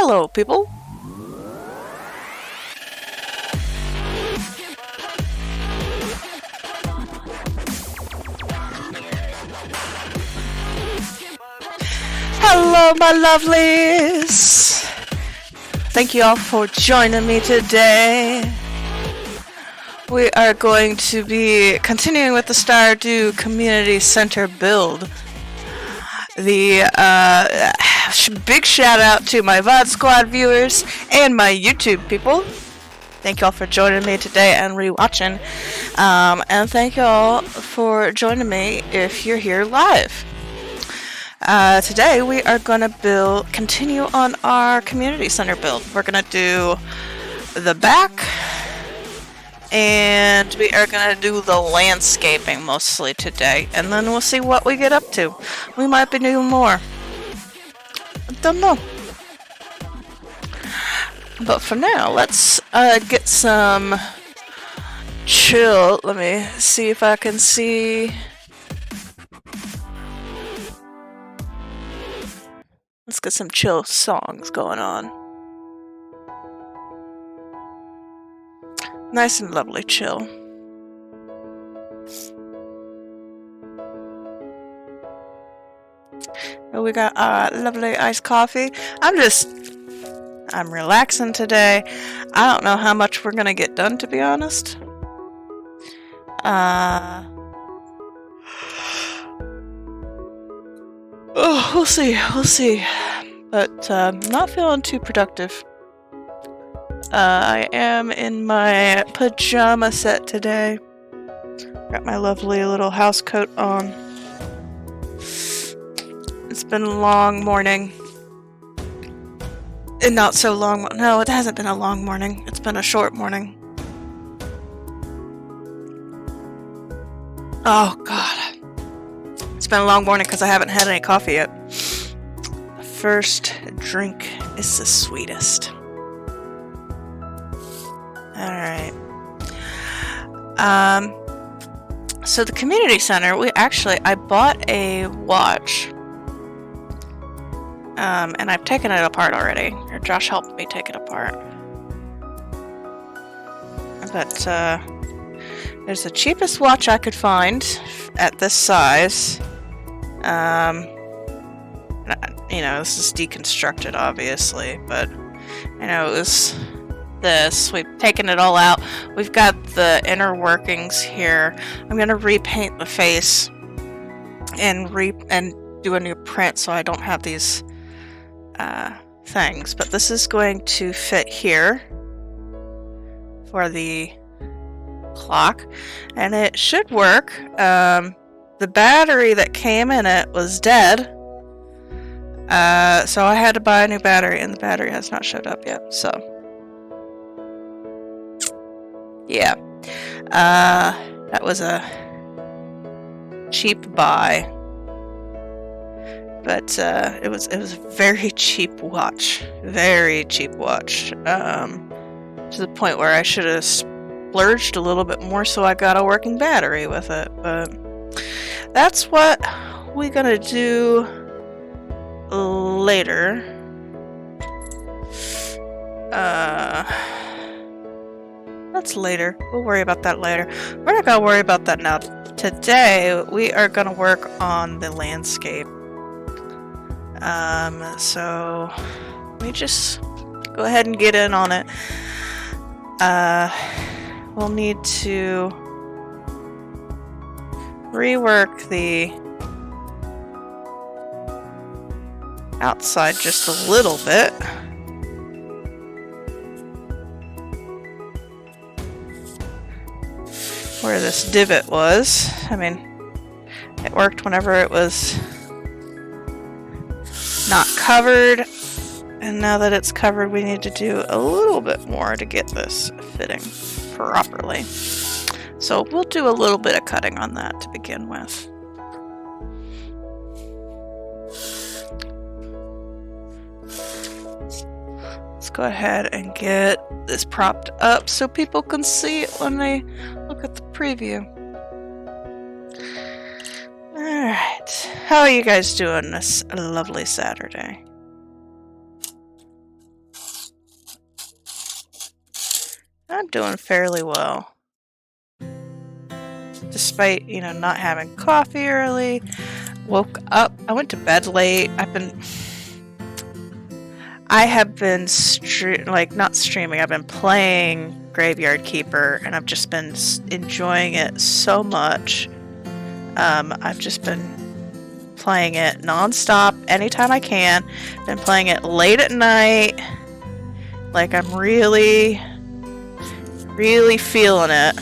Hello, people. Hello, my lovelies. Thank you all for joining me today. We are going to be continuing with the Stardew Community Center build. The big shout out to my VOD Squad viewers and my YouTube people. Thank you all for joining me today and rewatching. And thank you all for joining me if you're here live. Today we are going to continue on our community center build. We're going to do the back, and we are going to do the landscaping mostly today, and then we'll see what we get up to. We might be doing more. I don't know. But for now, let's get some chill. Let me see if I can see. Let's get some chill songs going on. Nice and lovely chill. We got lovely iced coffee. I'm relaxing today. I don't know how much we're gonna get done, to be honest. Oh, we'll see. But not feeling too productive. I am in my pajama set today. Got my lovely little house coat on. It's been a long morning. And not so long. No, it hasn't been a long morning. It's been a short morning. Oh, God. It's been a long morning because I haven't had any coffee yet. The first drink is the sweetest. Alright. So the community center, I bought a watch. And I've taken it apart already. Or Josh helped me take it apart. But, there's the cheapest watch I could find at this size. You know, this is deconstructed, obviously, but, you know, it was this. We've taken it all out. We've got the inner workings here. I'm gonna repaint the face and do a new print so I don't have these things. But this is going to fit here for the clock, and it should work. The battery that came in it was dead, so I had to buy a new battery, and the battery has not showed up yet, so yeah. That was a cheap buy, but it was a very cheap watch, to the point where I should have splurged a little bit more so I got a working battery with it. But that's what we're gonna do later. That's later. We'll worry about that later. We're not gonna worry about that now. Today we are gonna work on the landscape. So let me just go ahead and get in on it. We'll need to rework the outside just a little bit. Where this divot was. I mean, it worked whenever it was not covered, and now that it's covered, we need to do a little bit more to get this fitting properly. So we'll do a little bit of cutting on that to begin with. Let's go ahead and get this propped up so people can see it when they look at the preview. Alright, how are you guys doing this lovely Saturday? I'm doing fairly well. Despite, not having coffee early. Woke up. I went to bed late. I have been not streaming. I've been playing Graveyard Keeper, and I've just been enjoying it so much. I've just been playing it non-stop anytime I can. Been playing it late at night. Like, I'm really, really feeling it.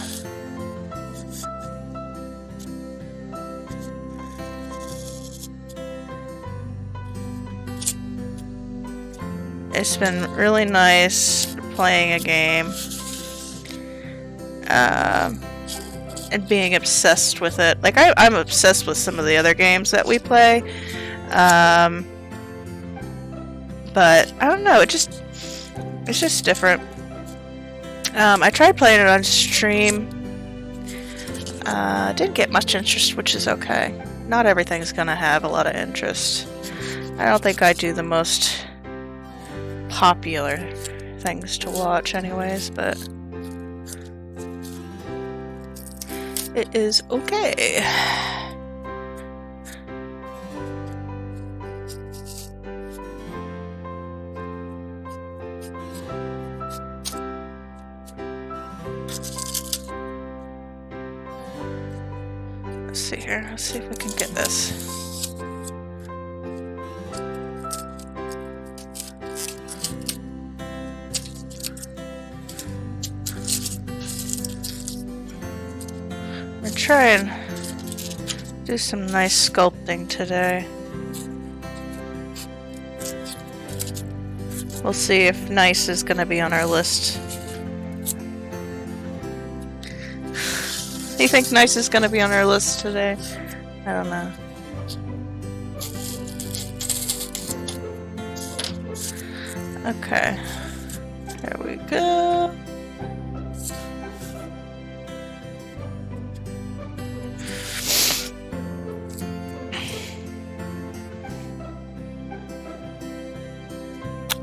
It's been really nice playing a game. And being obsessed with it. Like, I'm obsessed with some of the other games that we play. But, I don't know, it's just different. I tried playing it on stream. Didn't get much interest, which is okay. Not everything's gonna have a lot of interest. I don't think I do the most popular things to watch anyways, but it is okay. Let's see here. Let's see if we can get this. Try and do some nice sculpting today. We'll see if nice is gonna be on our list. You think nice is gonna be on our list today? I don't know. Okay. There we go.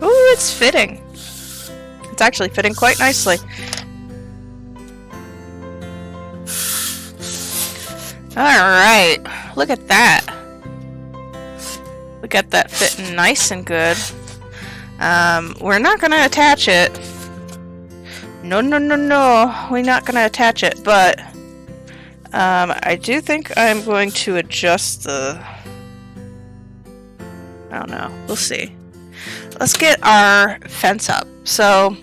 Ooh, it's fitting. It's actually fitting quite nicely. Alright, look at that. We got that fitting nice and good. We're not gonna attach it. No, we're not gonna attach it, but I do think I'm going to adjust the... I don't know, we'll see. Let's get our fence up. So,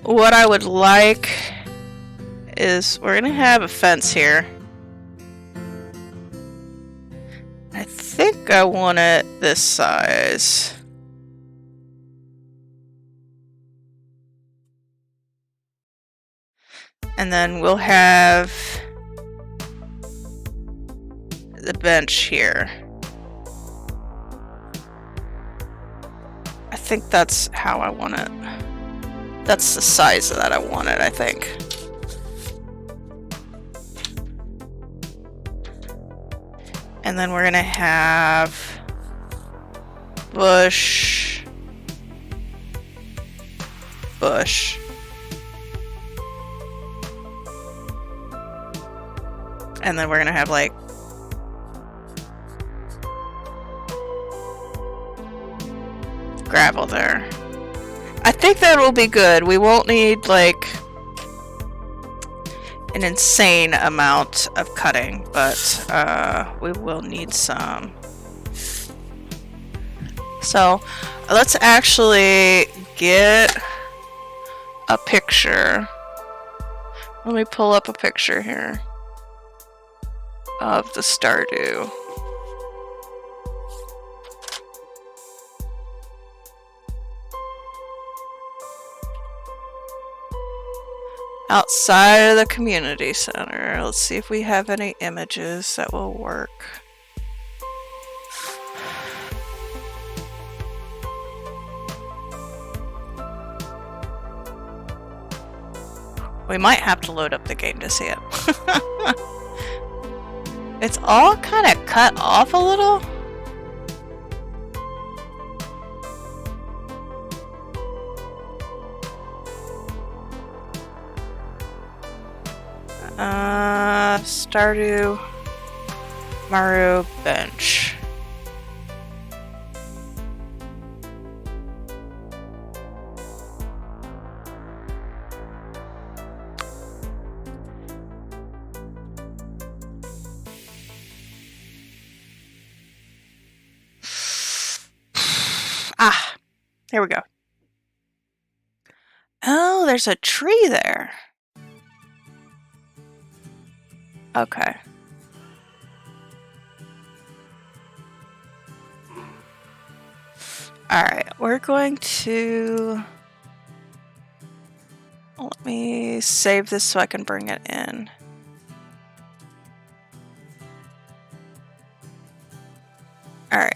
what I would like is we're gonna have a fence here. I think I want it this size. And then we'll have the bench here. I think that's how I want it. That's the size that I want it, I think. And then we're gonna have bush, and then we're gonna have like gravel there. I think that will be good. We won't need like an insane amount of cutting, but we will need some. So let's actually get a picture. Let me pull up a picture here of the Stardew. Outside of the community center. Let's see if we have any images that will work. We might have to load up the game to see it. It's all kind of cut off a little. Stardew Maru bench. Ah, here we go. Oh, there's a tree there. Okay. Alright, we're going to... Let me save this so I can bring it in. Alright.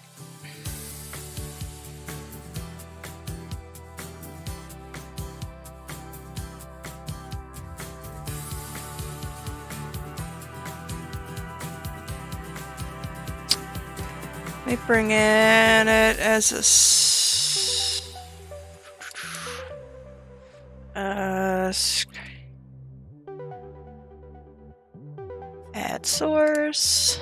Let me bring in it as a add source.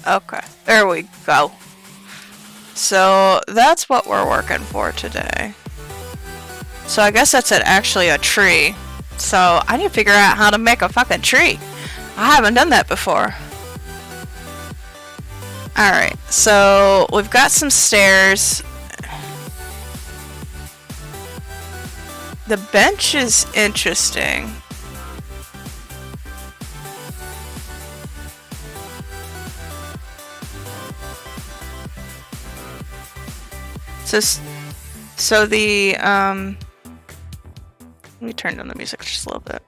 Okay, there we go. So that's what we're working for today. So I guess that's actually a tree. So I need to figure out how to make a fucking tree. I haven't done that before. Alright, so we've got some stairs. The bench is interesting. So the, let me turn down the music just a little bit.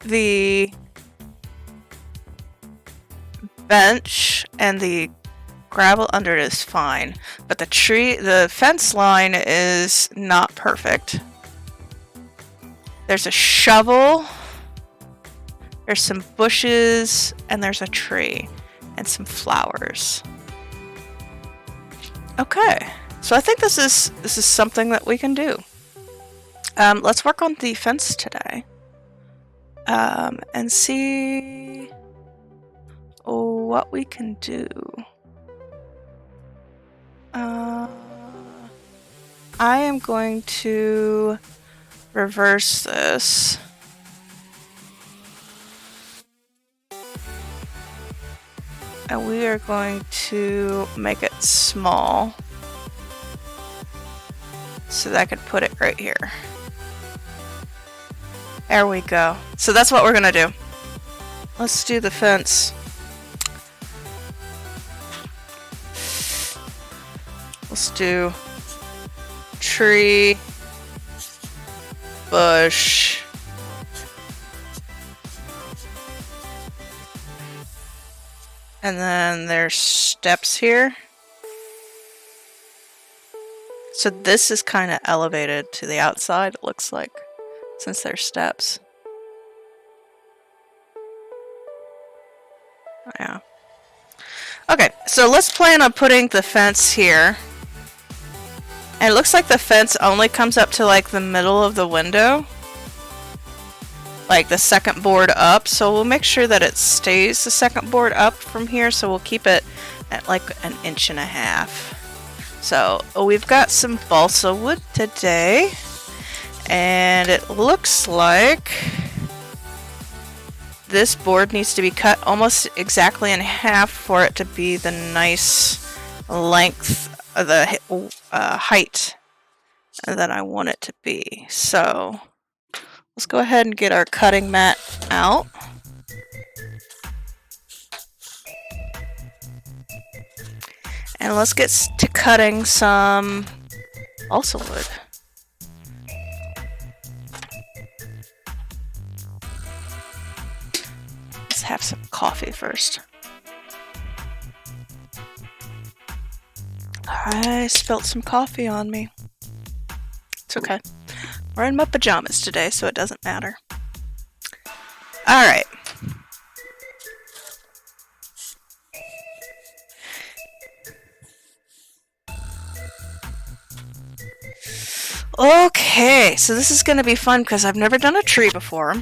The bench and the gravel under it is fine, but the fence line is not perfect. There's a shovel, there's some bushes, and there's a tree, and some flowers. Okay, so I think this is something that we can do. Let's work on the fence today, and see what we can do. I am going to reverse this. And we are going to make it small so that I could put it right here. There we go. So that's what we're gonna do. Let's do the fence. Let's do tree, bush, and then there's steps here. So this is kind of elevated to the outside, it looks like, since there's steps. Yeah. Okay, so let's plan on putting the fence here. And it looks like the fence only comes up to like the middle of the window. Like the second board up. So we'll make sure that it stays the second board up from here. So we'll keep it at like 1.5 inches. So we've got some balsa wood today. And it looks like this board needs to be cut almost exactly in half for it to be the nice length of the height that I want it to be. So let's go ahead and get our cutting mat out. And let's get to cutting some balsa wood. Let's have some coffee first. I spilled some coffee on me. It's okay. We're in my pajamas today, so it doesn't matter. Alright. Okay, so this is gonna be fun because I've never done a tree before.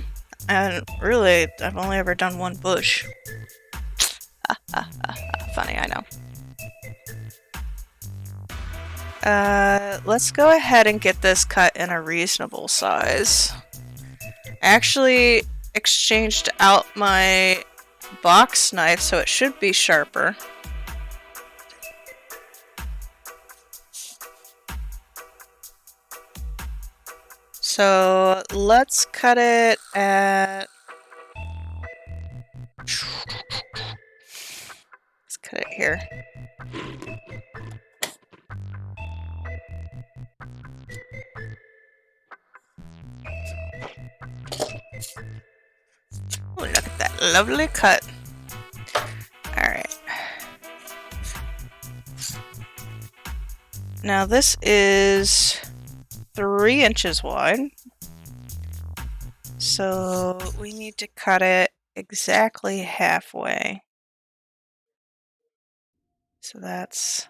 And really, I've only ever done one bush. Funny, I know. Let's go ahead and get this cut in a reasonable size. I actually exchanged out my box knife, so it should be sharper. So let's cut it at... Let's cut it here. Oh, look at that lovely cut. Alright. Now this is 3 inches wide. So we need to cut it exactly halfway. So that's...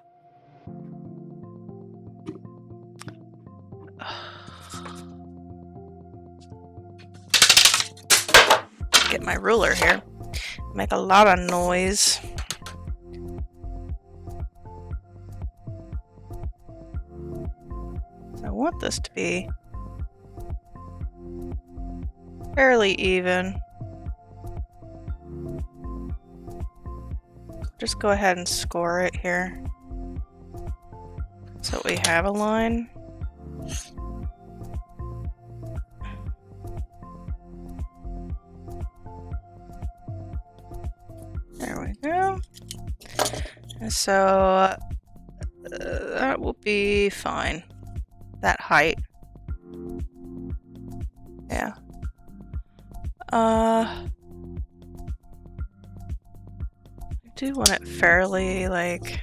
Get my ruler here. Make a lot of noise. I want this to be fairly even. Just go ahead and score it here. So we have a line. There we go. And so that will be fine. That height. Yeah. I do want it fairly, like...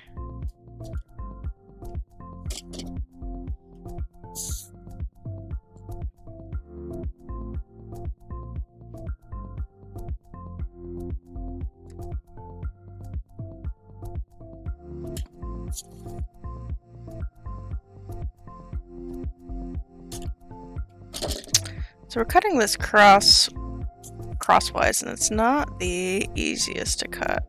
So we're cutting this crosswise, and it's not the easiest to cut.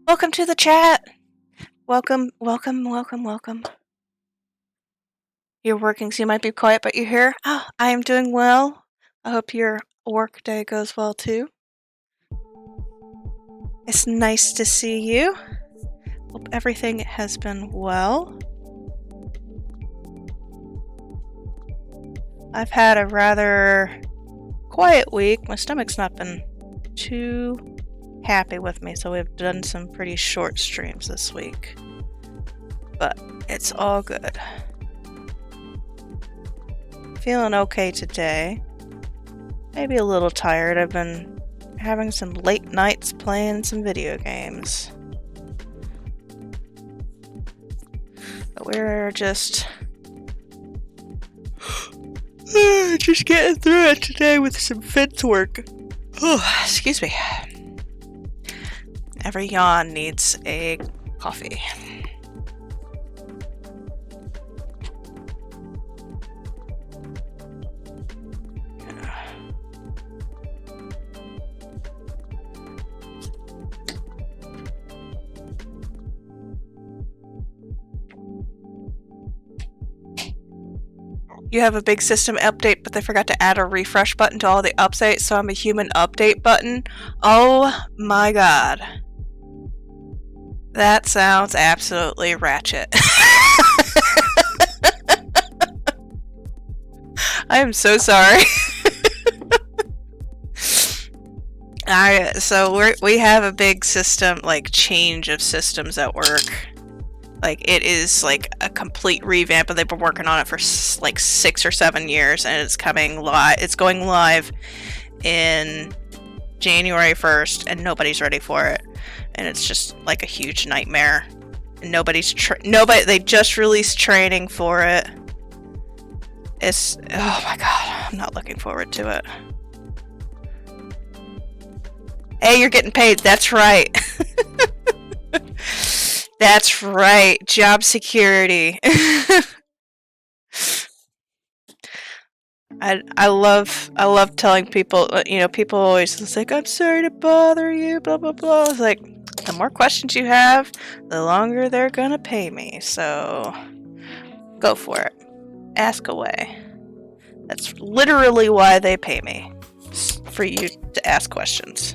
Welcome to the chat. Welcome. You're working, so you might be quiet, but you're here. Oh, I am doing well. I hope your work day goes well too. It's nice to see you. Hope everything has been well. I've had a rather quiet week. My stomach's not been too happy with me, so we've done some pretty short streams this week. But it's all good. Feeling okay today. Maybe a little tired. I've been having some late nights playing some video games. But we're just getting through it today with some fence work. Oh, excuse me. Every yawn needs a coffee. you have a big system update, but they forgot to add a refresh button to all the updates, so I'm a human update button. Oh my god. That sounds absolutely ratchet. I am so sorry. We have a big system, like, change of systems at work. Like, it is like a complete revamp, and they've been working on it for like 6 or 7 years, and it's coming live. It's going live in January 1st, and nobody's ready for it, and it's just like a huge nightmare. And they just released training for it. It's, oh my god, I'm not looking forward to it. Hey, you're getting paid. That's right. That's right. Job security. I love telling people, people always like, I'm sorry to bother you, blah blah blah. It's like, the more questions you have, the longer they're gonna pay me. So go for it. Ask away. That's literally why they pay me. For you to ask questions.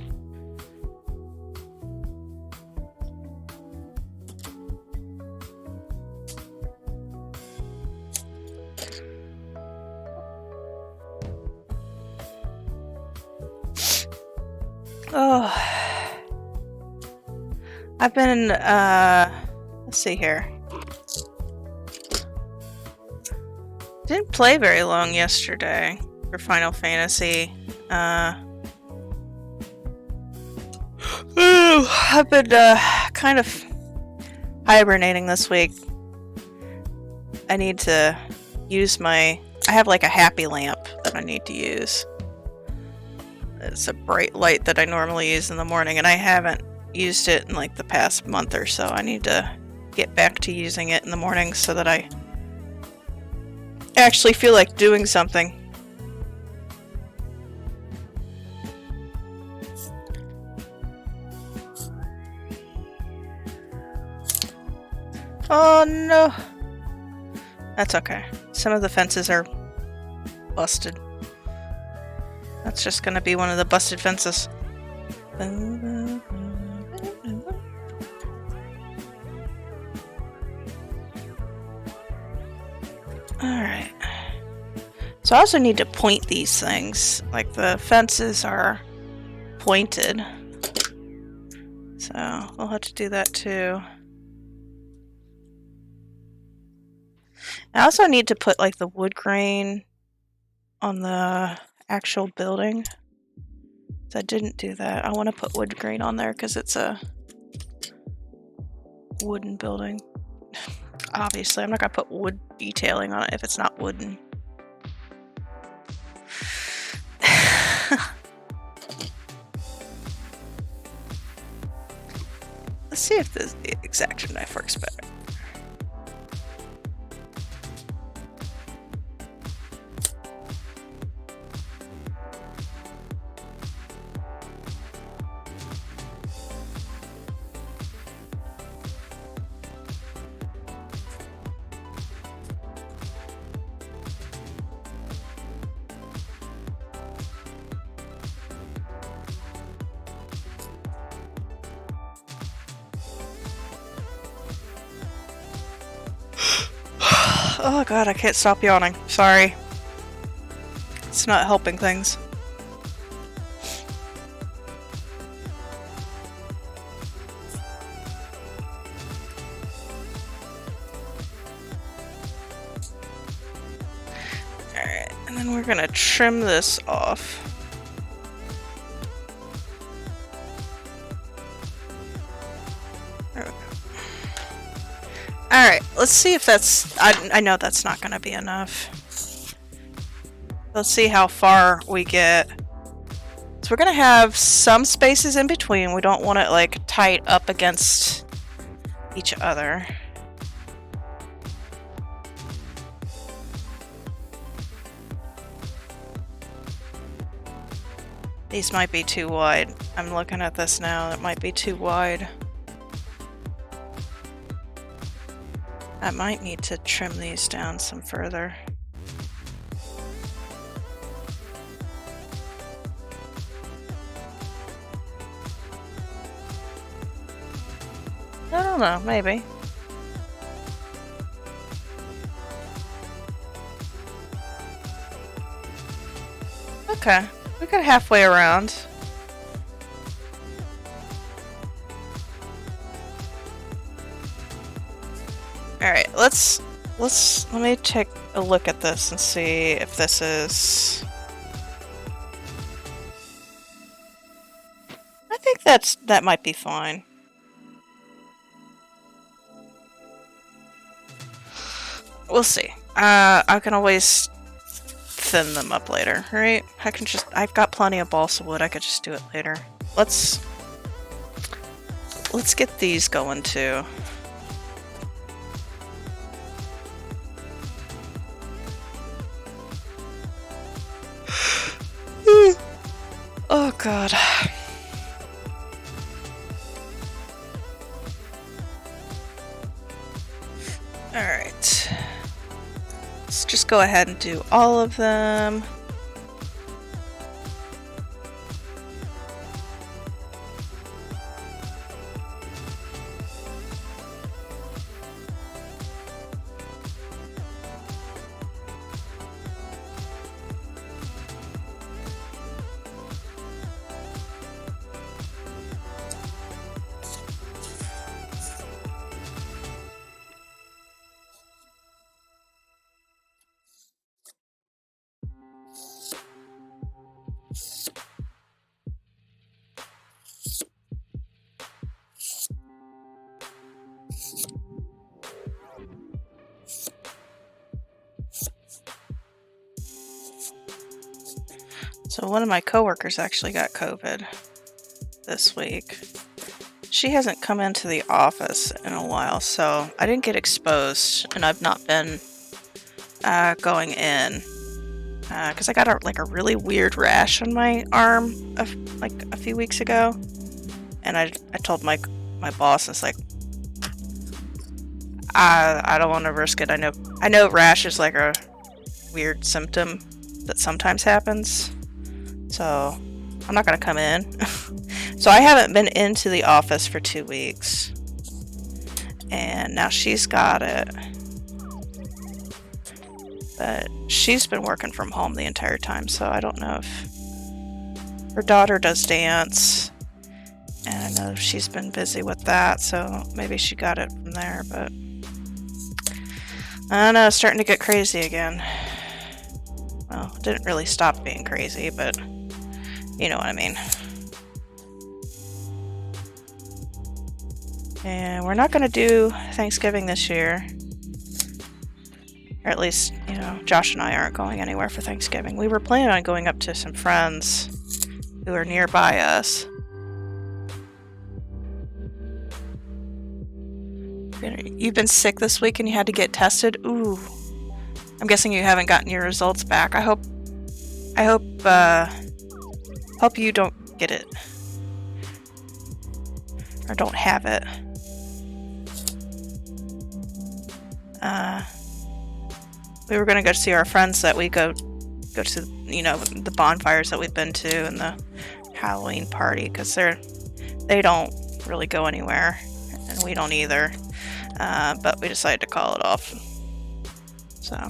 Oh, I've been, let's see here. Didn't play very long yesterday for Final Fantasy. I've been, kind of hibernating this week. I need to use I have like a happy lamp that I need to use. It's a bright light that I normally use in the morning, and I haven't used it in like the past month or so. I need to get back to using it in the morning so that I actually feel like doing something. Oh no! That's okay. Some of the fences are busted. That's just gonna be one of the busted fences. Alright. So I also need to point these things. Like, the fences are pointed. So we'll have to do that too. I also need to put like the wood grain on the actual building. So I didn't do that. I want to put wood grain on there because it's a wooden building. Obviously, I'm not going to put wood detailing on it if it's not wooden. Let's see if the exacto knife works better. Oh god, I can't stop yawning. Sorry. It's not helping things. Alright, and then we're gonna trim this off. There we go. Alright, let's see if that's... I know that's not going to be enough. Let's see how far we get. So we're going to have some spaces in between. We don't want it, like, tight up against each other. These might be too wide. I'm looking at this now. It might be too wide. I might need to trim these down some further. I don't know, maybe. Okay, we got halfway around. Alright, let me take a look at this and see if this is... I think that might be fine. We'll see. I can always thin them up later, right? I've got plenty of balsa wood, I could just do it later. Let's get these going too. Oh god. Alright. Let's just go ahead and do all of them. So one of my coworkers actually got COVID this week. She hasn't come into the office in a while, so I didn't get exposed, and I've not been going in because I got a really weird rash on my arm like a few weeks ago, and I told my boss, it's like, I don't want to risk it. I know rash is like a weird symptom that sometimes happens, so I'm not gonna come in. So I haven't been into the office for 2 weeks, and now she's got it, but she's been working from home the entire time, so I don't know if her daughter does dance, and I know she's been busy with that, so maybe she got it from there, but I don't know, it's starting to get crazy again. Well, it didn't really stop being crazy, but you know what I mean. And we're not going to do Thanksgiving this year. Or at least, Josh and I aren't going anywhere for Thanksgiving. We were planning on going up to some friends who are nearby us. You've been sick this week and you had to get tested? Ooh. I'm guessing you haven't gotten your results back. I hope you don't get it. Or don't have it. We were gonna go see our friends that we go to, the bonfires that we've been to and the Halloween party, because they don't really go anywhere, and we don't either. But we decided to call it off. So.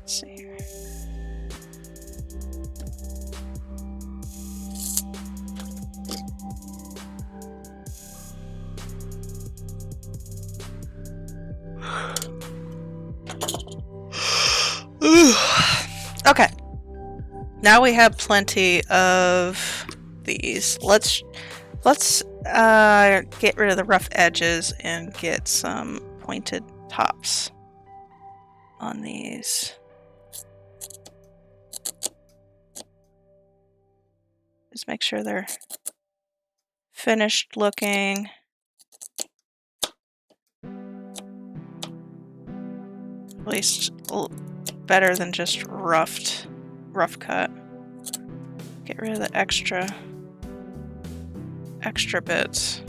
Let's see here. Okay. Now we have plenty of these. Let's get rid of the rough edges and get some pointed tops on these. Just make sure they're finished looking. At least better than just rough cut. Get rid of the extra bits.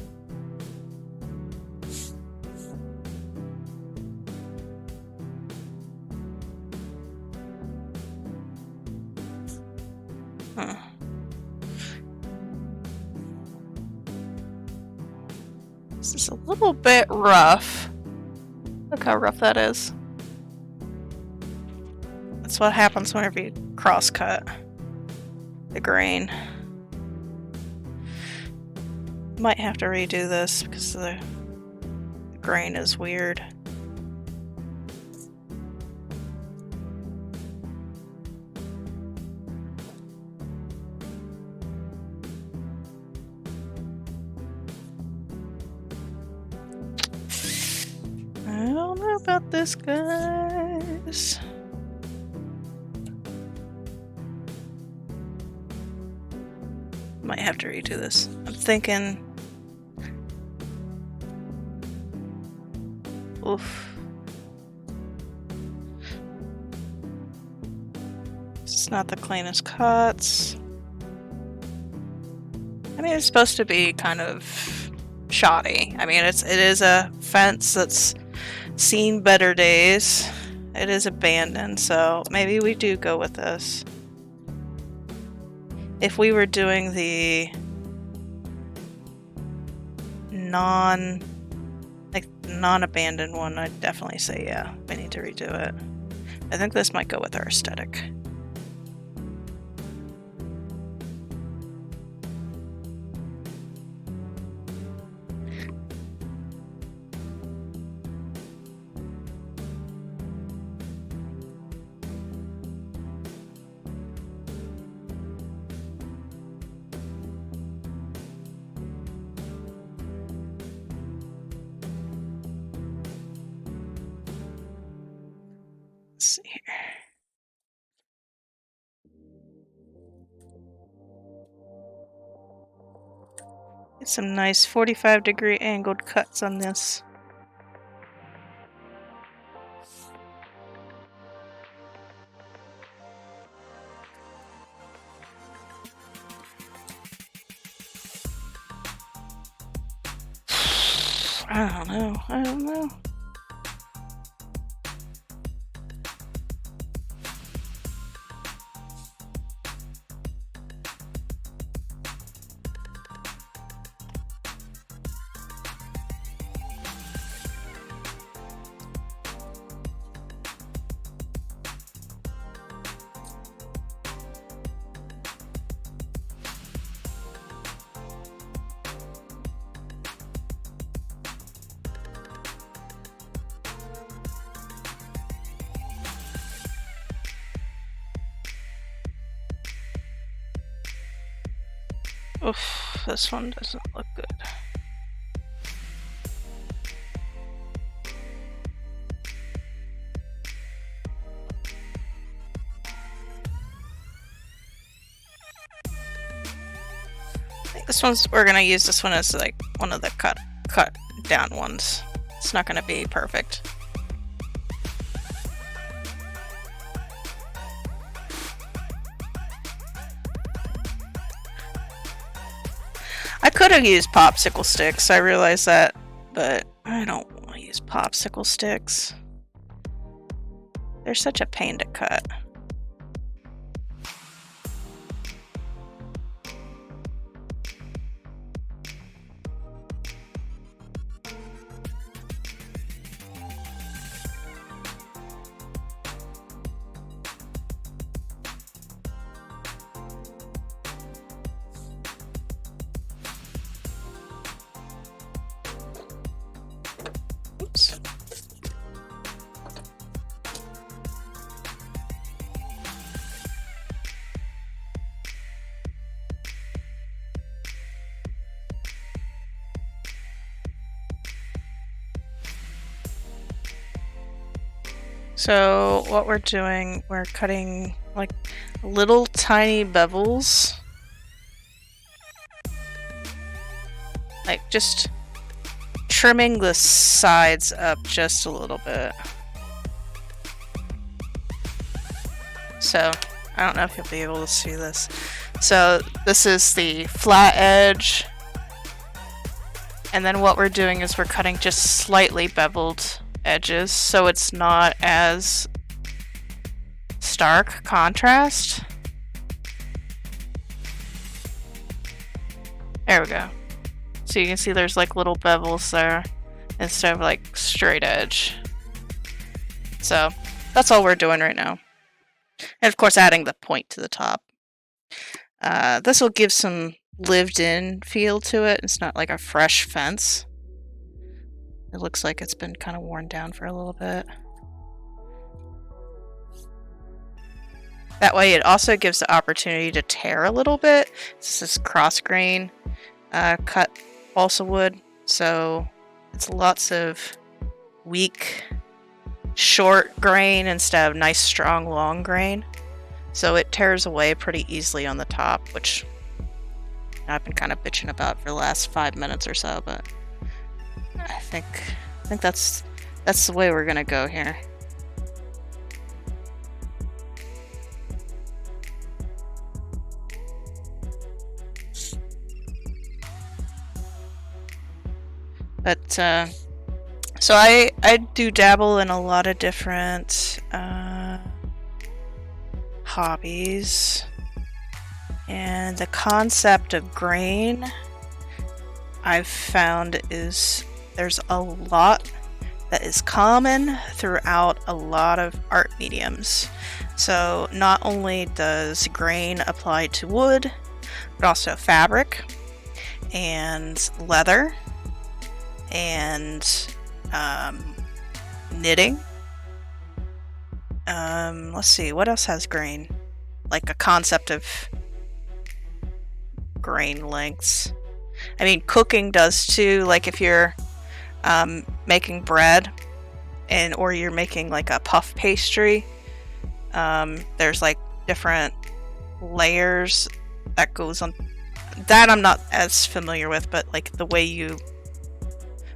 This is a little bit rough. Look how rough that is. That's what happens whenever you cross-cut the grain. Might have to redo this because the grain is weird. I don't know about this, guys. Might have to redo this. I'm thinking... Oof. It's not the cleanest cuts. I mean, it's supposed to be kind of shoddy. I mean, it is a fence that's seen better days. It is abandoned, so maybe we do go with this. If we were doing the non-abandoned one, I'd definitely say yeah, we need to redo it. I think this might go with our aesthetic. Let's see here. Get some nice 45-degree angled cuts on this. I don't know. Oof, this one doesn't look good. I think this one's, we're gonna use this one as like one of the cut down ones. It's not gonna be perfect. I could have used popsicle sticks, I realize that, but I don't want to use popsicle sticks. They're such a pain to cut. Oops. So what we're doing, we're cutting like little tiny bevels. Like just trimming the sides up just a little bit. So I don't know if you'll be able to see this. So this is the flat edge. And then what we're doing is we're cutting just slightly beveled edges so it's not as stark contrast. There we go. So you can see there's like little bevels there instead of like straight edge. So that's all we're doing right now. And of course adding the point to the top. This will give some lived-in feel to it. It's not like a fresh fence. It looks like it's been kind of worn down for a little bit. That way it also gives the opportunity to tear a little bit. This is cross grain cut balsa wood, so it's lots of weak, short grain instead of nice, strong, long grain. So it tears away pretty easily on the top, which I've been kind of bitching about for the last 5 minutes or so, but I think that's the way we're gonna go here. But so I do dabble in a lot of different hobbies, and the concept of grain I've found is there's a lot that is common throughout a lot of art mediums. So not only does grain apply to wood, but also fabric and leather and knitting. Let's see, what else has grain? Like a concept of grain lengths. I mean, cooking does too. Like if you're making bread or you're making like a puff pastry, there's like different layers that goes on. That I'm not as familiar with, but like the way you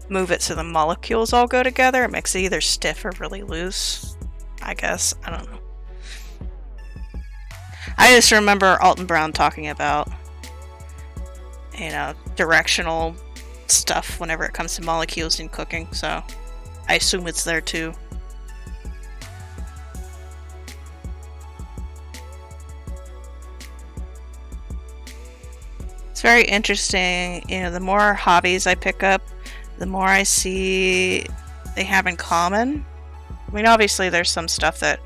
move it so the molecules all go together, it makes it either stiff or really loose, I guess. I don't know. I just remember Alton Brown talking about, you know, directional stuff whenever it comes to molecules in cooking, so I assume it's there too. It's very interesting. You know, the more hobbies I pick up, the more I see they have in common. I mean, obviously there's some stuff that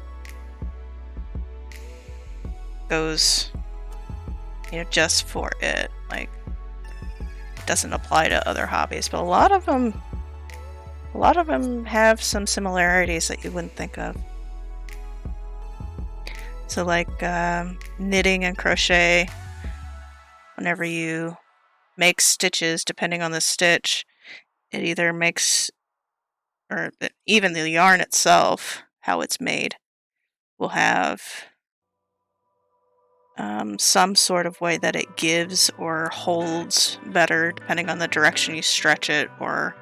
goes, you know, just for it. Like, it doesn't apply to other hobbies, but a lot of them have some similarities that you wouldn't think of. So like knitting and crochet, whenever you make stitches, depending on the stitch, it either makes, or even the yarn itself, how it's made, will have some sort of way that it gives or holds better depending on the direction you stretch it or,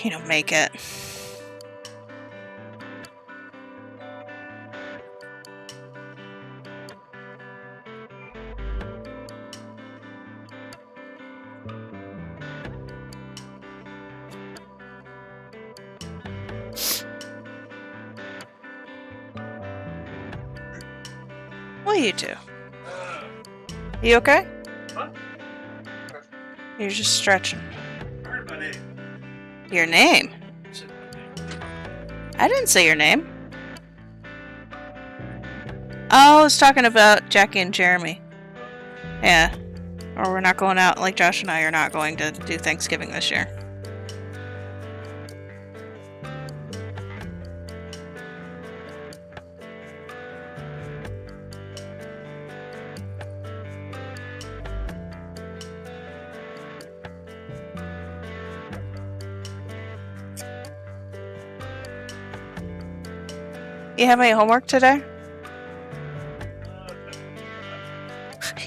you know, make it. What do you do? You okay? What? You're just stretching. I heard my name. Your name? I said my name. I didn't say your name. Oh, I was talking about Jackie and Jeremy. Yeah. Or we're not going out, like Josh and I are not going to do Thanksgiving this year. You have any homework today?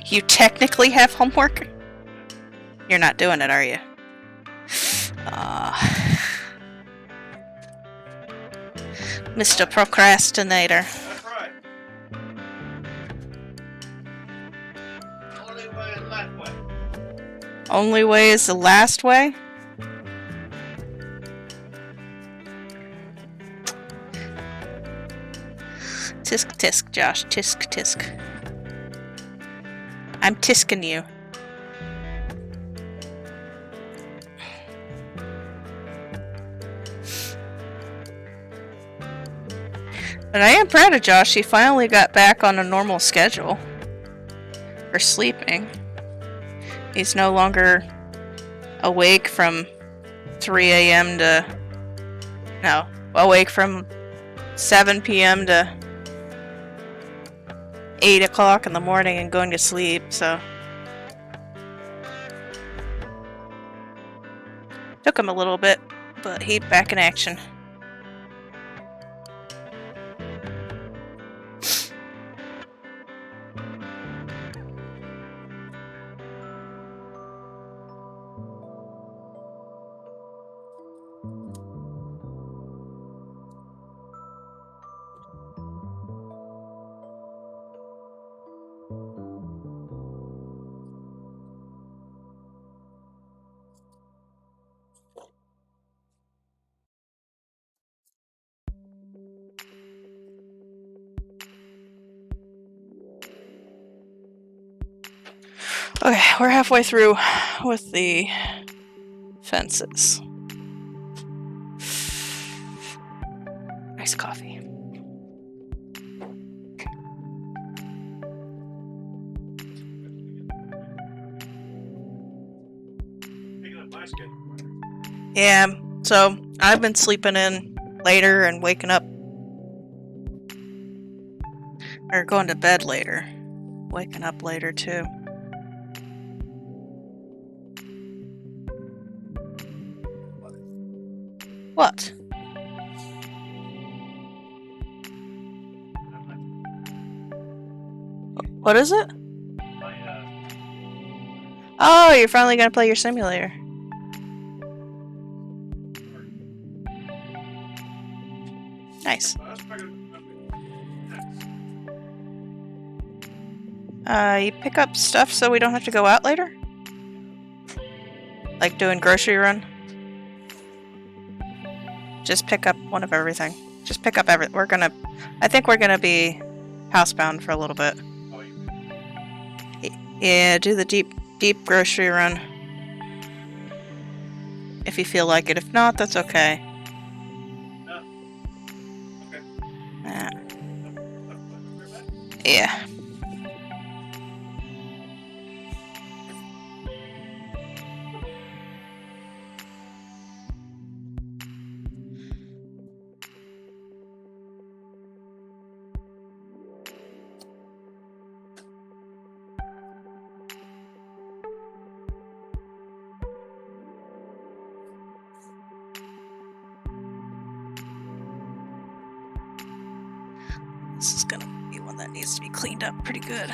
You technically have homework? You're not doing it, are you? Mr. Procrastinator. That's right. Only way is last way. Only way is the last way? Tisk tisk, Josh. Tisk tisk. I'm tisking you. And I am proud of Josh. He finally got back on a normal schedule for sleeping. He's no longer awake from 3 a.m. to... No, awake from 7 p.m. to 8 o'clock in the morning and going to sleep, so... Took him a little bit, but he's back in action. Okay, we're halfway through with the fences. Nice coffee. Picking up my schedule. Yeah, so I've been sleeping in later and waking up, or going to bed later, waking up later too. What? What is it? Oh, you're finally gonna play your simulator. Nice. You pick up stuff so we don't have to go out later? Like doing grocery run? Just pick up one of everything. Just pick up everything. I think we're gonna be housebound for a little bit. Yeah, do the deep grocery run. If you feel like it. If not, that's okay. Yeah. This is gonna be one that needs to be cleaned up pretty good.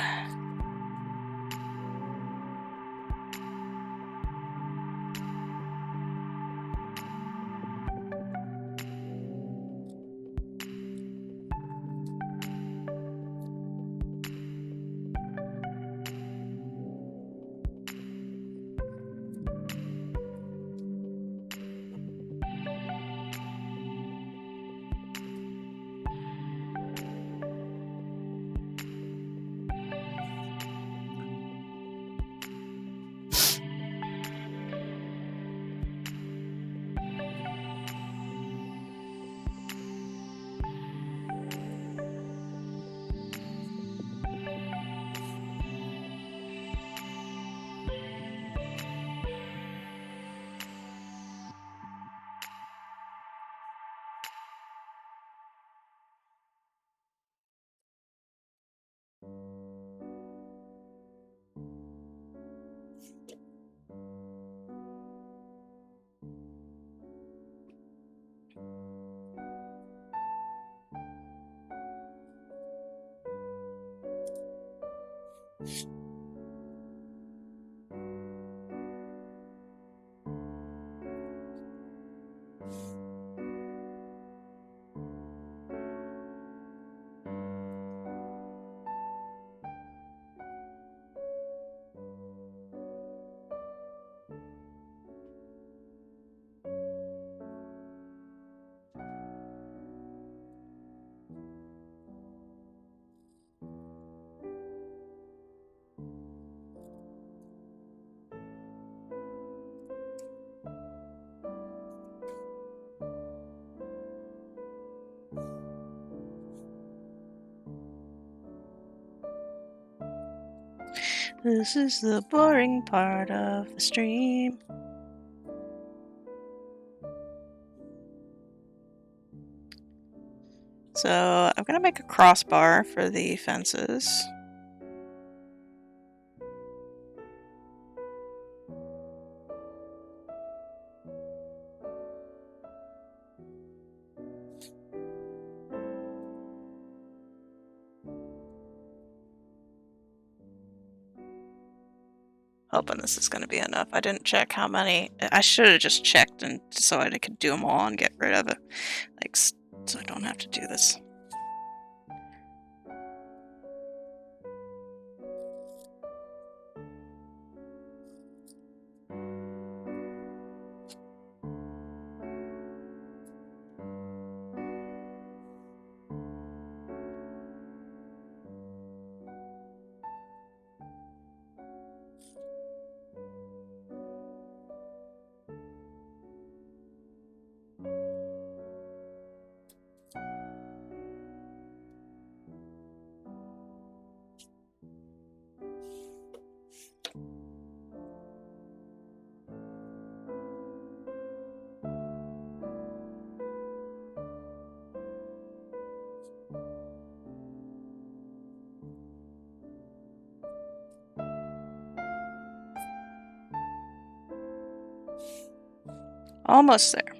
This is the boring part of the stream. So I'm gonna make a crossbar for the fences. Hoping this is going to be enough. I didn't check how many. I should have just checked and so I could do them all and get rid of it. Like, so I don't have to do this. Almost there.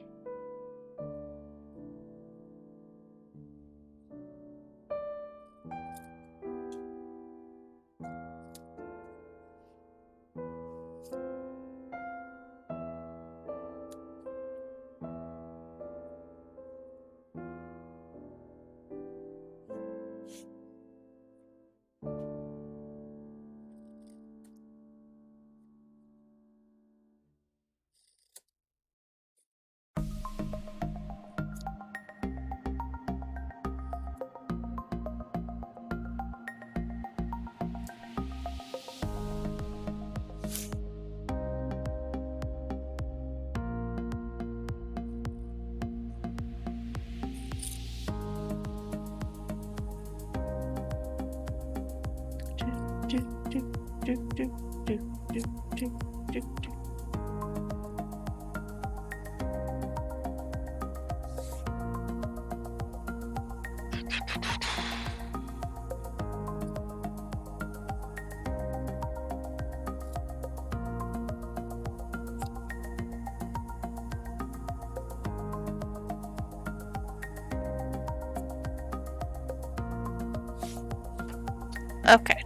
Okay.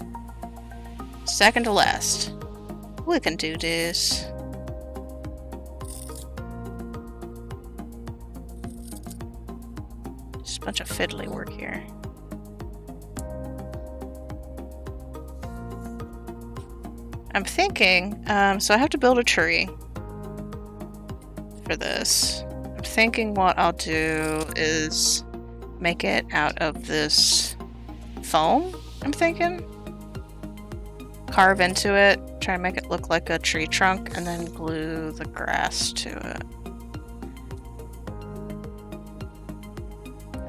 Second to last. We can do this. Just a bunch of fiddly work here. I'm thinking, so I have to build a tree for this. I'm thinking what I'll do is make it out of this foam, I'm thinking. Carve into it, try and make it look like a tree trunk, and then glue the grass to it.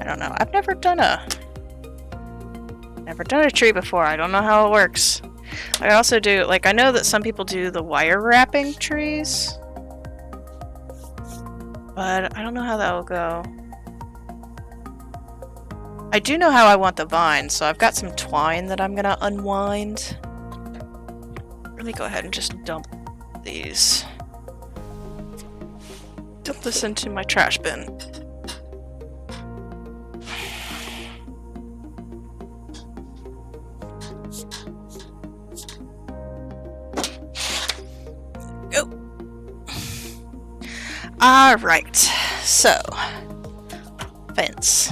I don't know. I've never done a tree before. I don't know how it works. I also do, like, I know that some people do the wire wrapping trees, but I don't know how that will go. I do know how I want the vines, so I've got some twine that I'm gonna unwind. Let me go ahead and just dump these. Dump this into my trash bin. Go. Alright, so fence.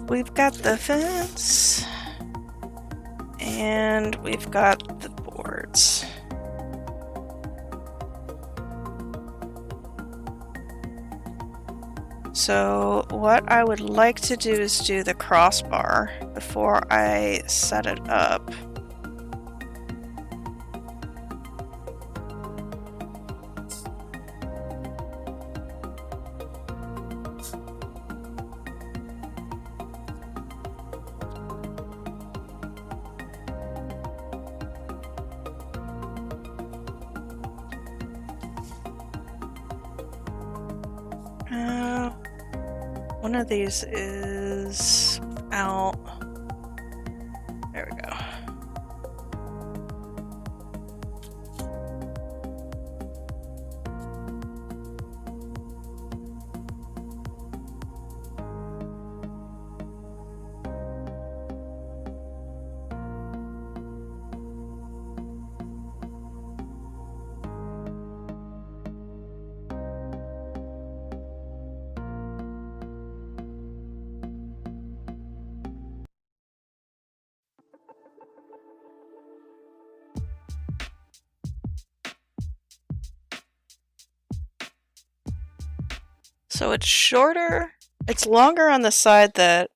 We've got the fence. And we've got the boards. So what I would like to do is do the crossbar before I set it up. one of these is out. There we go. So it's shorter. It's longer on the side that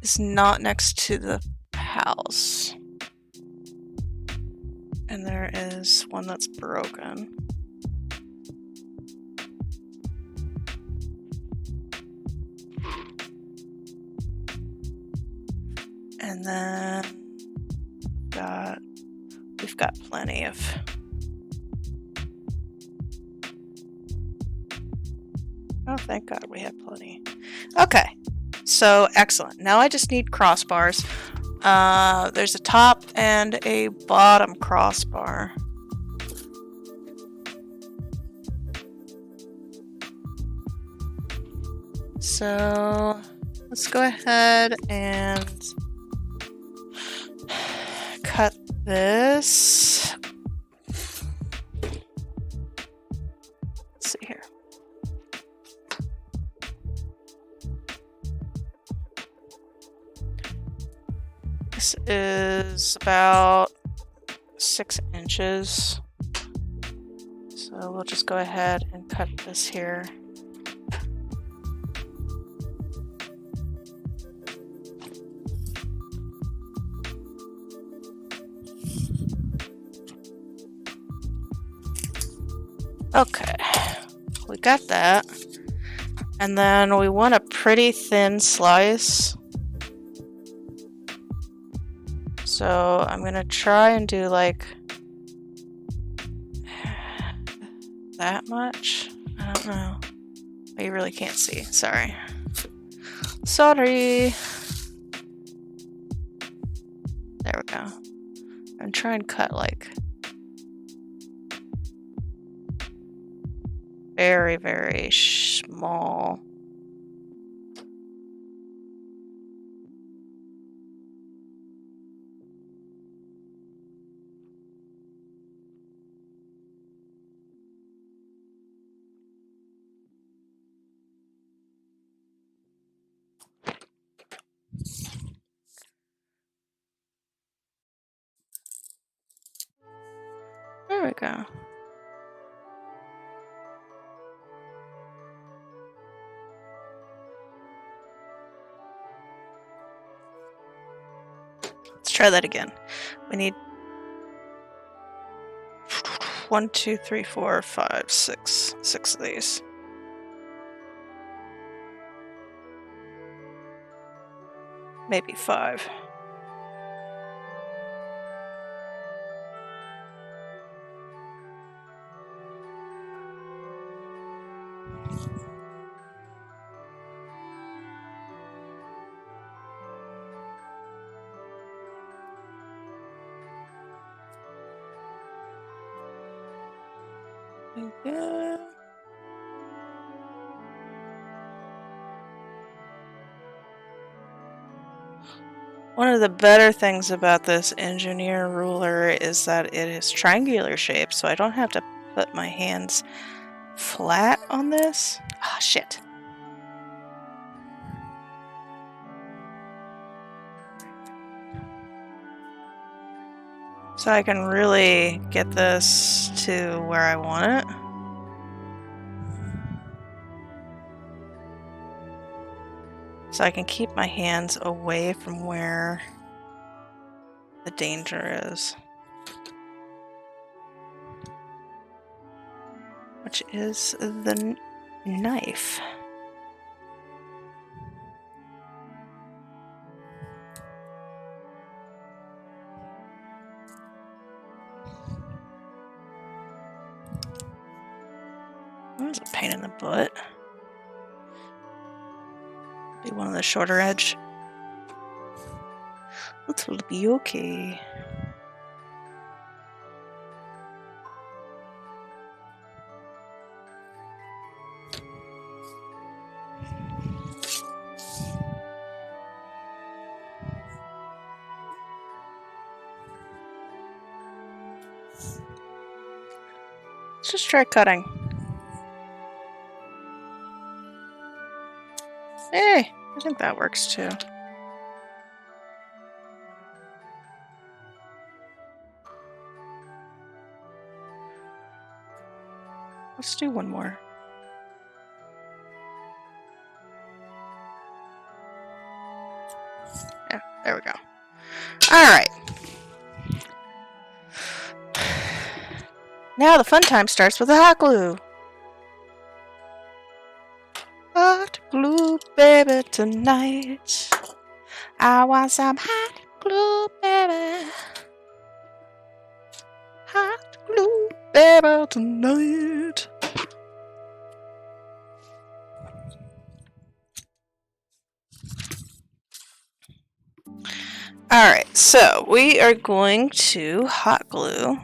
is not next to the house. And there is one that's broken. And then we've got plenty of. Oh, thank God we have plenty. Okay, so excellent. Now I just need crossbars. There's a top and a bottom crossbar. So let's go ahead and cut this. Let's see here. This is about 6 inches. So we'll just go ahead and cut this here. Okay, we got that. And then we want a pretty thin slice. So I'm gonna try and do like that much. I don't know. Oh, you really can't see. Sorry. Sorry. There we go. I'm trying to cut like very, very small. There we go. Let's try that again. We need 1, 2, 3, 4, 5, 6. 6 of these. Maybe 5. Yeah. One of the better things about this engineer ruler is that it is triangular shaped, so I don't have to put my hands flat on this. Ah, shit. So I can really get this to where I want it. So I can keep my hands away from where the danger is. Which is the knife. That was a pain in the butt. Be one on the shorter edge. It will be okay. Let's just try cutting. Hey, I think that works too. Let's do one more. Yeah, there we go. Alright. Now the fun time starts with the hot glue. Hot glue, baby, tonight. I want some hot glue, baby. Hot glue, baby, tonight. Alright, so we are going to hot glue.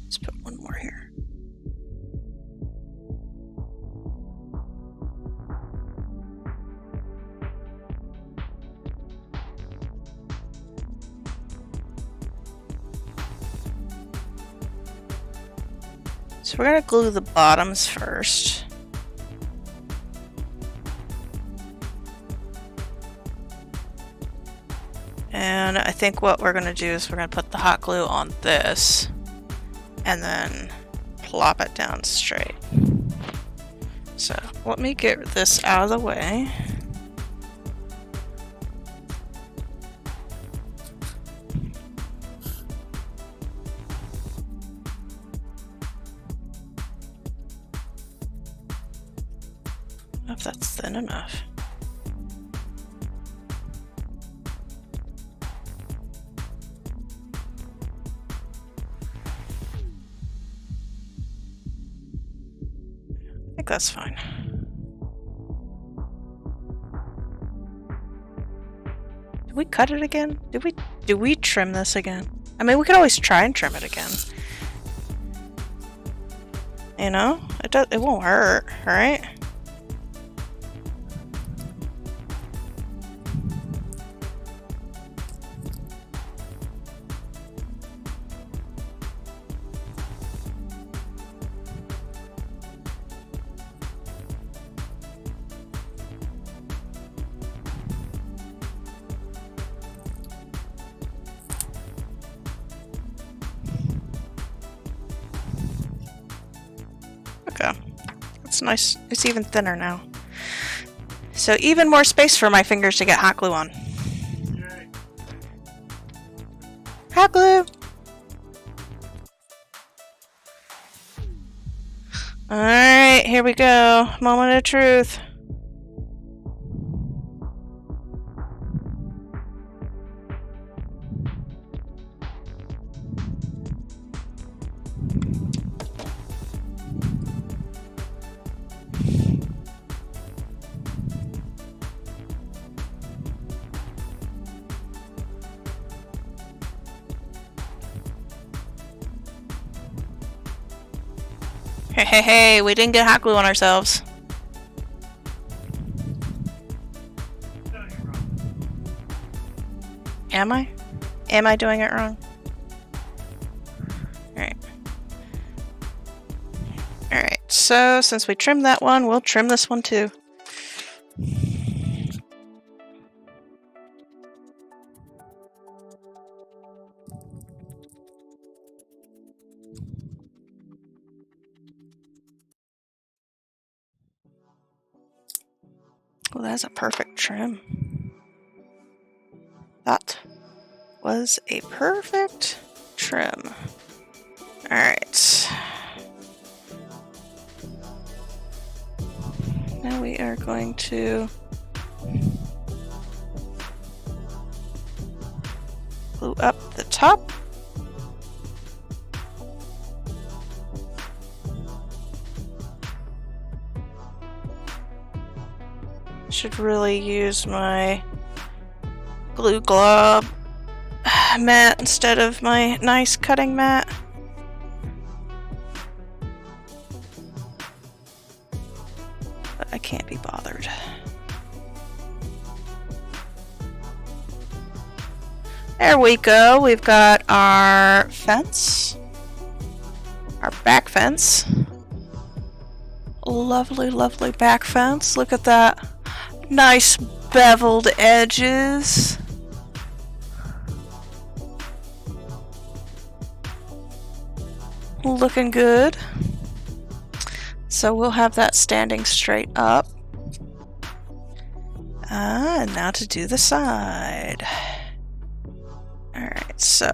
Let's put one more here. So we're going to glue the bottoms first. And I think what we're going to do is we're going to put the hot glue on this and then plop it down straight. So let me get this out of the way. I don't know if that's thin enough. I think that's fine. Did we cut it again? Do we trim this again? I mean, we could always try and trim it again. You know? It won't hurt, right? Okay. That's nice. It's even thinner now. So even more space for my fingers to get hot glue on. Yay. Hot glue! Alright, here we go. Moment of truth. Hey, we didn't get hot glue on ourselves. No, you're wrong. Am I? Am I doing it wrong? Alright. Alright, so since we trimmed that one, we'll trim this one too. Well, that's a perfect trim. That was a perfect trim. Alright. Now we are going to glue up the top. Should really use my glue glob mat instead of my nice cutting mat. But I can't be bothered. There we go. We've got our fence. Our back fence. Lovely, lovely back fence. Look at that. Nice beveled edges. Looking good. So we'll have that standing straight up. And now to do the side. Alright, so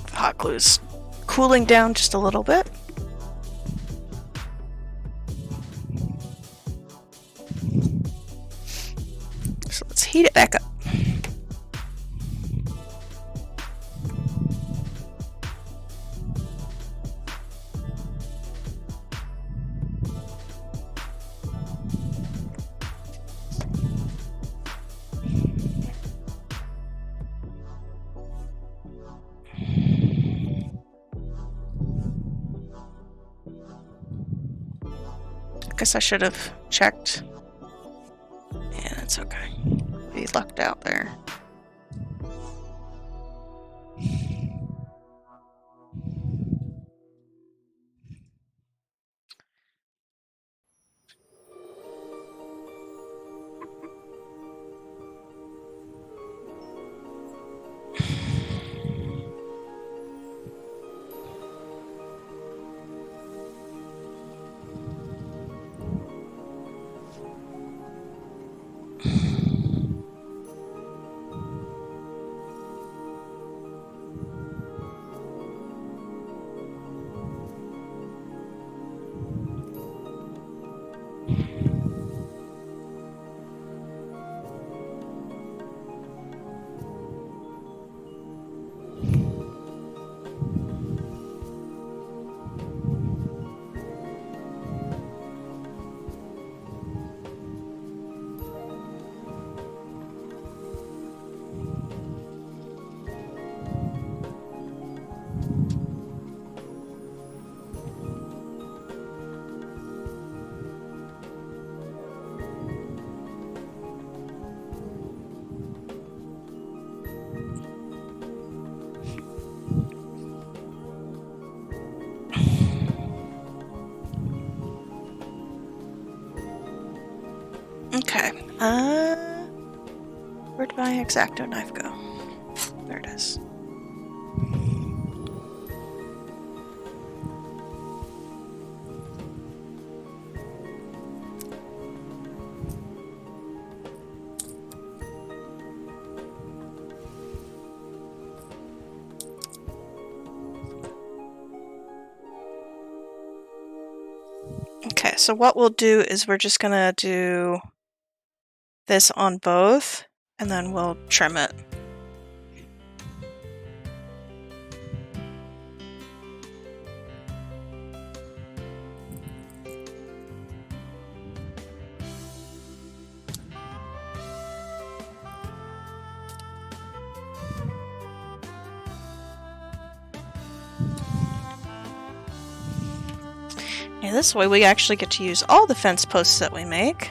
the hot glue's cooling down just a little bit. So let's heat it back up. Guess I should have checked. Yeah, that's okay. We lucked out there. Okay. Where'd my X-Acto knife go? There it is. Okay, so what we'll do is we're just gonna do this on both, and then we'll trim it. this way we actually get to use all the fence posts that we make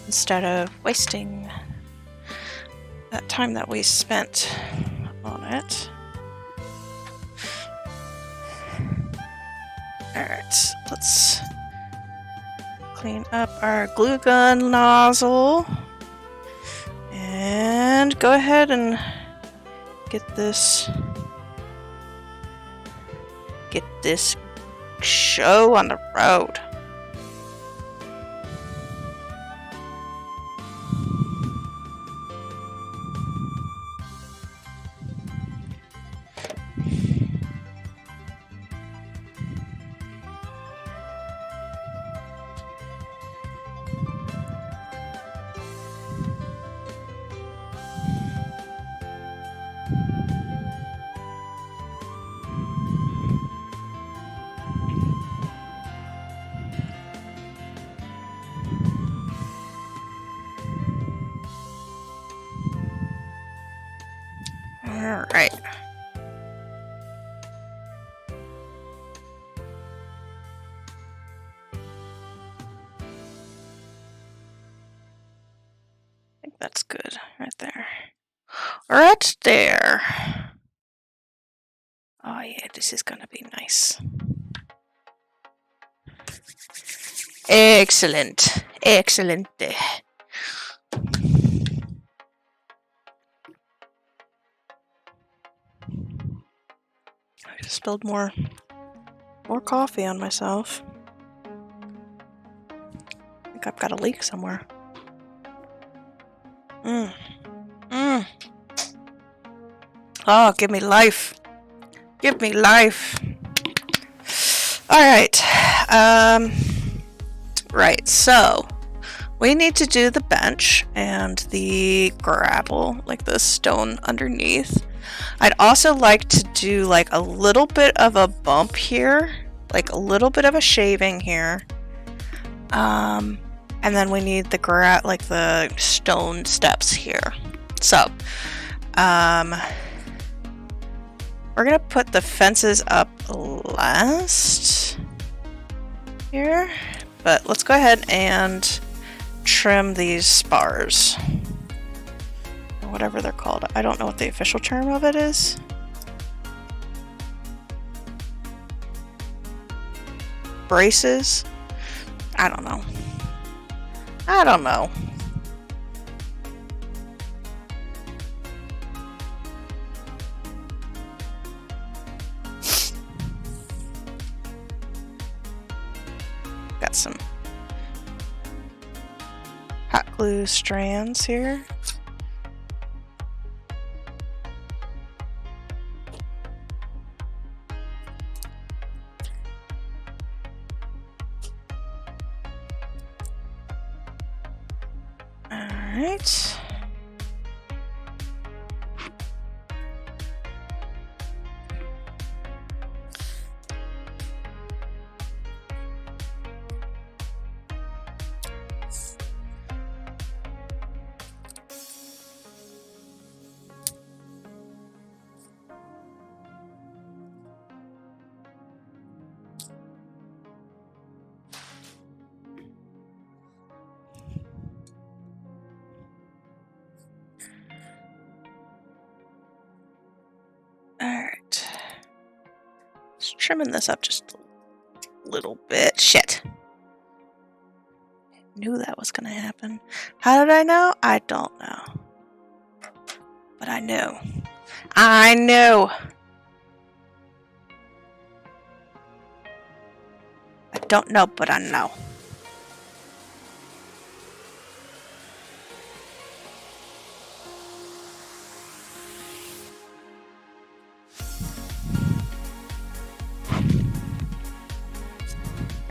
instead of wasting that time that we spent on it. Alright, let's clean up our glue gun nozzle and go ahead and get this show on the road. Alright. I think that's good right there. Right there. Oh yeah, this is gonna be nice. Excellent. Excellent. I just spilled more coffee on myself. I think I've got a leak somewhere. Oh, give me life. Give me life. Alright. Right, so we need to do the bench and the gravel, like the stone underneath. I'd also like to do like a little bit of a bump here, like a little bit of a shaving here. And then we need the stone steps here. So, we're gonna put the fences up last here, but let's go ahead and trim these spars. Or whatever they're called. I don't know what the official term of it is. Braces? I don't know. I don't know. Got some hot glue strands here. Alright. Alright. Just trimming this up just a little bit. Shit. I knew that was gonna happen. How did I know? I don't know. But I knew. I knew! I don't know, but I know.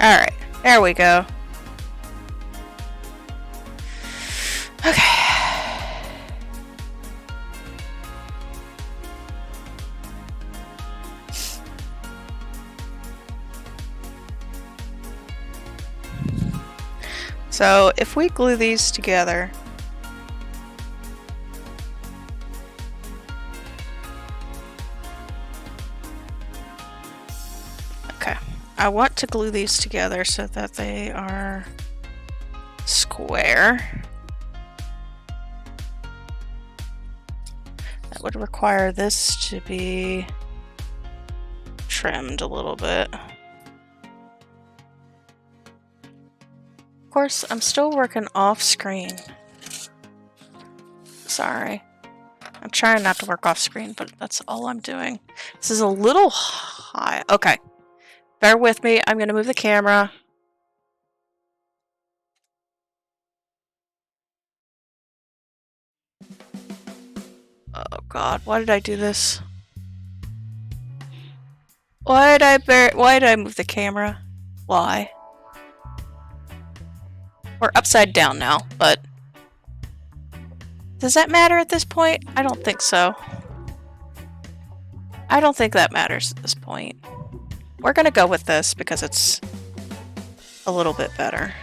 Alright, there we go. Okay. So if we glue these together, okay, I want to glue these together so that they are square. That would require this to be trimmed a little bit. Of course, I'm still working off screen. Sorry. I'm trying not to work off screen, but that's all I'm doing. This is a little high. Okay. Bear with me. I'm going to move the camera. Oh god, why did I do this? Why did I move the camera? Why? We're upside down now, but does that matter at this point? I don't think so. I don't think that matters at this point. We're gonna go with this because it's a little bit better.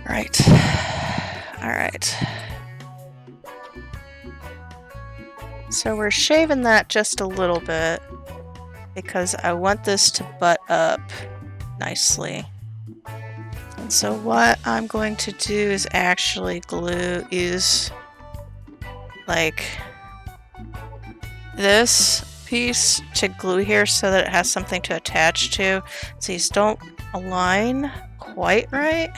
Right. Alright. So we're shaving that just a little bit because I want this to butt up nicely. And so what I'm going to do is actually use like this piece to glue here so that it has something to attach to. So these don't align quite right.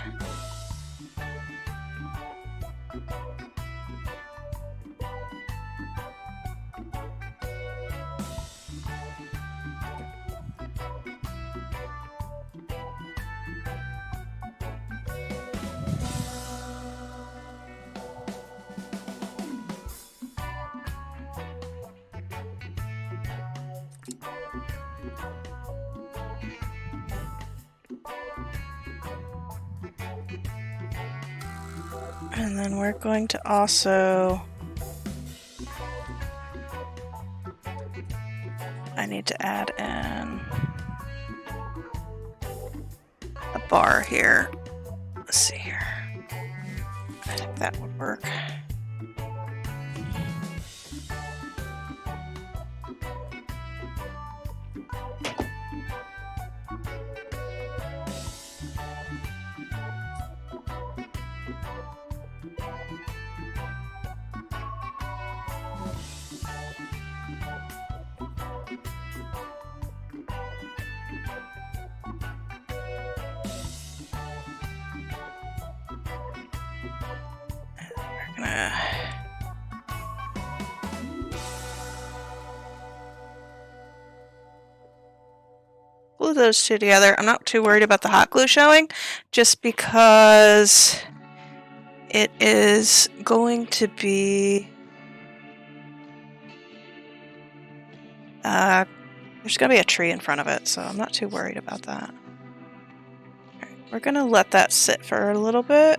And then we're going to also... I need to add in a bar here. Let's see here. I think that would work. Glue those two together. I'm not too worried about the hot glue showing, just because it is going to be... there's going to be a tree in front of it, so I'm not too worried about that. Alright, we're going to let that sit for a little bit.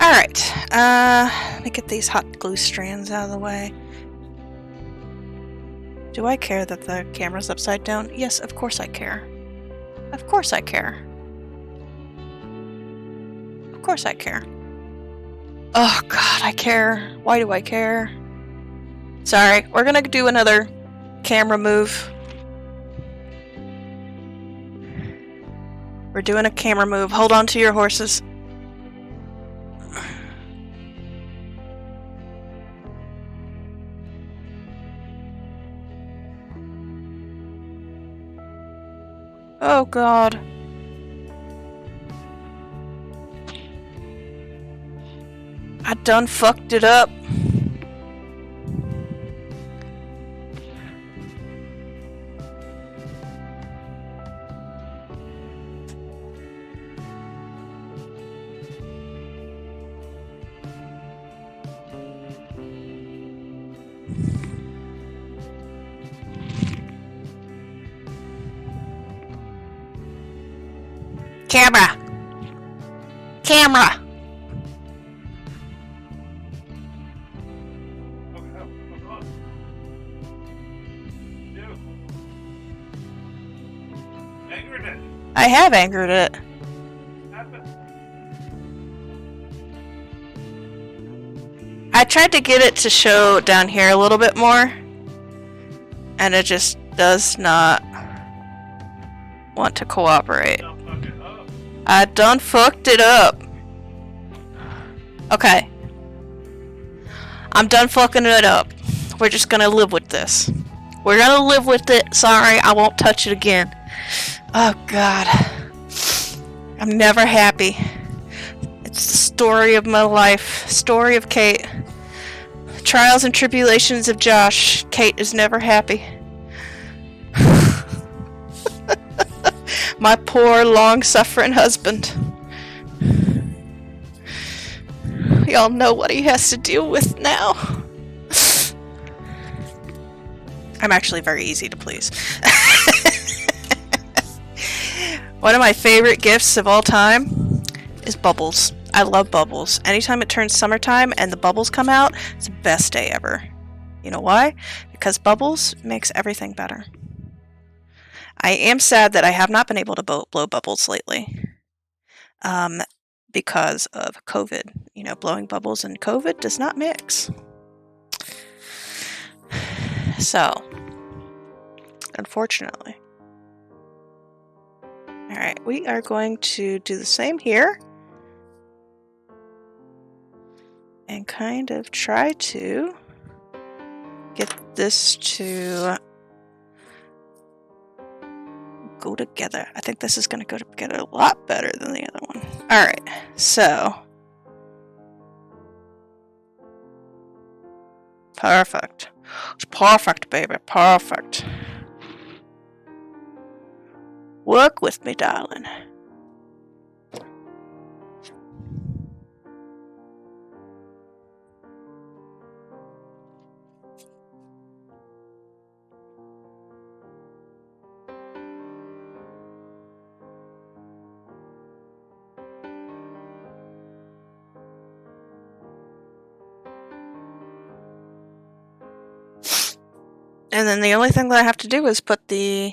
Alright, let me get these hot glue strands out of the way. Do I care that the camera's upside down? Yes, of course I care. Of course I care. Of course I care. Oh god, I care. Why do I care? Sorry, we're gonna do another camera move. We're doing a camera move. Hold on to your horses. Oh god. I done fucked it up. Camera! Camera! Angered it. I have angered it. Happened. I tried to get it to show down here a little bit more, and it just does not want to cooperate. Don't fuck it up. I done fucked it up. Okay. I'm done fucking it up. We're just gonna live with this. We're gonna live with it. Sorry, I won't touch it again. Oh god. I'm never happy. It's the story of my life. Story of Kate. Trials and tribulations of Josh. Kate is never happy. My poor, long-suffering husband. Y'all know what he has to deal with now. I'm actually very easy to please. One of my favorite gifts of all time is bubbles. I love bubbles. Anytime it turns summertime and the bubbles come out, it's the best day ever. You know why? Because bubbles makes everything better. I am sad that I have not been able to blow bubbles lately. Because of COVID. You know, blowing bubbles and COVID does not mix. So, unfortunately. Alright, we are going to do the same here. And kind of try to get this to go together. I think this is going to go together a lot better than the other one. Alright, so. Perfect. It's perfect, baby. Perfect. Work with me, darling. And then the only thing that I have to do is put the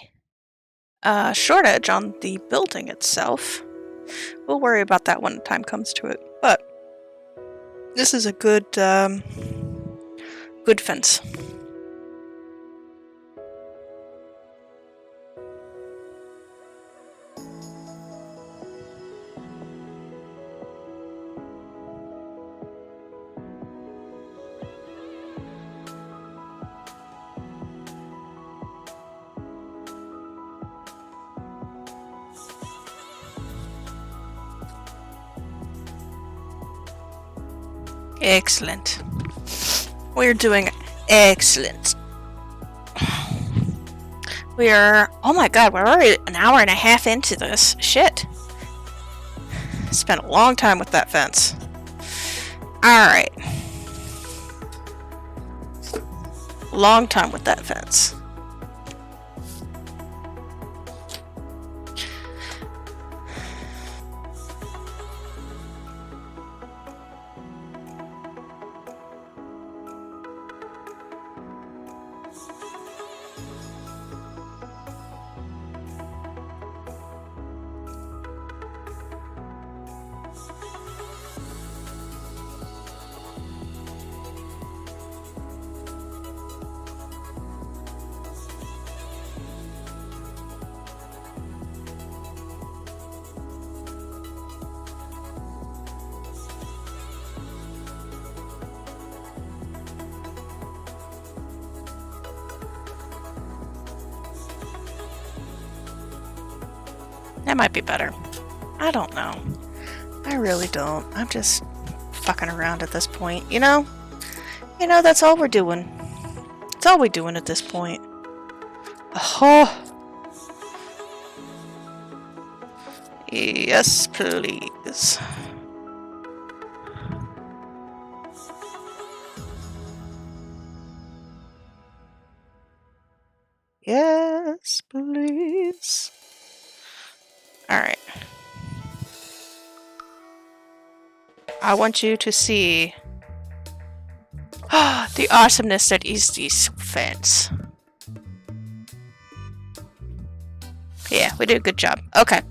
short edge on the building itself. We'll worry about that when the time comes to it. But this is a good, good fence. Excellent. We're doing excellent. We are... Oh my god, we're already an hour and a half into this. Shit. Spent a long time with that fence. Alright. Long time with that fence. That might be better. I don't know. I really don't. I'm just fucking around at this point, you know? You know, that's all we're doing. That's all we're doing at this point. Oh. Yes, please. Yes, please. Alright. I want you to see the awesomeness that is this fence. Yeah, we did a good job. Okay.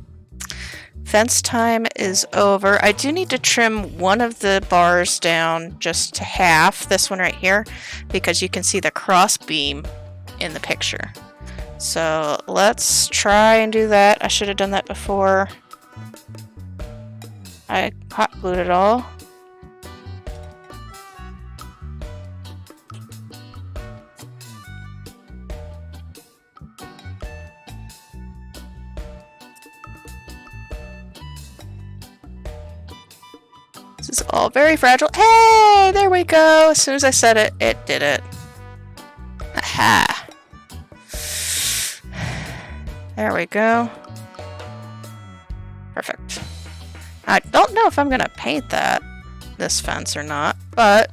Fence time is over. I do need to trim one of the bars down just to half, this one right here, because you can see the cross beam in the picture. So let's try and do that. I should have done that before I hot glued it all. This is all very fragile. Hey, there we go. As soon as I said it, it did it. Aha. There we go. Perfect. I don't know if I'm gonna paint this fence or not, but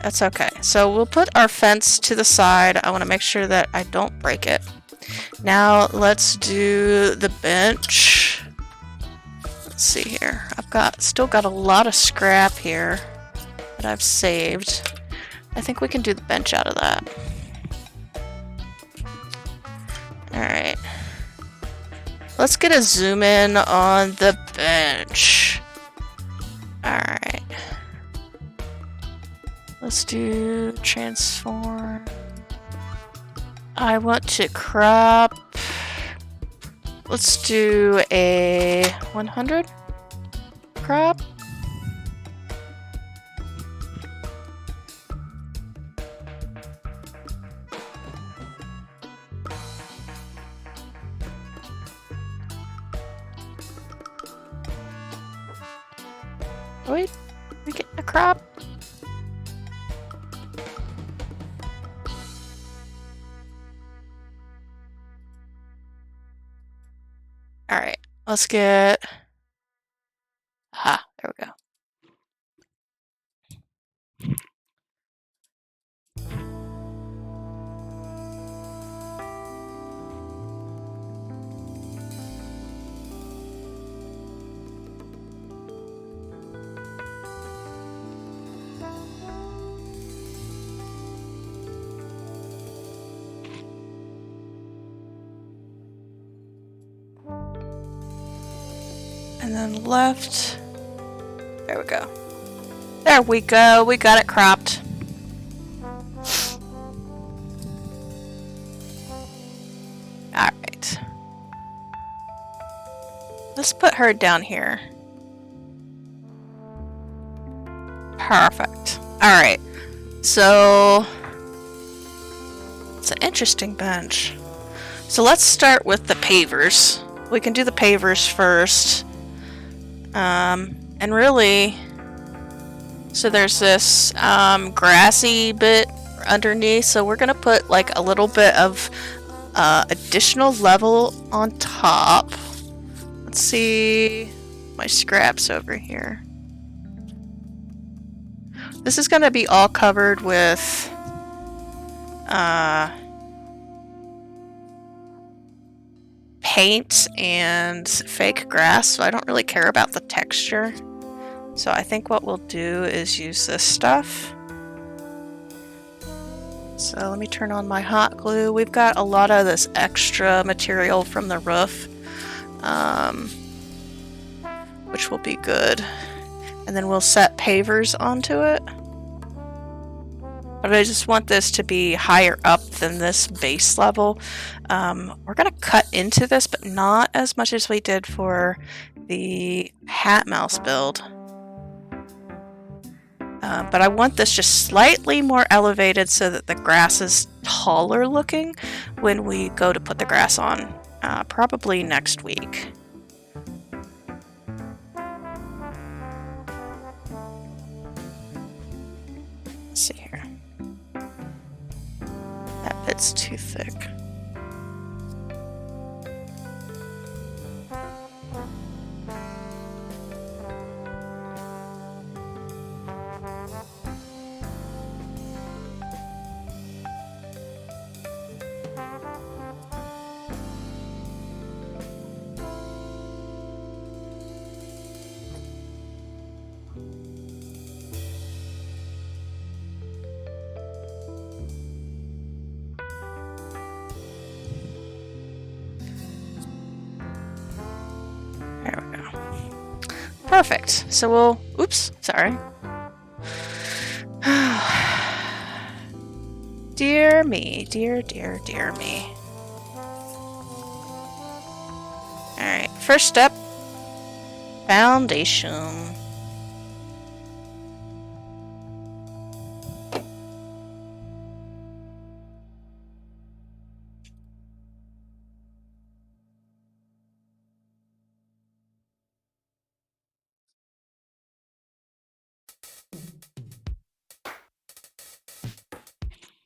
that's okay. So we'll put our fence to the side. I want to make sure that I don't break it. Now let's do the bench. Let's see here. I've still got a lot of scrap here that I've saved. I think we can do the bench out of that. Alright. Let's get a zoom in on the bench. Alright. Let's do transform. I want to crop. Let's do a 100 crop. Wait, we get a crop? Alright, let's get... Aha, there we go. And then left. There we go. There we go. We got it cropped. Alright. Let's put her down here. Perfect. Alright. So it's an interesting bench. So let's start with the pavers. We can do the pavers first. And really, so there's this grassy bit underneath, so we're gonna put like a little bit of additional level on top. Let's see my scraps over here. This is gonna be all covered with paint and fake grass, so I don't really care about the texture. So I think what we'll do is use this stuff. So let me turn on my hot glue. We've got a lot of this extra material from the roof, which will be good. And then we'll set pavers onto it. But I just want this to be higher up than this base level. We're going to cut into this, but not as much as we did for the Hat Mouse build. But I want this just slightly more elevated so that the grass is taller looking when we go to put the grass on, probably next week. Let's see here. That bit's too thick. Perfect. So we'll... Oops, sorry. Dear me. Dear me. Alright, first step. Foundation.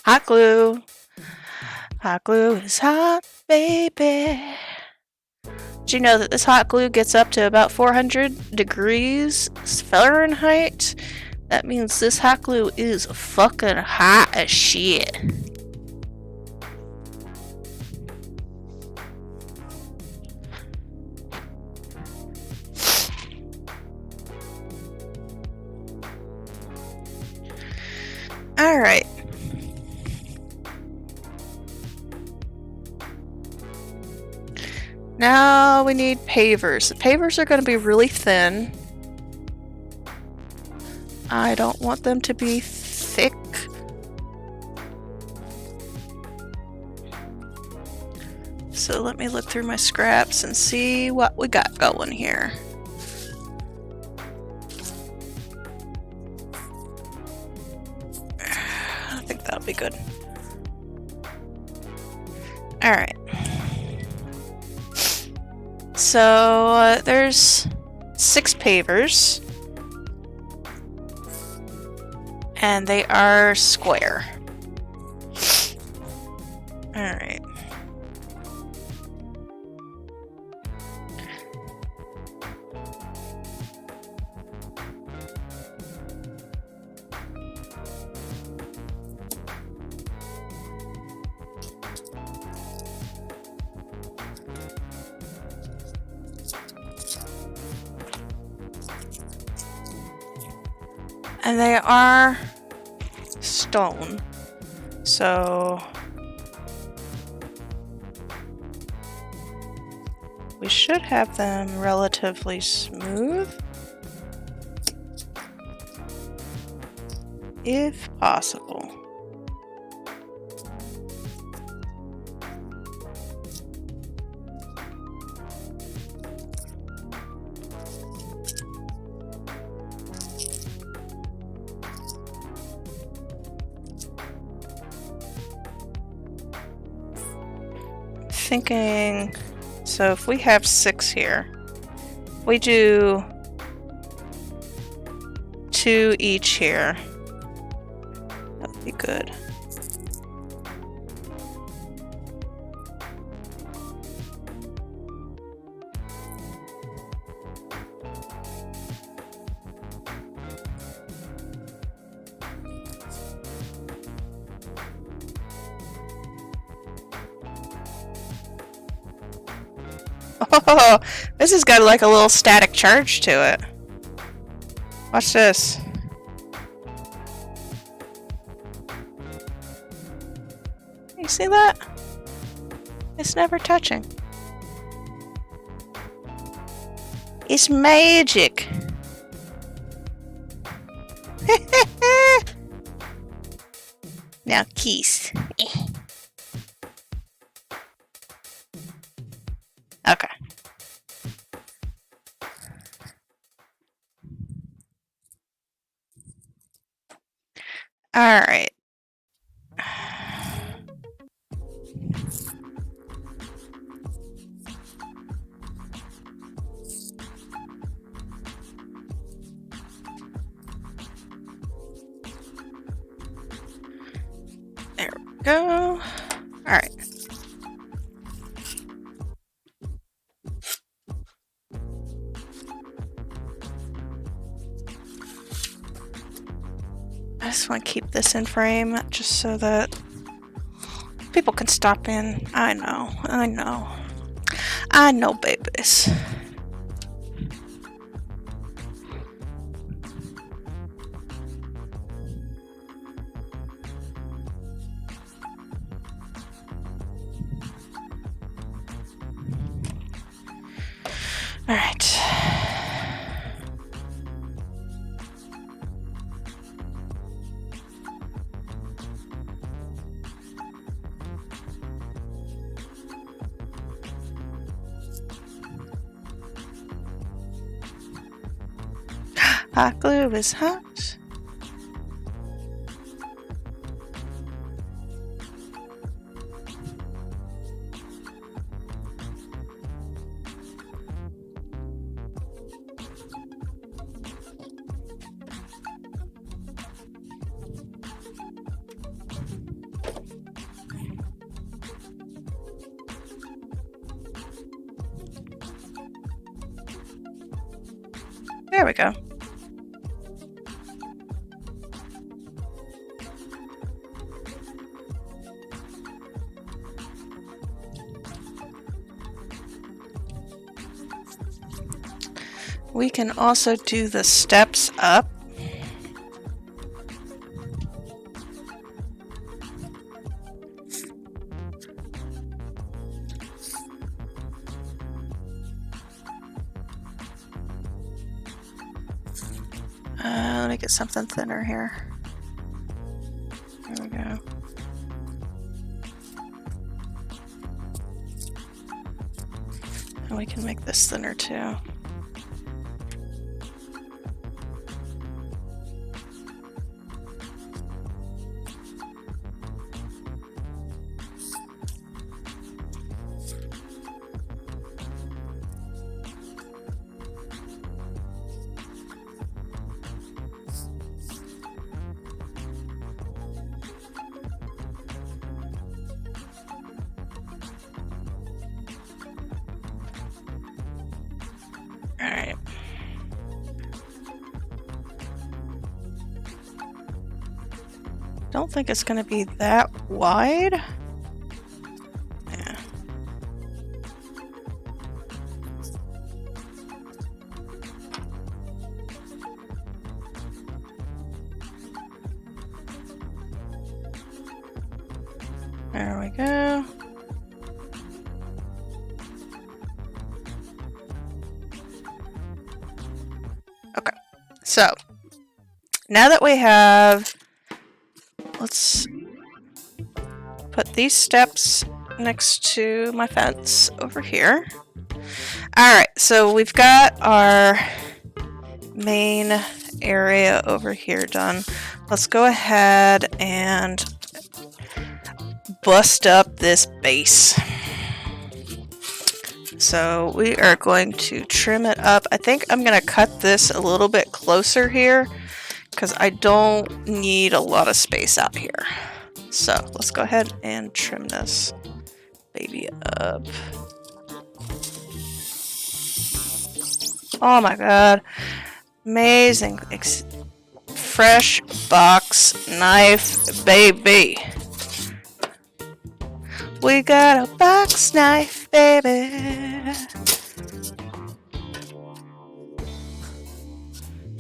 Hot glue. Hot glue is hot, baby. Did you know that this hot glue gets up to about 400 degrees Fahrenheit? That means this hot glue is fucking hot as shit. Alright. Now we need pavers. The pavers are going to be really thin. I don't want them to be thick. So let me look through my scraps and see what we got going here. I think that'll be good. Alright. So there's 6 pavers. And they are square. Alright. And they are stone, so we should have them relatively smooth, if possible. Thinking, so if we have 6 here, we do 2 each here. That would be good. Oh, this has got like a little static charge to it. Watch this. You see that? It's never touching. It's magic. Now kiss. Okay. All right. There we go. All right. I just want to keep this in frame just so that people can stop in. I know, babies. All right. Hot glue is hot. There we go. We can also do the steps up. Let me get something thinner here. There we go. And we can make this thinner too. Alright. Don't think it's going to be that wide. Yeah. There we go. Okay, so now that we have, let's put these steps next to my fence over here. Alright, so we've got our main area over here done. Let's go ahead and bust up this base. So we are going to trim it up. I think I'm going to cut this a little bit closer here because I don't need a lot of space out here. So let's go ahead and trim this baby up. Oh my god. Amazing. Fresh box knife, baby. We got a box knife, baby.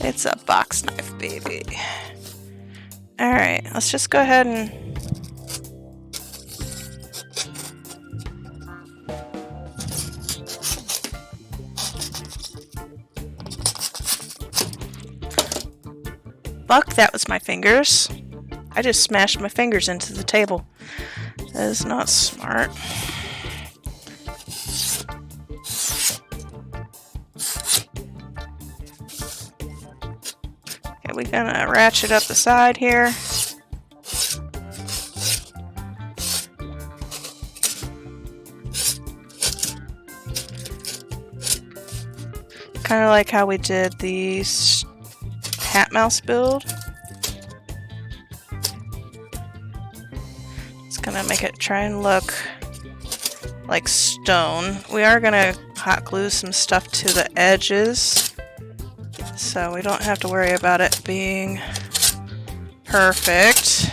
It's a box knife, baby. Alright, let's just go ahead and... Fuck, that was my fingers. I just smashed my fingers into the table. That is not smart. Okay, we're gonna ratchet up the side here. Kind of like how we did the hat mouse build. Gonna make it try and look like stone. We are gonna hot glue some stuff to the edges so we don't have to worry about it being perfect.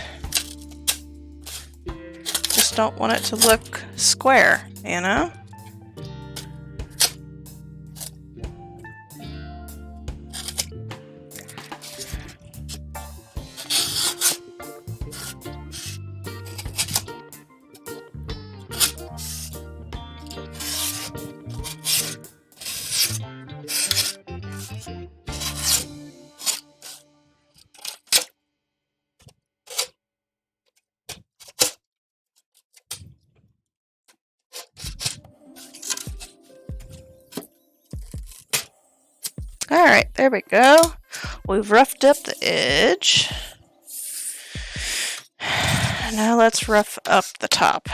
Just don't want it to look square, you know? Alright, there we go. We've roughed up the edge. Now let's rough up the top.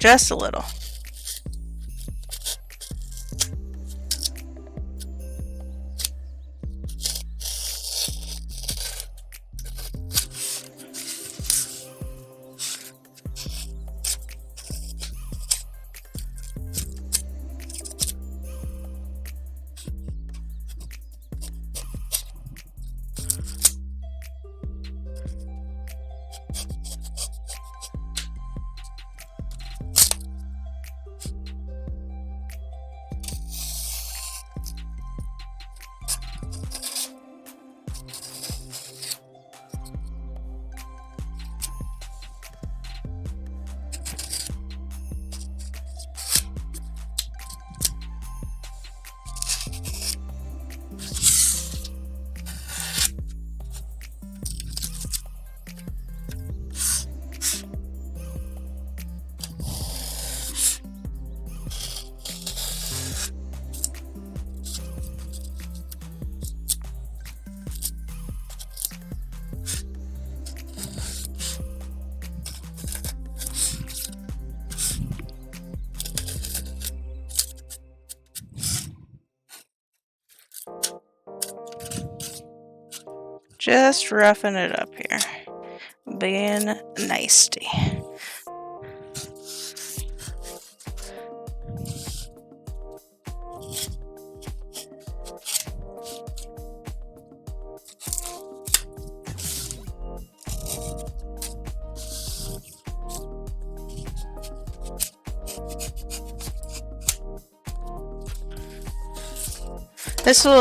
Just a little. Just roughing it up here. Being nasty.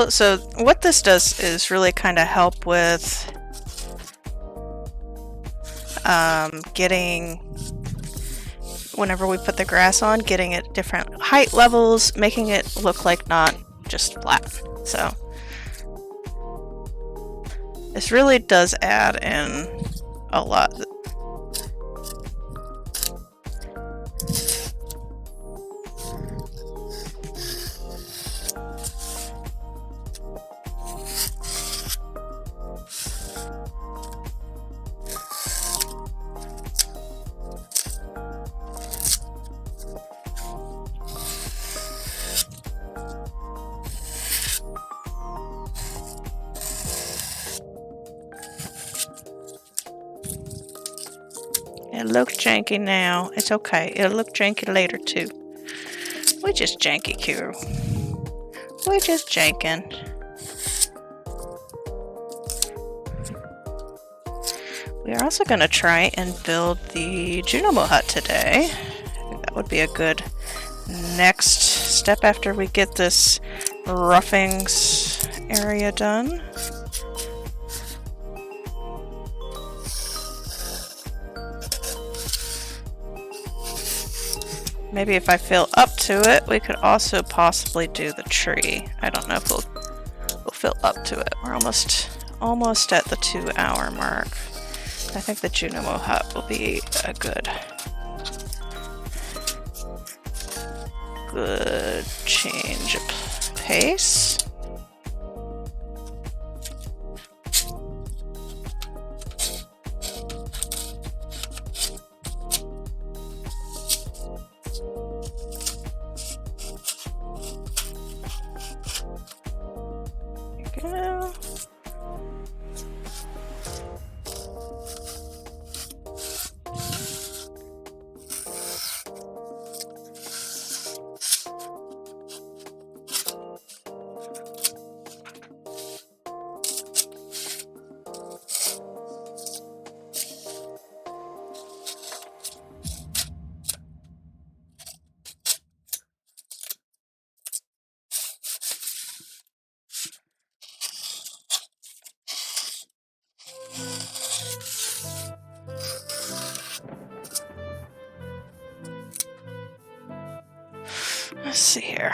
So what this does is really kind of help with getting, whenever we put the grass on, getting it different height levels, making it look like not just flat. So this really does add in a lot. It looks janky now. It's okay. It'll look janky later too. We're just janky, Kiro. We're just janking. We are also going to try and build the Junomo hut today. I think that would be a good next step after we get this roughings area done. Maybe if I fill up to it, we could also possibly do the tree. I don't know if we'll fill up to it. We're almost at the 2-hour mark. I think the Junomo hut will be a good change of pace. Let's see here.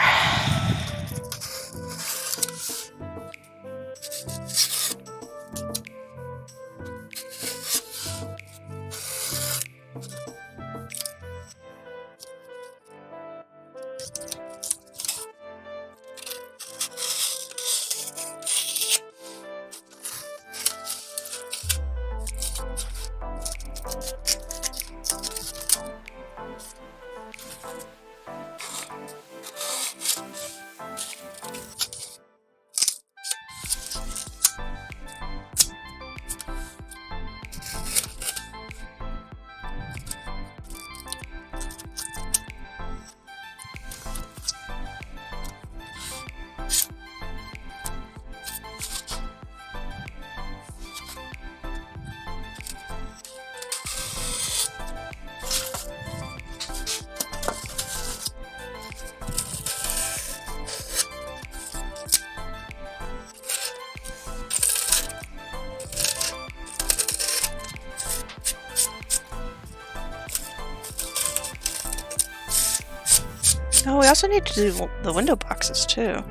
Oh, we also need to do the window boxes too.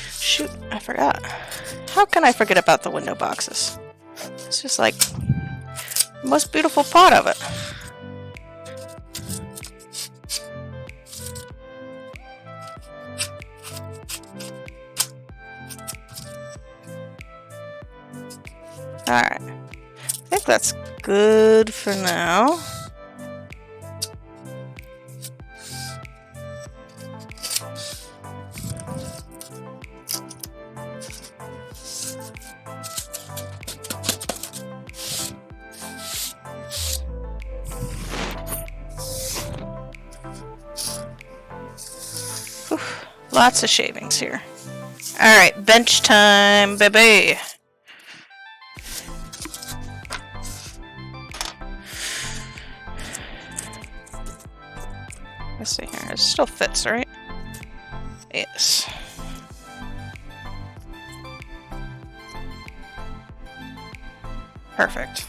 Shoot, I forgot. How can I forget about the window boxes? It's just like the most beautiful part of it. Alright. I think that's good for now. Oof, lots of shavings here. Alright, bench time, baby. Let's see here. It still fits, right? Yes. Perfect.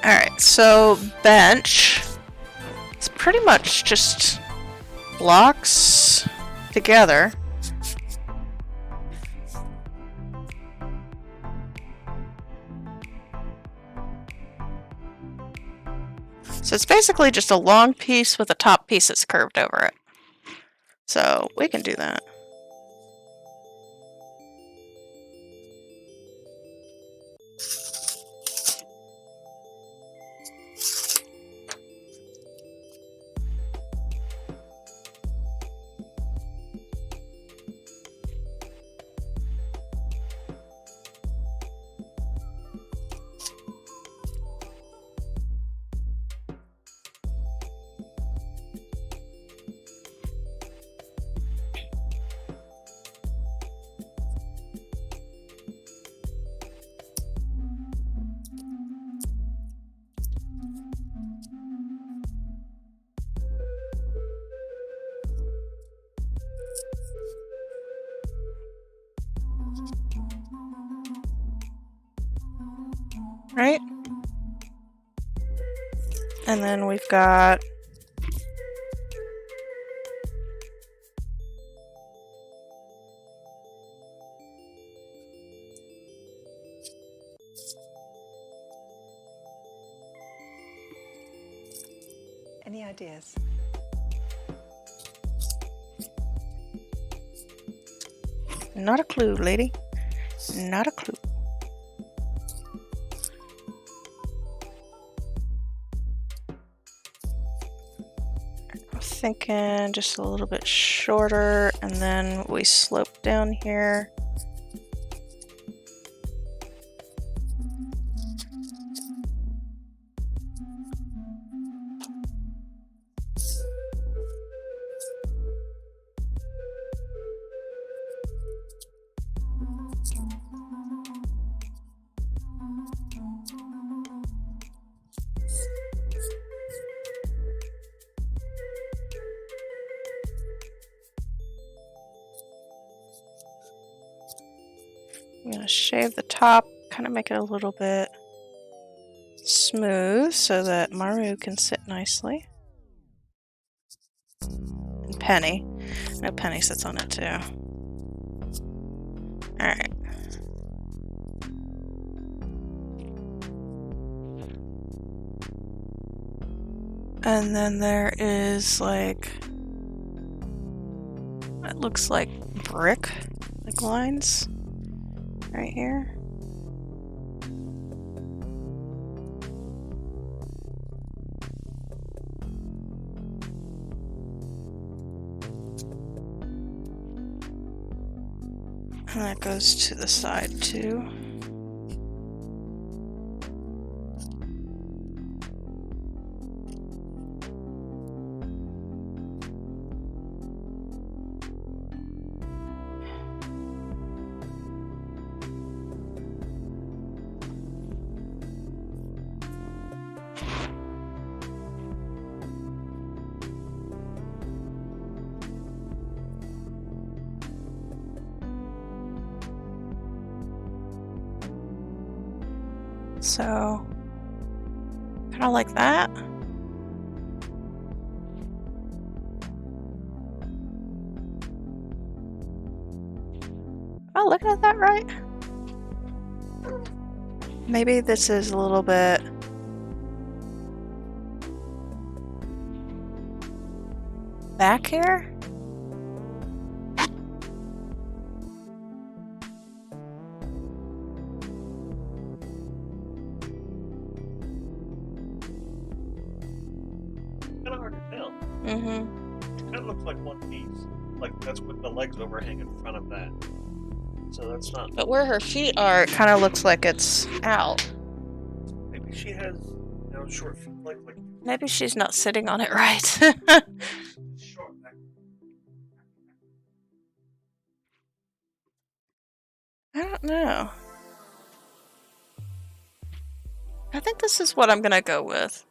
Alright, so bench. It's pretty much just blocks together. So it's basically just a long piece with a top piece that's curved over it. So we can do that. Right? And then we've got Any ideas? not a clue, lady. Not a clue. I'm thinking just a little bit shorter, and then we slope down here. I'm going to shave the top, kind of make it a little bit smooth so that Maru can sit nicely. And Penny. No, Penny sits on it too. Alright. And then there is like, it looks like brick, like lines right here. And that goes to the side too. So, kind of like that. Am I looking at that right? Maybe this is a little bit back here? Kind of hard to tell. Mm-hmm. It kind of looks like one piece. Like that's with the legs overhang in front of that. So that's not. But where her feet are, it kind of looks like it's out. Maybe she has, short feet like Maybe she's not sitting on it right. short neck. I don't know. I think this is what I'm gonna go with.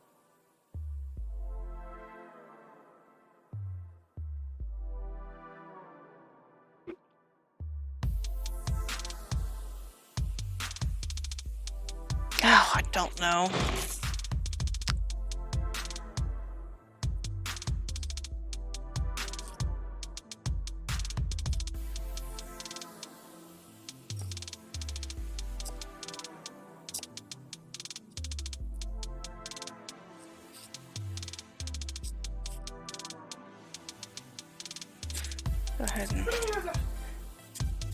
Oh, I don't know. Go ahead and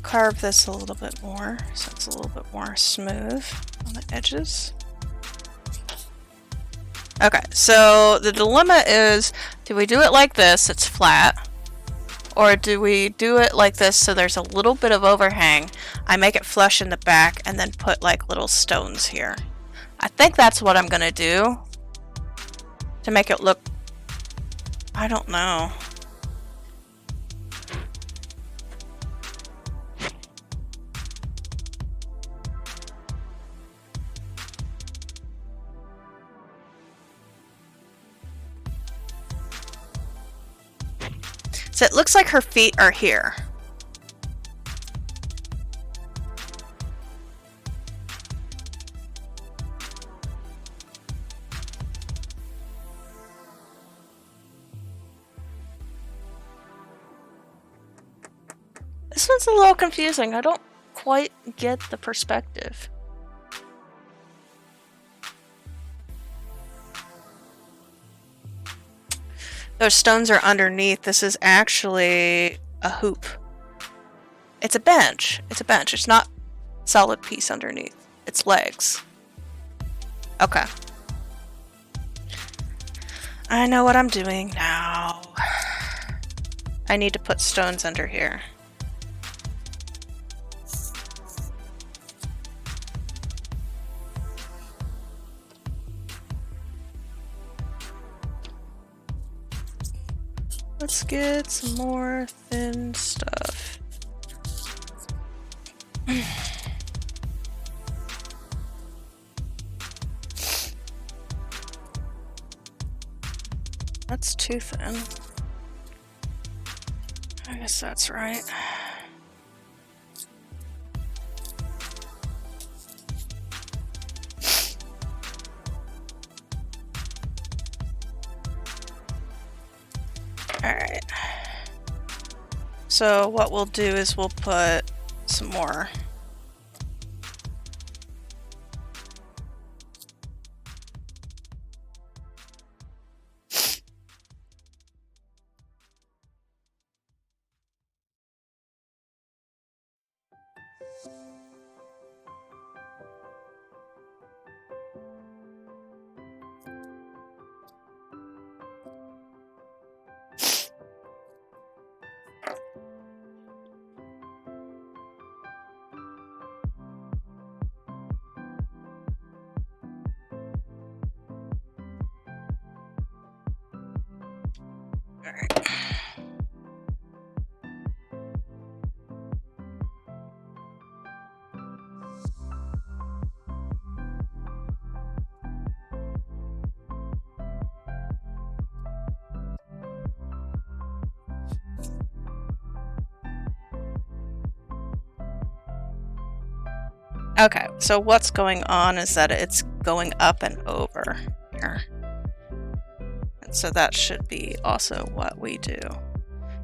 carve this a little bit more so it's a little bit more smooth on the edges. Okay, so the dilemma is, do we do it like this, it's flat, or do we do it like this so there's a little bit of overhang? I make it flush in the back and then put like little stones here. I think that's what I'm gonna do to make it look, I don't know. So it looks like her feet are here. This one's a little confusing. I don't quite get the perspective. Those stones are underneath. This is actually a hoop. It's a bench. It's a bench. It's not a solid piece underneath. It's legs. Okay. I know what I'm doing now. I need to put stones under here. Let's get some more thin stuff. That's too thin. I guess that's right. Alright. So what we'll do is we'll put some more. Alright. Okay, so what's going on is that it's going up and over here. And so that should be also what we do.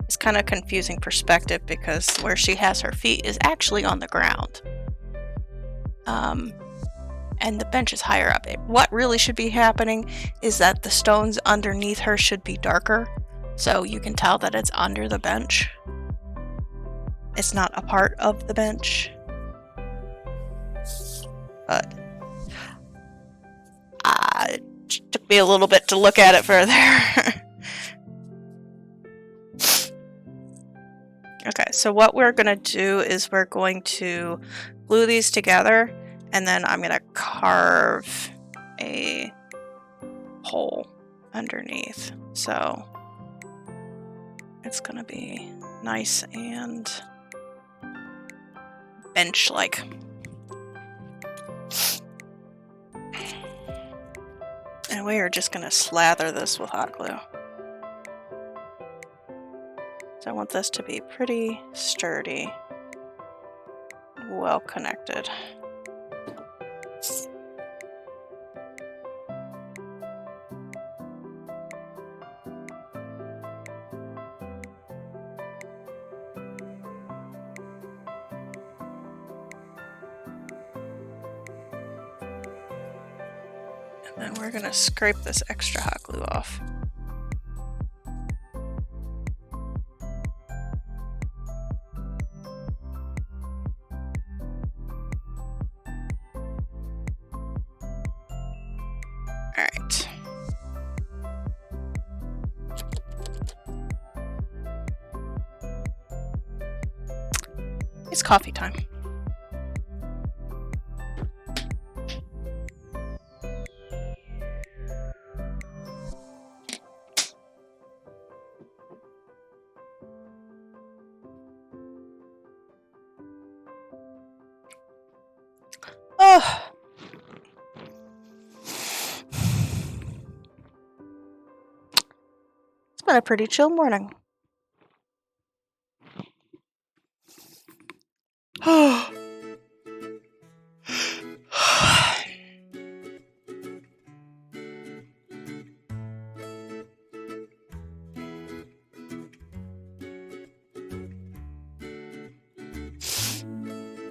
It's kind of confusing perspective because where she has her feet is actually on the ground. And the bench is higher up. What really should be happening is that the stones underneath her should be darker, so you can tell that it's under the bench. It's not a part of the bench. But it took me a little bit to look at it further. Okay, so what we're going to do is we're going to glue these together, and then I'm going to carve a hole underneath. So it's going to be nice and bench-like. And we are just going to slather this with hot glue. So I want this to be pretty sturdy, well connected. And then we're going to scrape this extra hot glue off. Alright. It's coffee time. Oh. It's been a pretty chill morning. Oh.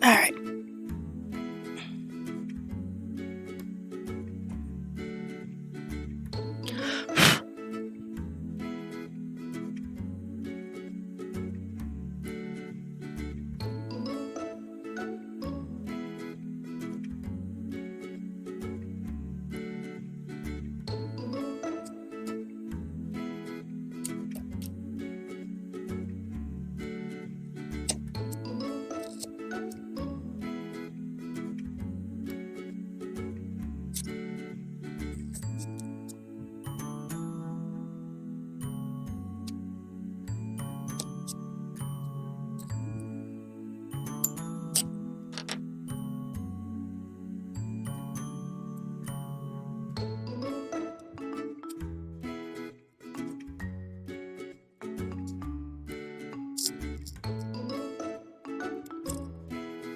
All right.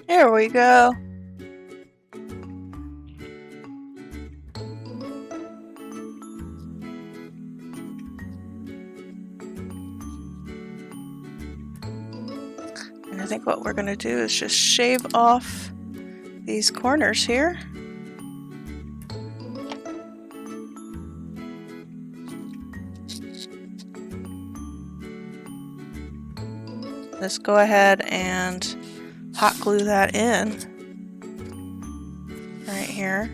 There we go. And I think what we're going to do is just shave off these corners here. Let's go ahead and hot glue that in right here.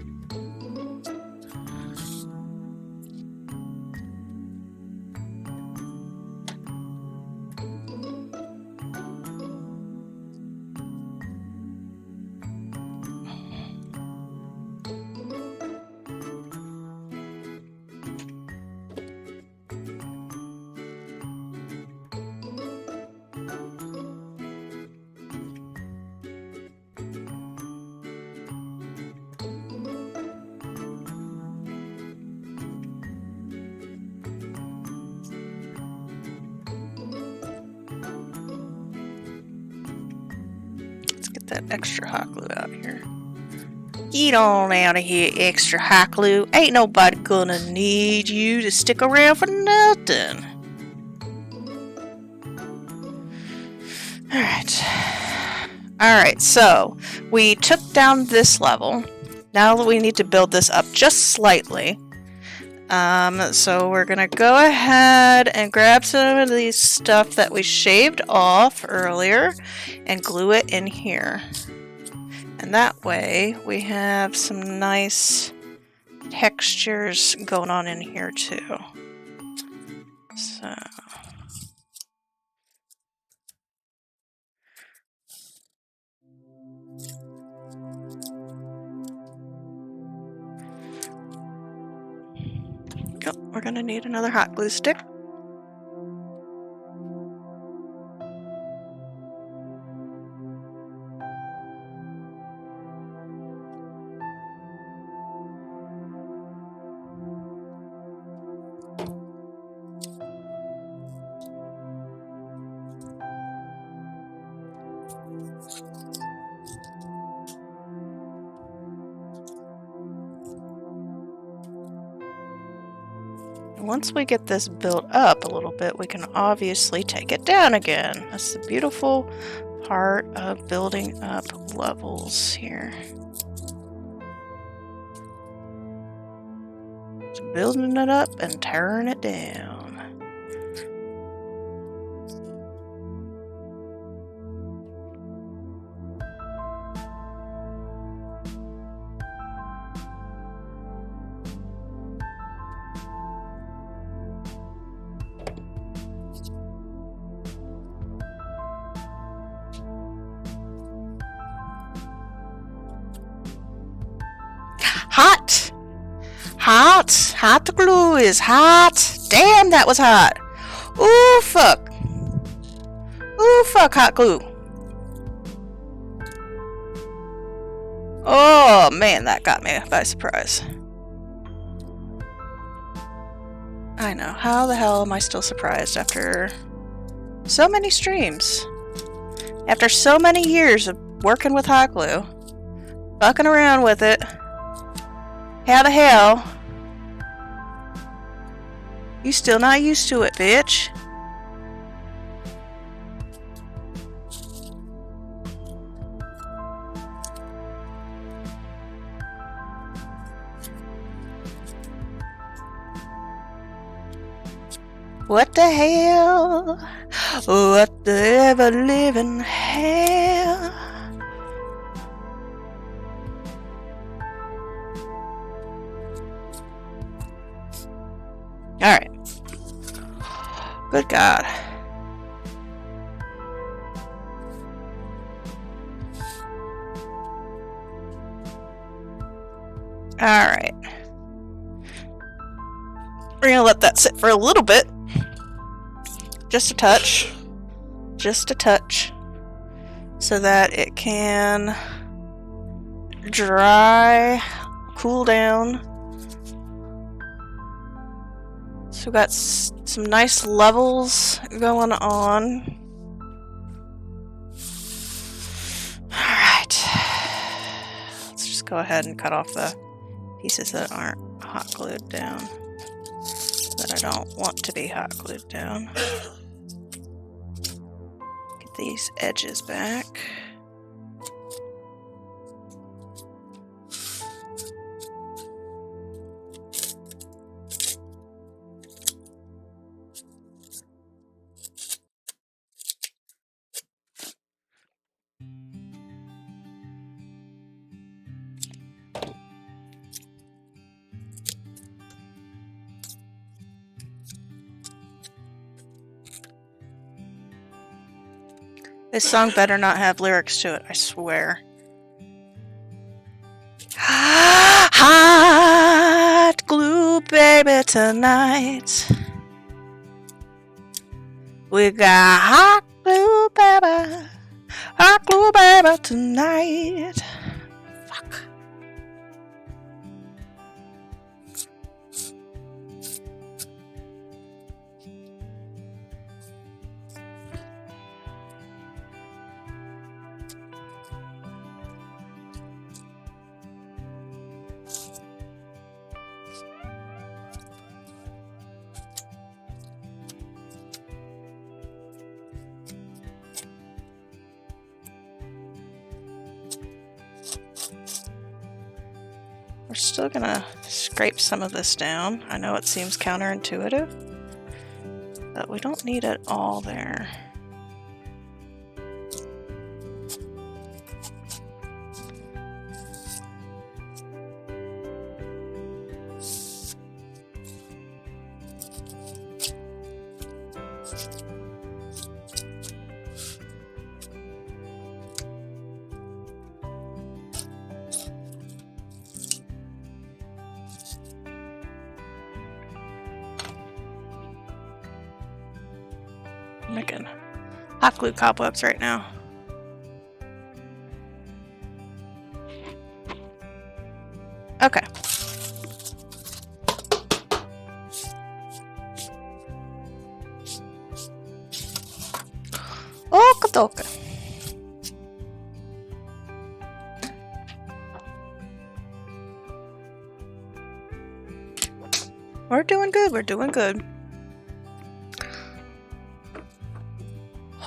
That extra hot glue out here. Get on out of here, extra hot glue. Ain't nobody gonna need you to stick around for nothing. Alright, so we took down this level. Now we need to build this up just slightly. So we're gonna go ahead and grab some of these stuff that we shaved off earlier and glue it in here. And that way we have some nice textures going on in here too. So oh, we're gonna need another hot glue stick. Once we get this built up a little bit, we can obviously take it down again. That's the beautiful part of building up levels here. Just building it up and tearing it down. Hot! Hot! Hot glue is hot! Damn, that was hot! Ooh, fuck! Ooh, fuck, hot glue! Oh, man, that got me by surprise. I know, how the hell am I still surprised after so many streams? After so many years of working with hot glue, fucking around with it, how the hell? You still not used to it, bitch. What the hell? What the ever living hell? Alright. Good God. Alright. We're gonna let that sit for a little bit. Just a touch. Just a touch. So that it can dry, cool down. So we've got some nice levels going on. Alright. Let's just go ahead and cut off the pieces that aren't hot glued down. That I don't want to be hot glued down. Get these edges back. This song better not have lyrics to it, I swear. Hot glue, baby, tonight. We got hot glue, baby. Hot glue, baby, tonight. Fuck. We're still gonna scrape some of this down. I know it seems counterintuitive, but we don't need it all there. I'm making hot glue cobwebs right now. Okay. Okie-dokie. We're doing good. We're doing good.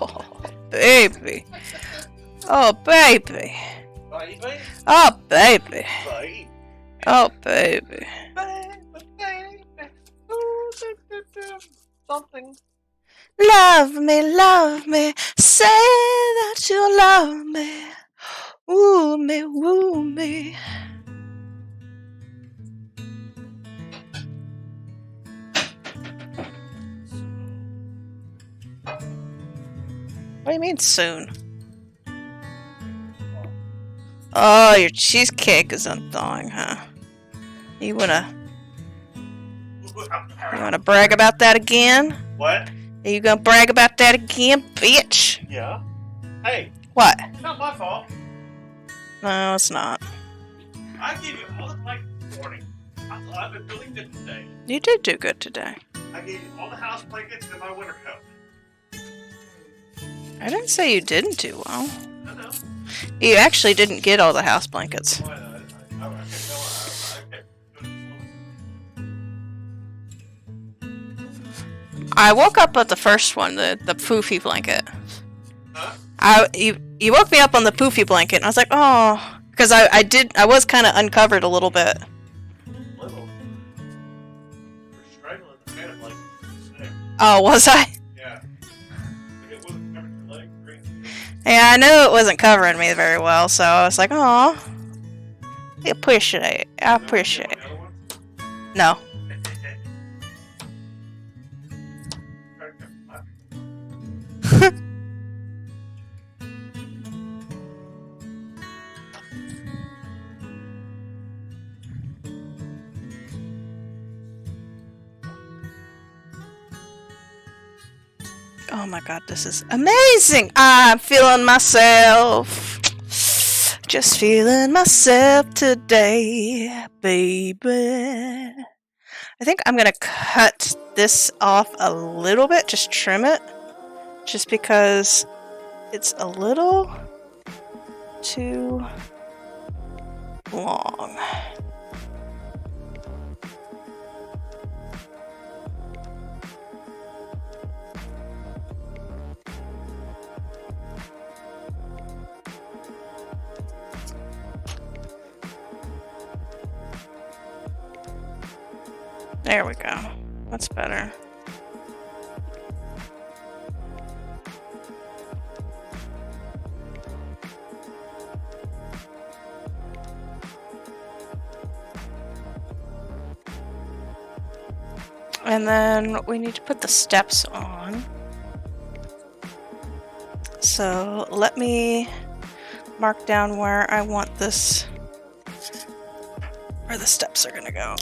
Oh, baby. Oh, baby. Baby, Oh, baby. baby, Oh, baby. baby. Ooh, something. Love me. Say that you love me. Woo me, woo me. What do you mean soon? Oh, your cheesecake is unthawing, huh? You wanna brag about that again? What? Are you gonna brag about that again, bitch? Yeah. Hey, What? not my fault. No, it's not. I gave you all the blankets this morning. I thought I've been really good today. You did do good today. I gave you all the house blankets and my winter coat. I didn't say you didn't do well. I know. You actually didn't get all the house blankets. Well, I I woke up with the first one, the poofy blanket. Huh? You woke me up on the poofy blanket, and I was like, oh, because I was kind of uncovered a little bit. Little. We're struggling to kind of like sick. Oh, was I? Yeah. Like it wasn't covering your leg. Great. Yeah, I knew it wasn't covering me very well, so I was like, oh, I appreciate. The other one? No. Oh my god, this is amazing! I'm feeling myself. Just feeling myself today, baby. I think I'm gonna cut this off a little bit, just trim it. Just because it's a little too long. There we go. That's better. And then we need to put the steps on. So let me mark down where I want this, where the steps are gonna go.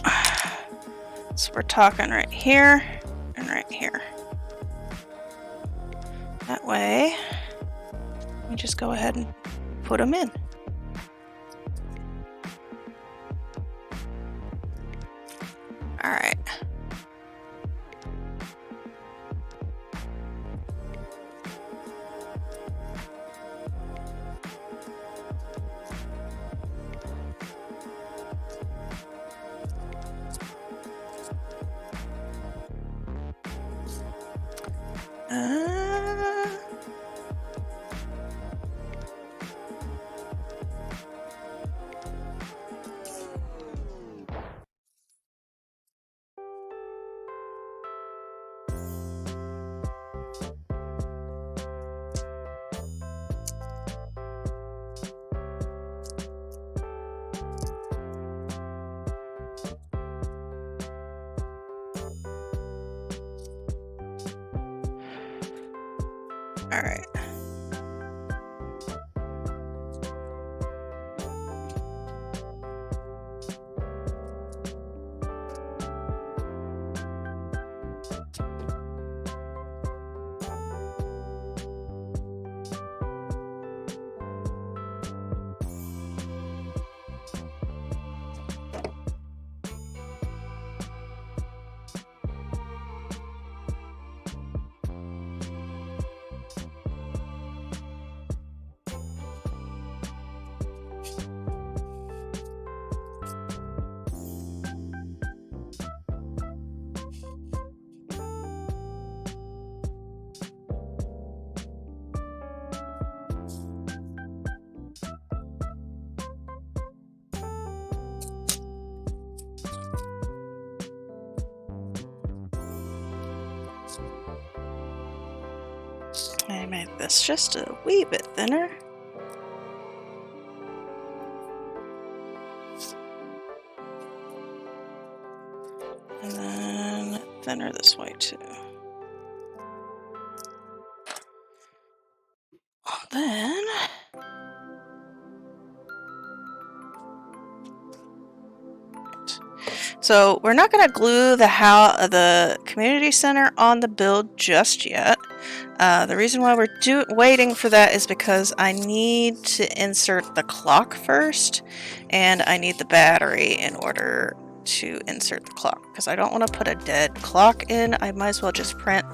So we're talking right here and right here. That way, we just go ahead and put them in. All right. Alright. I made this just a wee bit thinner. And then thinner this way too. Then so we're not going to glue the community center on the build just yet. The reason why we're waiting for that is because I need to insert the clock first, and I need the battery in order to insert the clock, because I don't want to put a dead clock in. I might as well just print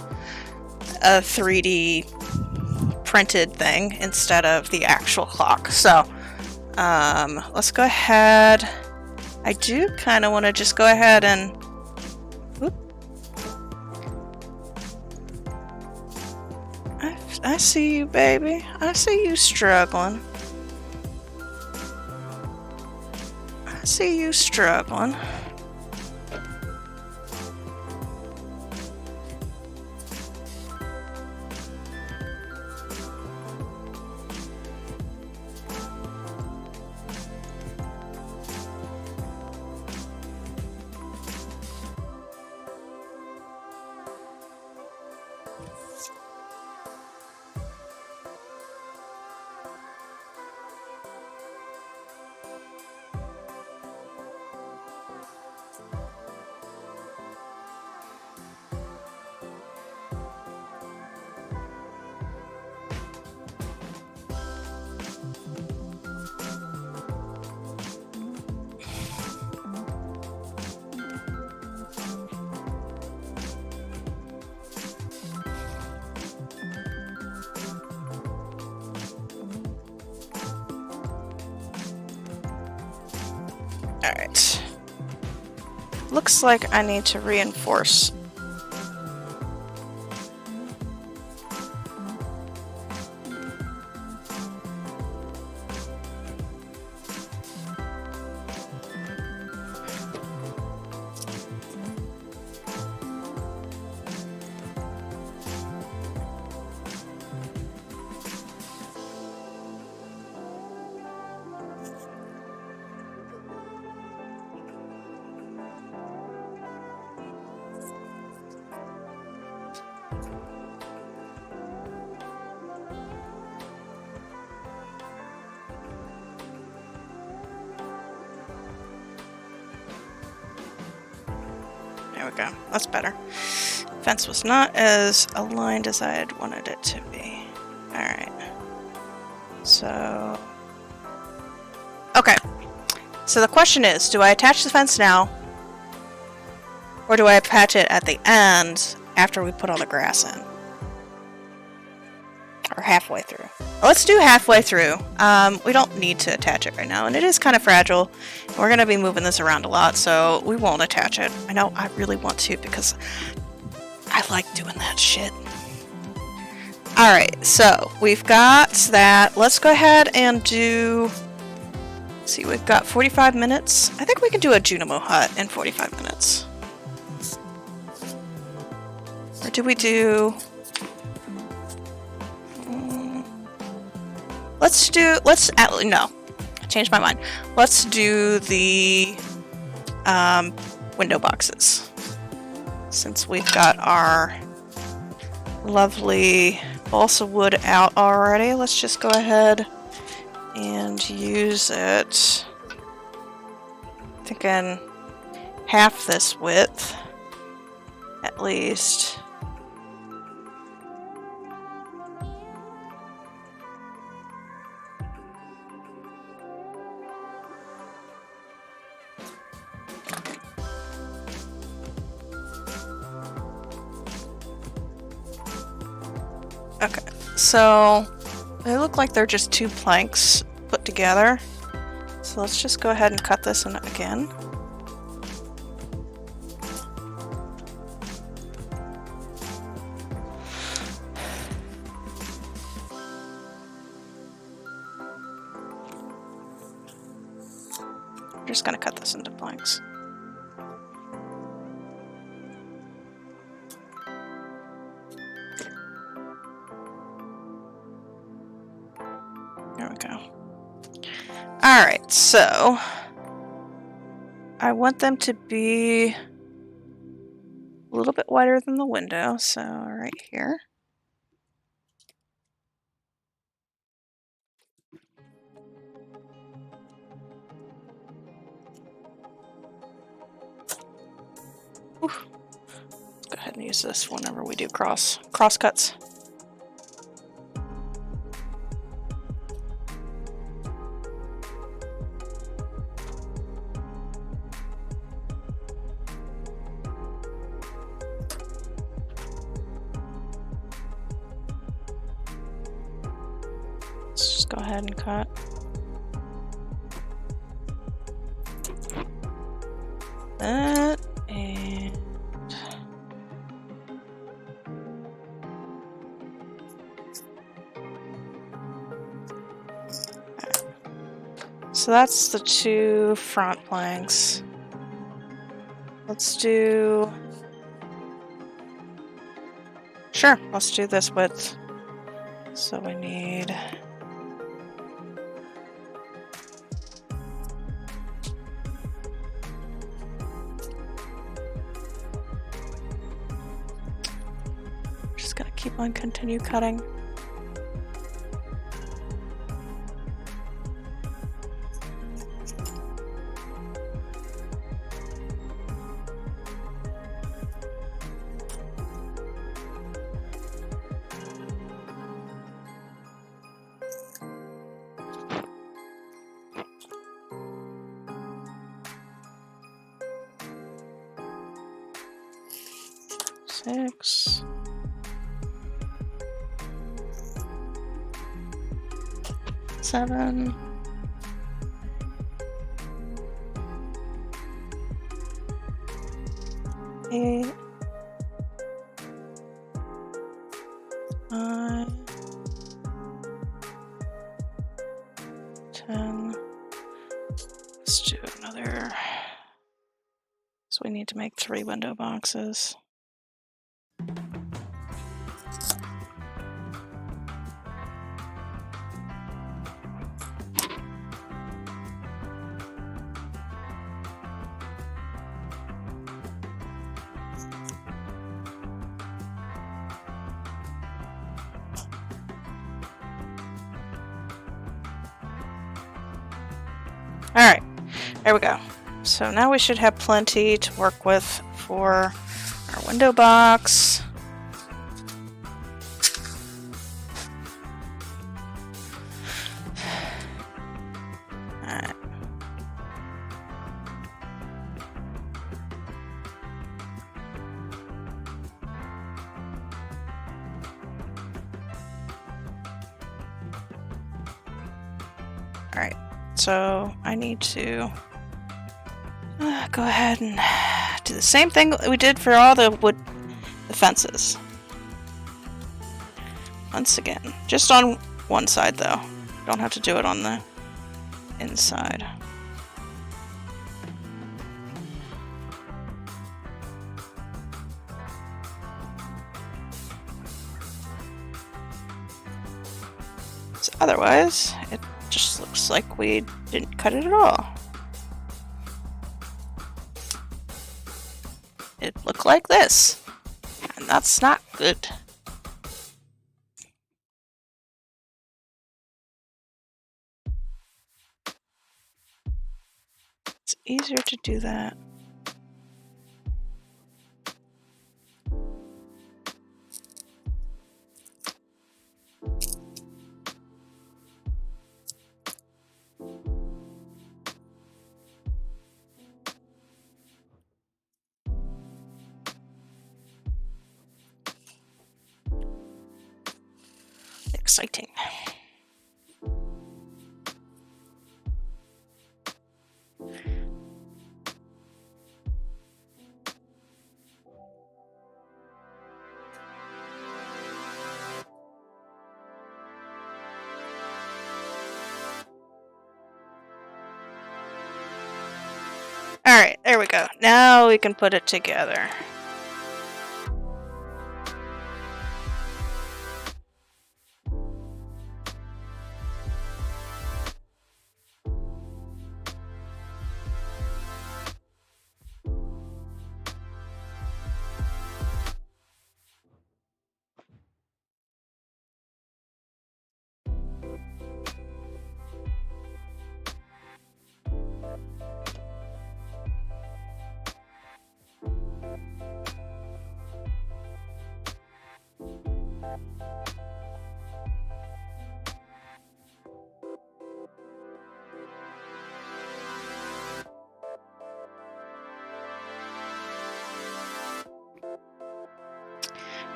a 3D printed thing instead of the actual clock. So let's go ahead. I do kind of want to just go ahead and whoop. I see you, baby. I see you struggling. I see you struggling. Alright. Looks like I need to reinforce. There we go. That's better. Fence was not as aligned as I had wanted it to be. Alright. So... okay. So the question is, do I attach the fence now? Or do I attach it at the end after we put all the grass in? Or halfway through? Let's do halfway through. We don't need to attach it right now, and it is kind of fragile. We're going to be moving this around a lot, so we won't attach it. I know I really want to because I like doing that shit. Alright, so we've got that. Let's go ahead and do... let's see, we've got 45 minutes. I think we can do a Junimo hut in 45 minutes. Or do we do... no, I changed my mind. Let's do the window boxes. Since we've got our lovely balsa wood out already. Let's just go ahead and use it. Thinking half this width, at least. Okay, so they look like they're just two planks put together. So let's just go ahead and cut this in again. I'm just going to cut this into planks. There we go. Alright, so I want them to be a little bit wider than the window, so right here. Oof. Let's go ahead and use this whenever we do cross cuts. Let's just go ahead and cut. That and so that's the two front planks. Let's do... Sure, let's do this width. So we need... Just gotta keep on continue cutting. Six. Seven. Eight. 9. 10. Let's do another. So we need to make 3 window boxes. Alright, there we go. So now we should have plenty to work with for our window box. Alright. Alright, so I need to go ahead and do the same thing we did for all the fences. Once again, just on one side though. Don't have to do it on the inside. So otherwise, it just looks like we didn't cut it at all. It looked like this, and that's not good. easier to do that. Exciting. Alright, there we go. Now we can put it together.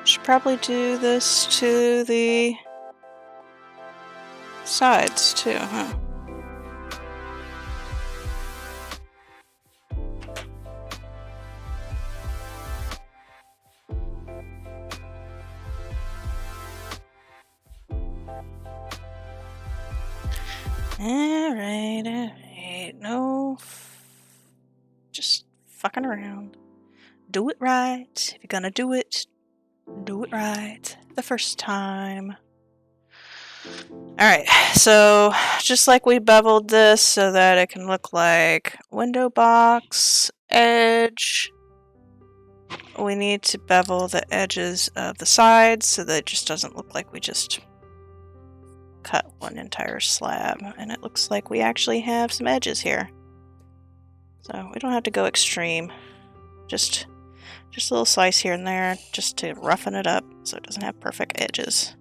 Should probably do this to the sides too, huh? Alright. No. Just fucking around. Do it right. If you're gonna do it right the first time. Alright, so just like we beveled this so that it can look like window box, edge, we need to bevel the edges of the sides so that it just doesn't look like we just cut one entire slab. And it looks like we actually have some edges here. So we don't have to go extreme. Just a little slice here and there just to roughen it up so it doesn't have perfect edges.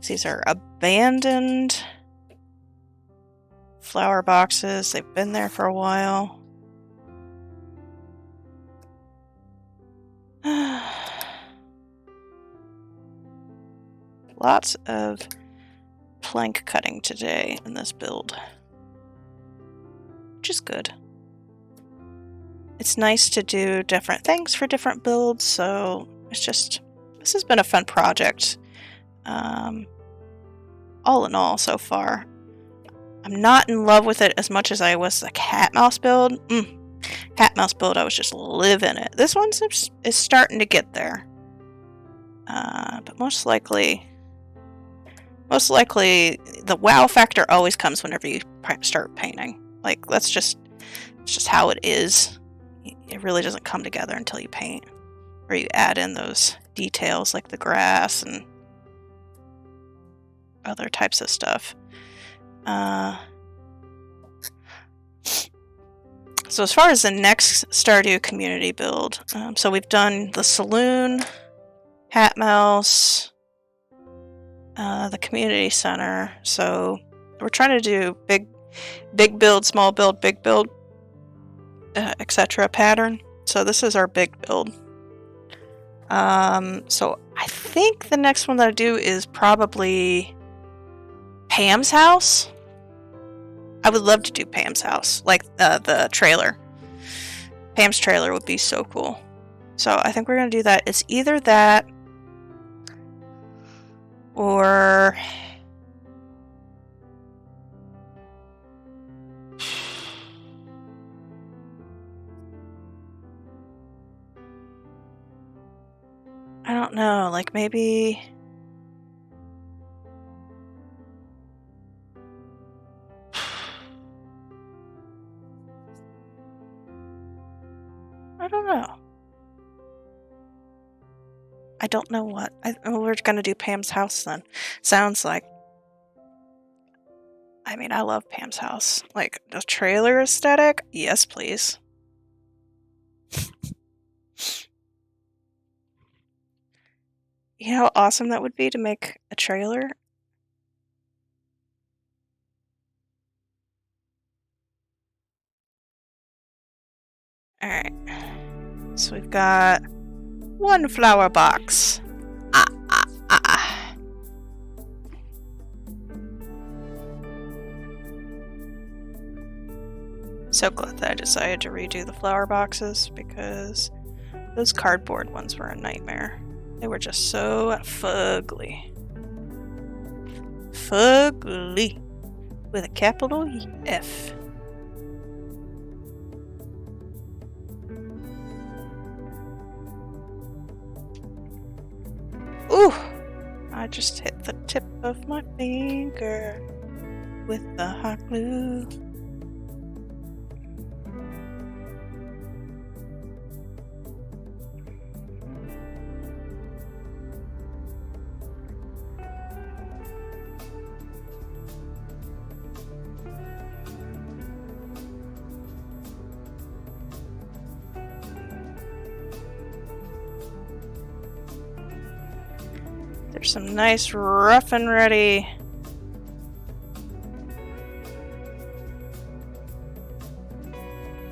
These are abandoned flower boxes. They've been there for a while. Lots of plank cutting today in this build, which is good. It's nice to do different things for different builds, so it's just, this has been a fun project. All in all, so far. I'm not in love with it as much as I was the cat mouse build. Cat mouse build, I was just living it. This one is starting to get there. But most likely, the wow factor always comes whenever you start painting. Like, that's just how it is. It really doesn't come together until you paint, or you add in those details like the grass and other types of stuff. So as far as the next Stardew community build, so we've done the saloon, hat mouse, the community center. So we're trying to do big build, small build, big build, etc. pattern. So this is our big build. So I think the next one that I do is probably Pam's house. I would love to do Pam's house, like the trailer. Pam's trailer would be so cool. So I think we're going to do that. It's either that or I don't know, like maybe I don't know. I don't know what. We're going to do Pam's house then. Sounds like. I mean, I love Pam's house. Like, the trailer aesthetic? Yes, please. You know how awesome that would be to make a trailer? Alright. So we've got one flower box. Ah. So glad that I decided to redo the flower boxes because those cardboard ones were a nightmare. They were just so fugly. Fugly. With a capital F. Ooh! I just hit the tip of my finger with the hot glue. There's some nice rough and ready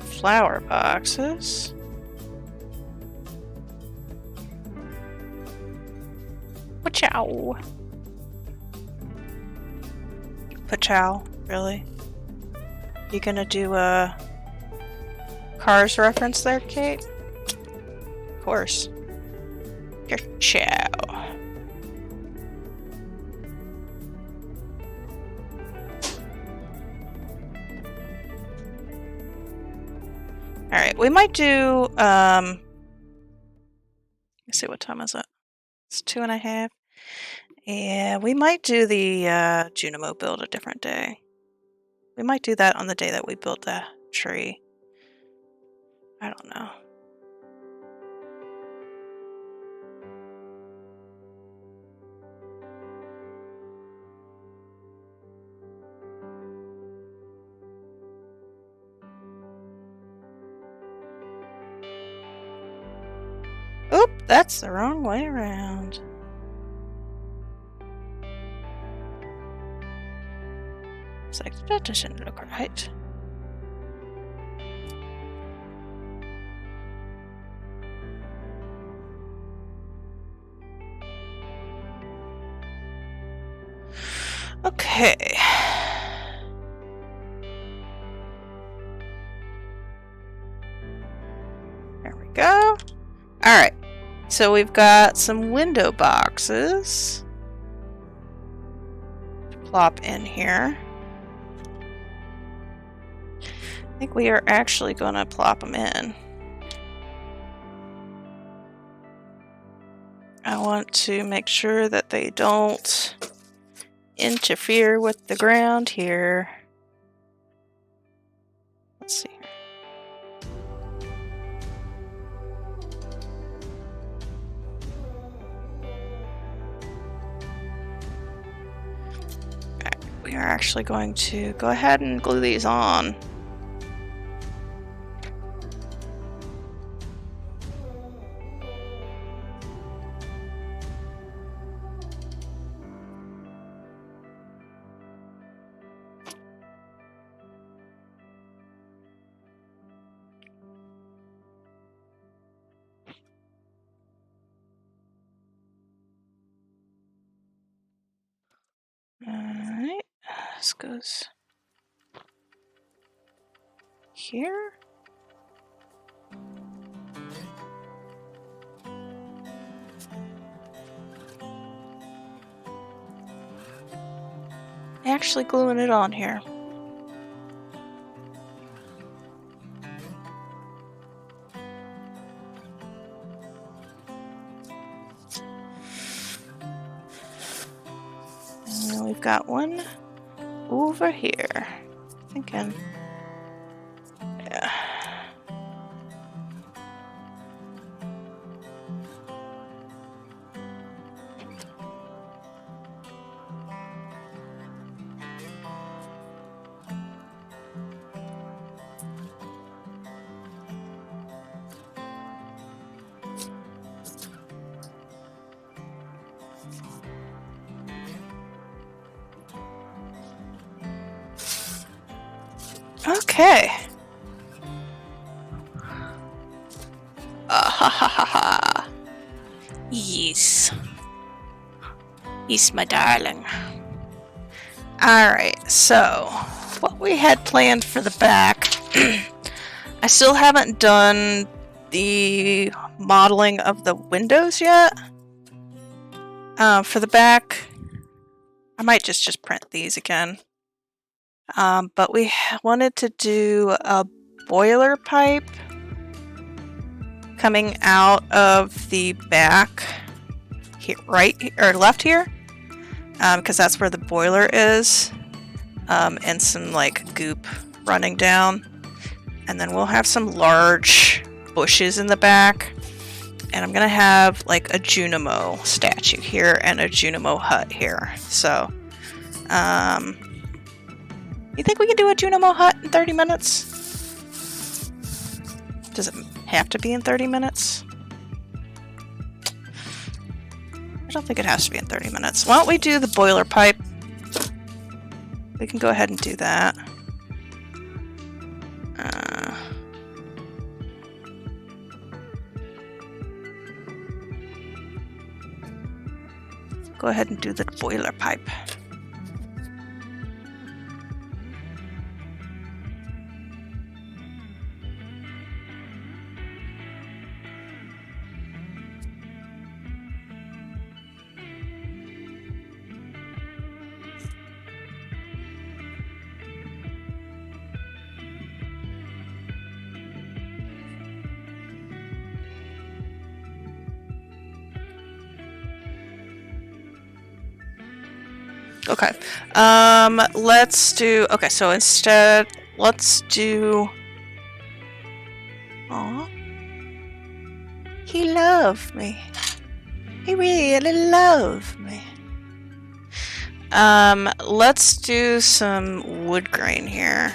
flower boxes. Pachow. Pachow, really? You gonna do a Cars reference there, Kate? Of course. Pachow. Alright, we might do, let's see, what time is it? It's 2:30. Yeah, we might do the Junimo build a different day. We might do that on the day that we build the tree. I don't know. Oop, that's the wrong way around. It's like, that doesn't look right. Okay. There we go. Alright. So we've got some window boxes to plop in here. I think we are actually going to plop them in. I want to make sure that they don't interfere with the ground here. Let's see here. Okay, we are actually going to go ahead and glue these on. Alright, this goes here. Actually gluing it on here. And then we've got one over here. Thinking. Yeah. Okay. Ha ha ha ha. Yes. Yes, my darling. Alright, so what we had planned for the back, I still haven't done the modeling of the windows yet. For the back, I might just print these again. But we wanted to do a boiler pipe coming out of the back here, right or left here, because that's where the boiler is, and some like goop running down, and then we'll have some large bushes in the back, and I'm gonna have like a Junimo statue here and a Junimo hut here. So you think we can do a Junimo hut in 30 minutes? Does it have to be in 30 minutes? I don't think it has to be in 30 minutes. Why don't we do the boiler pipe? We can go ahead and do that. Go ahead and do the boiler pipe. Okay. Let's do... Okay, so instead, let's do... Aw. He loved me. He really loved me. Let's do some wood grain here.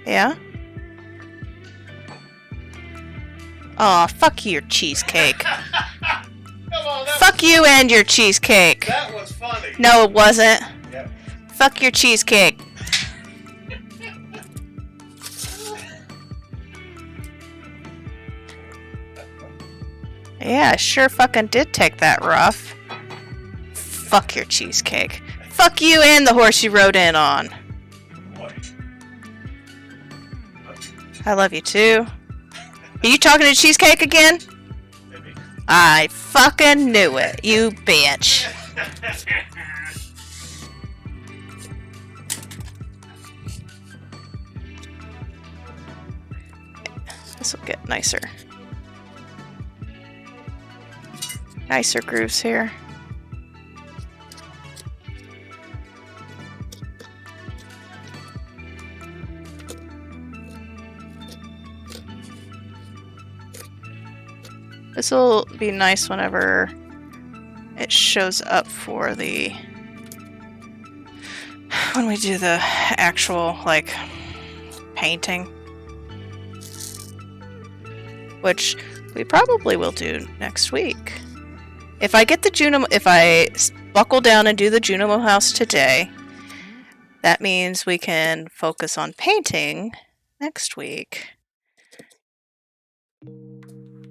Yeah? Aw, fuck your cheesecake. Come on, Fuck you and your cheesecake. that was funny. No, it wasn't. Yep. Fuck your cheesecake. Yeah, I sure fucking did take that rough. Fuck your cheesecake. Fuck you and the horse you rode in on. Boy. I love you too. Are you talking to Cheesecake again? Maybe. I fucking knew it, you bitch. This will get nicer. Nicer grooves here. This will be nice whenever it shows up for the... when we do the actual, like, painting. Which we probably will do next week. If I get the Junimo... if I buckle down and do the Junimo house today, that means we can focus on painting next week.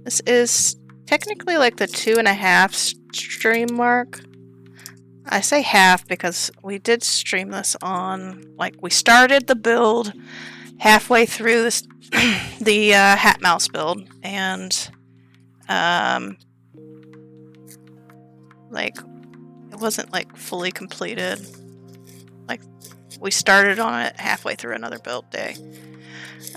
This is technically like the 2.5 stream mark. I say half because we did stream this on, like, we started the build halfway through this, the Hat Mouse build, and like, it wasn't like fully completed. Like, we started on it halfway through another build day.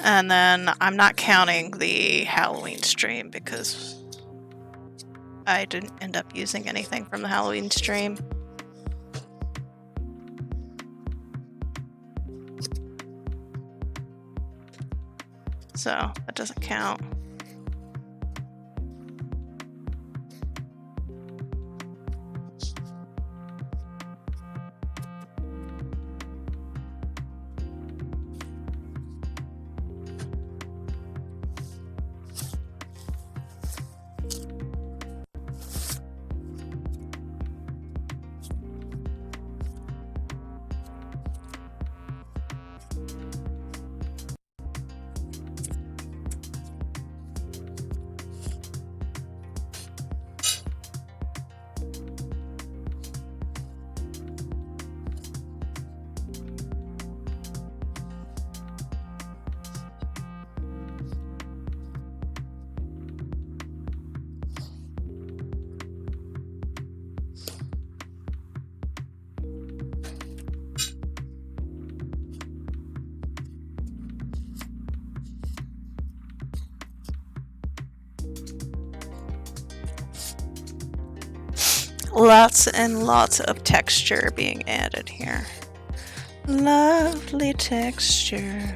And then I'm not counting the Halloween stream because I didn't end up using anything from the Halloween stream. So that doesn't count. Lots and lots of texture being added here. Lovely texture.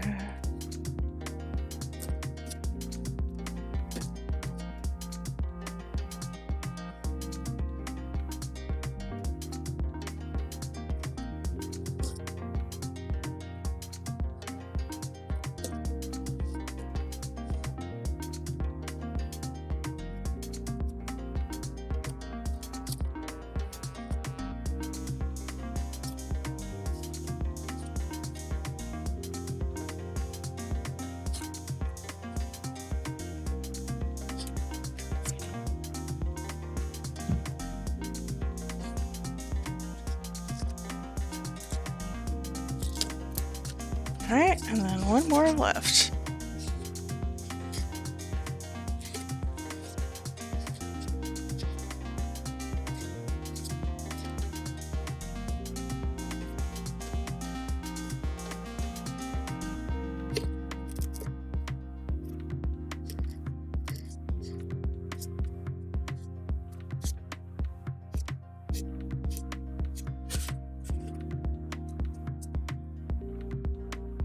Alright, and then one more left.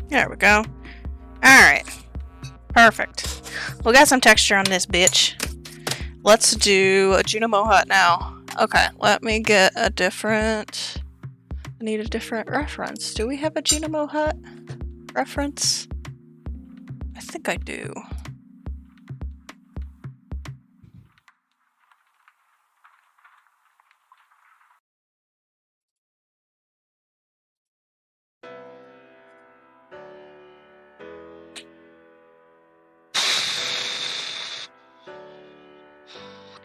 There we go. Alright. Perfect. We got some texture on this bitch. Let's do a Junimo hut now. Okay, let me get a different... I need a different reference. Do we have a Junimo hut reference? I think I do.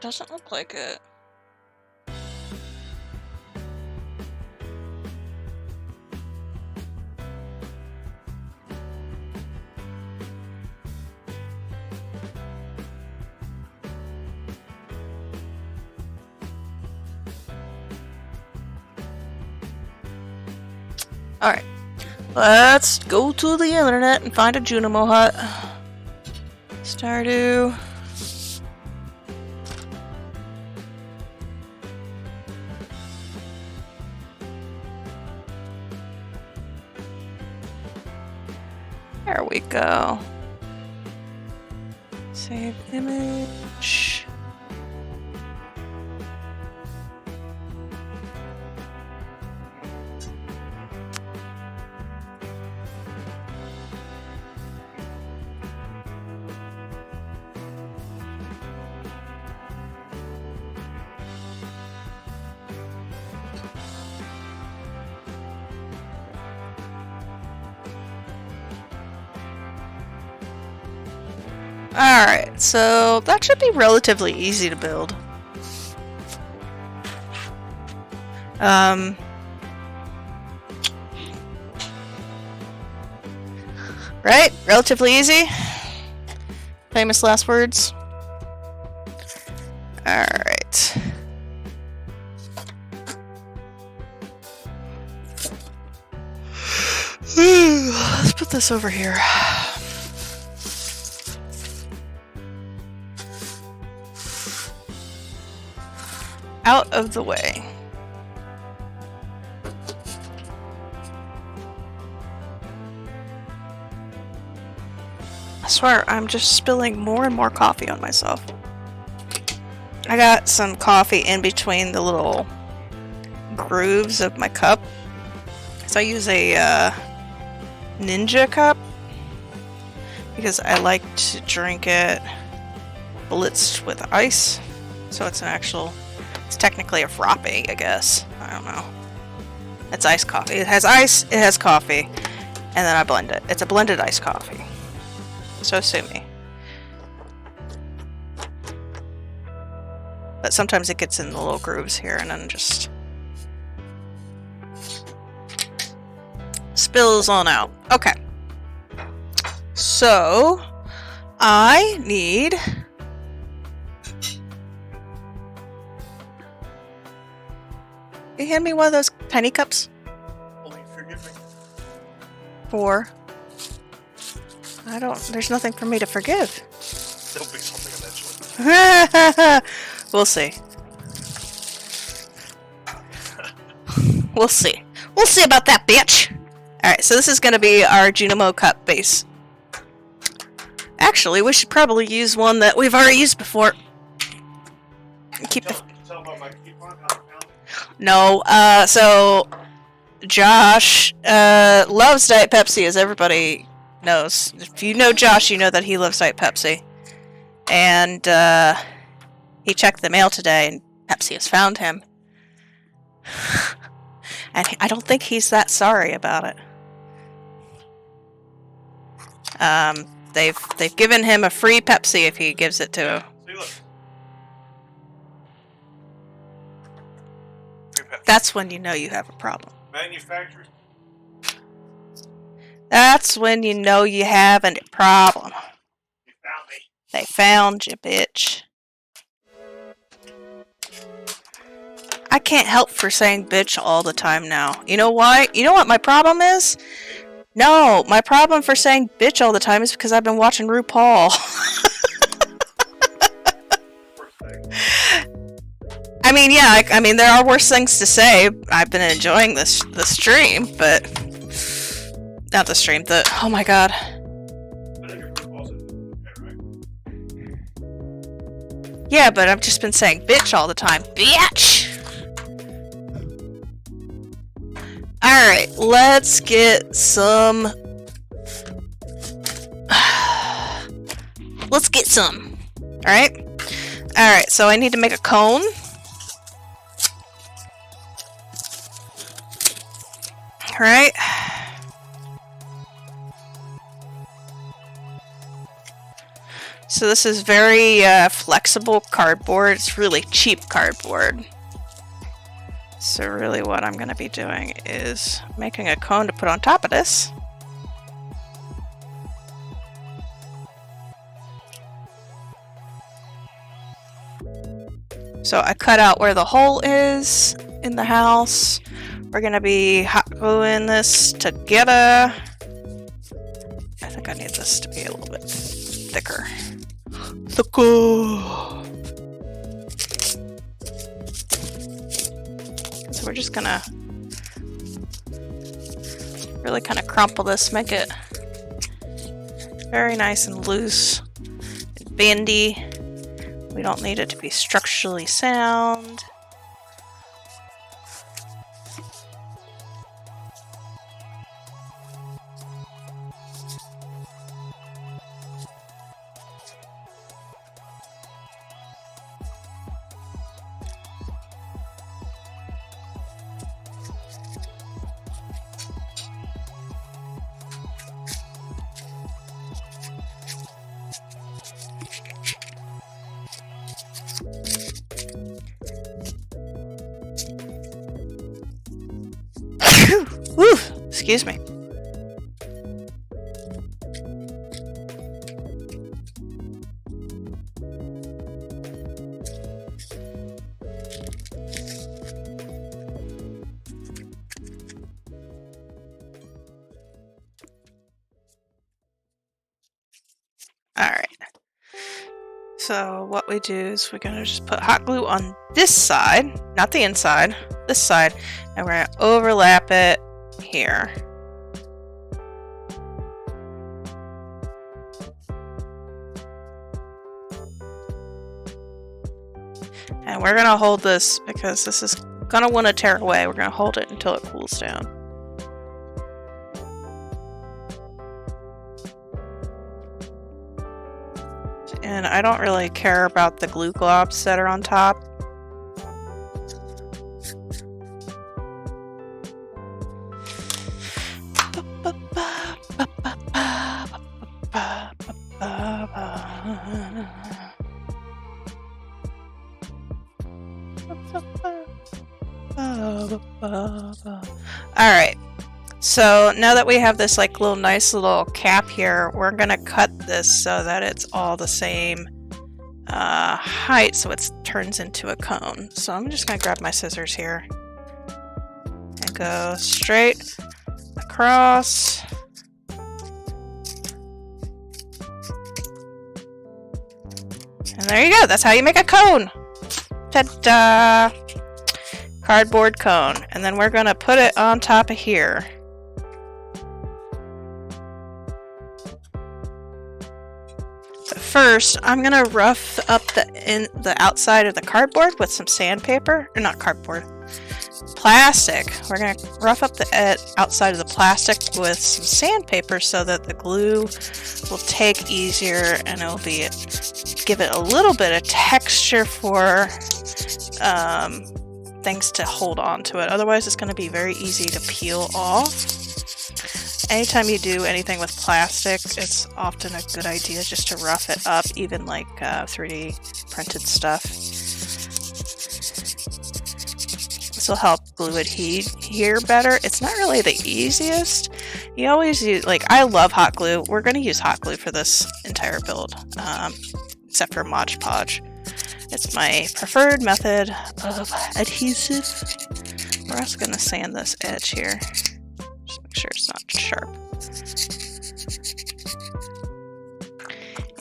Doesn't look like it. Alright. Let's go to the internet and find a Junimo hut. Stardew. There we go. Save image. Alright, so that should be relatively easy to build. Right? Relatively easy? Famous last words? Alright. Let's put this over here. Out of the way. I swear, I'm just spilling more and more coffee on myself. I got some coffee in between the little grooves of my cup. So I use a Ninja cup because I like to drink it blitzed with ice. So it's an actual... It's technically a frappe, I guess. I don't know. It's iced coffee. It has ice, it has coffee, and then I blend it. It's a blended iced coffee. So sue me. But sometimes it gets in the little grooves here and then just spills on out. Okay. So I need... Can you hand me one of those tiny cups? Will you forgive me? For... I don't... There's nothing for me to forgive. There'll be something eventually. We'll see. We'll see. We'll see about that, bitch! Alright, so this is gonna be our Junimo Cup base. Actually, we should probably use one that we've already used before. Keep the... No, so... Josh, loves Diet Pepsi, as everybody knows. If you know Josh, you know that he loves Diet Pepsi. And, he checked the mail today, and Pepsi has found him. And I don't think he's that sorry about it. They've given him a free Pepsi if he gives it to him. See, look. Free Pepsi. That's when you know you have a problem. Manufactured. That's when you know you have a problem. You found me. They found you, bitch. I can't help for saying bitch all the time now. You know why? You know what my problem is? No, my problem for saying bitch all the time is because I've been watching RuPaul. I mean, yeah, I mean, there are worse things to say. I've been enjoying the stream, but... Not the stream, oh my god. Yeah, but I've just been saying bitch all the time. Bitch! Alright, let's get some... Let's get some. Alright? Alright, so I need to make a cone. Alright. So this is very flexible cardboard. It's really cheap cardboard. So really what I'm going to be doing is making a cone to put on top of this. So I cut out where the hole is in the house. We're going to be hot gluing this together. I think I need this to be a little bit thicker. So we're just gonna really kind of crumple this, make it very nice and loose and bendy. We don't need it to be structurally sound. Whew, excuse me. Alright. So what we do is we're going to just put hot glue on this side, not the inside, this side, and we're going to overlap it here. And we're going to hold this because this is going to want to tear away. We're going to hold it until it cools down. And I don't really care about the glue globs that are on top. Alright, so now that we have this like little nice little cap here, we're gonna cut this so that it's all the same height, so it turns into a cone. So I'm just gonna grab my scissors here and go straight across. And there you go, that's how you make a cone! Ta-da! cardboard cone, and then we're gonna put it on top of here. But first, I'm gonna rough up the outside of the cardboard with some sandpaper, or not cardboard, plastic. We're gonna rough up the outside of the plastic with some sandpaper so that the glue will take easier and it'll give it a little bit of texture for things to hold on to it. Otherwise, it's going to be very easy to peel off. Anytime you do anything with plastic, it's often a good idea just to rough it up, even like 3D printed stuff. This will help glue adhere better. It's not really the easiest. You always use, like, I love hot glue. We're going to use hot glue for this entire build, except for Mod Podge. It's my preferred method of adhesive. We're also going to sand this edge here. Just make sure it's not sharp.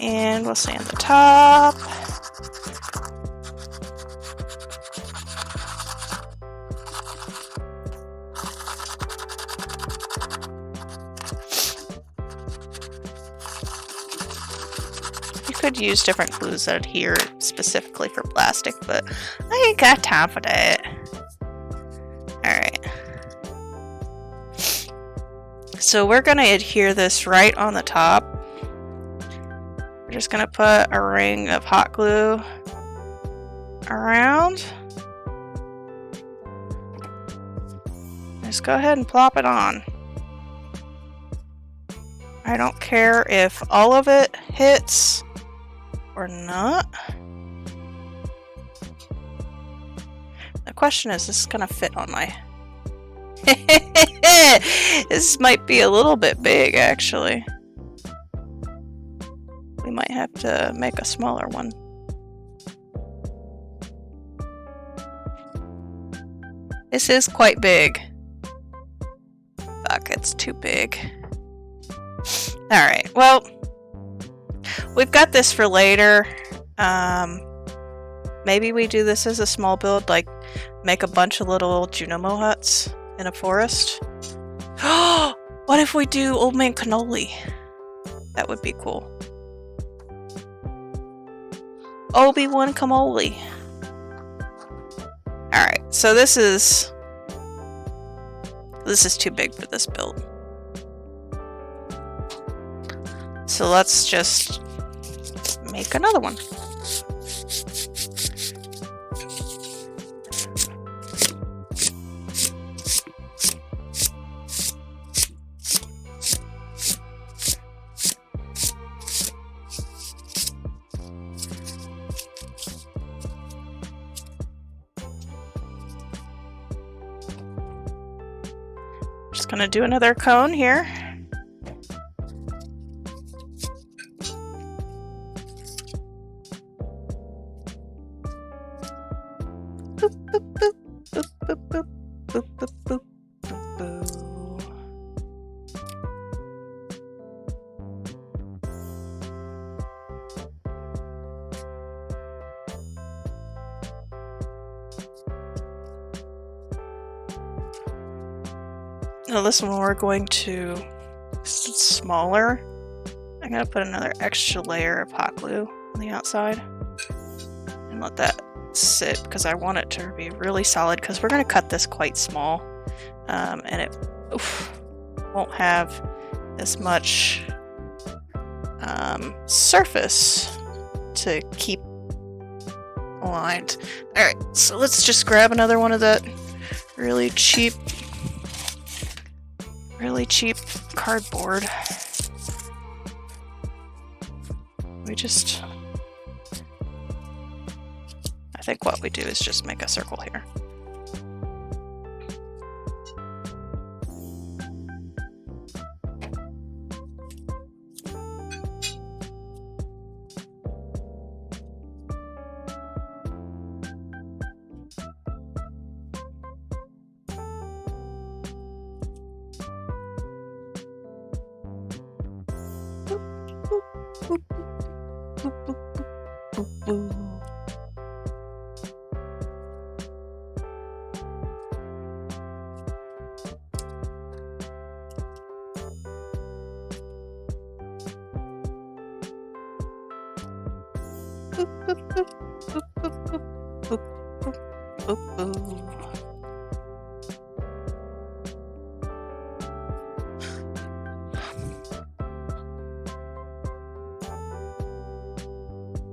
And we'll sand the top. Could use different glues that adhere specifically for plastic, but I ain't got time for that. Alright. So we're going to adhere this right on the top. We're just going to put a ring of hot glue around. Just go ahead and plop it on. I don't care if all of it hits or not. The question is this gonna fit on my... This might be a little bit big, actually. We might have to make a smaller one. This is quite big. Fuck, it's too big. Alright, well, we've got this for later. Maybe we do this as a small build, like make a bunch of little Junimo huts in a forest. What if we do Old Man Cannoli? That would be cool. Obi-Wan Kamoli. Alright, so this is too big for this build. So let's just make another one. Just gonna do another cone here. Now this one we're going to, since it's smaller, I'm going to put another extra layer of hot glue on the outside and let that sit because I want it to be really solid because we're going to cut this quite small and it won't have as much surface to keep aligned. Alright, so let's just grab another one of that really cheap cardboard. I think what we do is just make a circle here.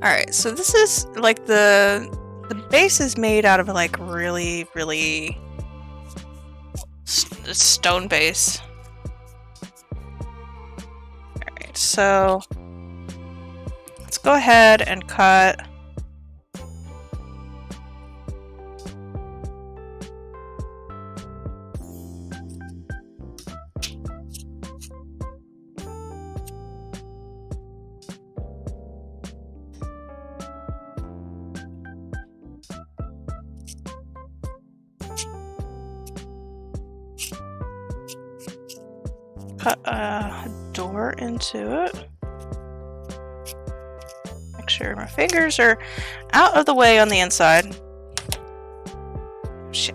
Alright, so this is like the base is made out of like really stone base. Alright, so let's go ahead and cut a door into it. Make sure my fingers are out of the way on the inside. Shit.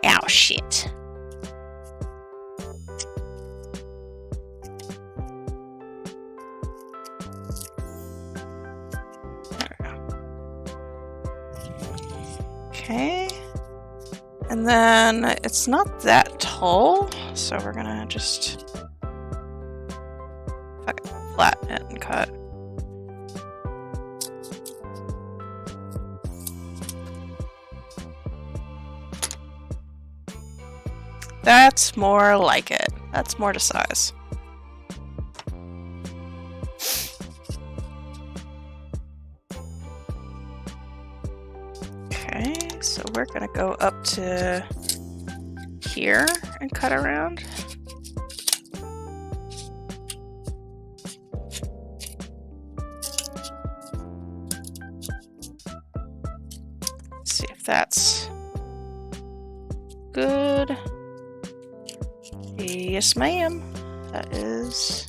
Ow, shit. There we go. Okay. And then it's not that tall, so we're gonna just flatten it and cut. That's more like it. That's more to size. Okay, so we're gonna go up to here and cut around. Let's see if that's good. Yes, ma'am. That is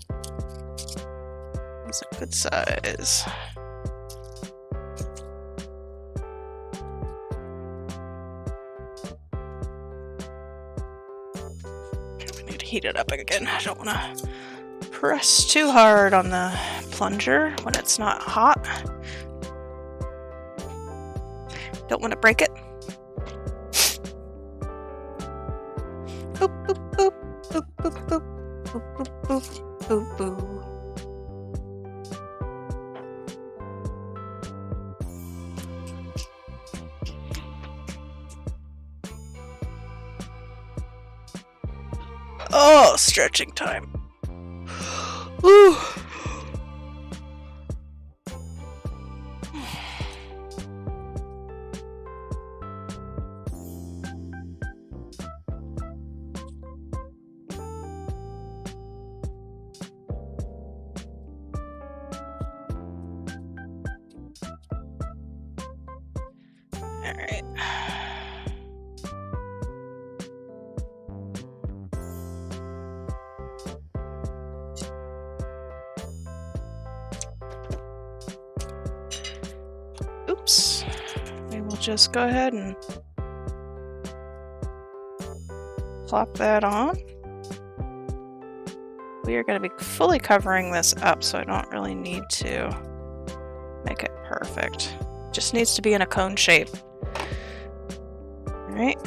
a good size. We need to heat it up again. I don't want to press too hard on the plunger when it's not hot. Don't want to break it. Boop, boop, boop, boop, boop, boop, boop, boop, boop, boop, boop. Oh, stretching time. Woo. All right. Oops. We will just go ahead and plop that on. We are going to be fully covering this up, so I don't really need to make it perfect. Just needs to be in a cone shape. All right.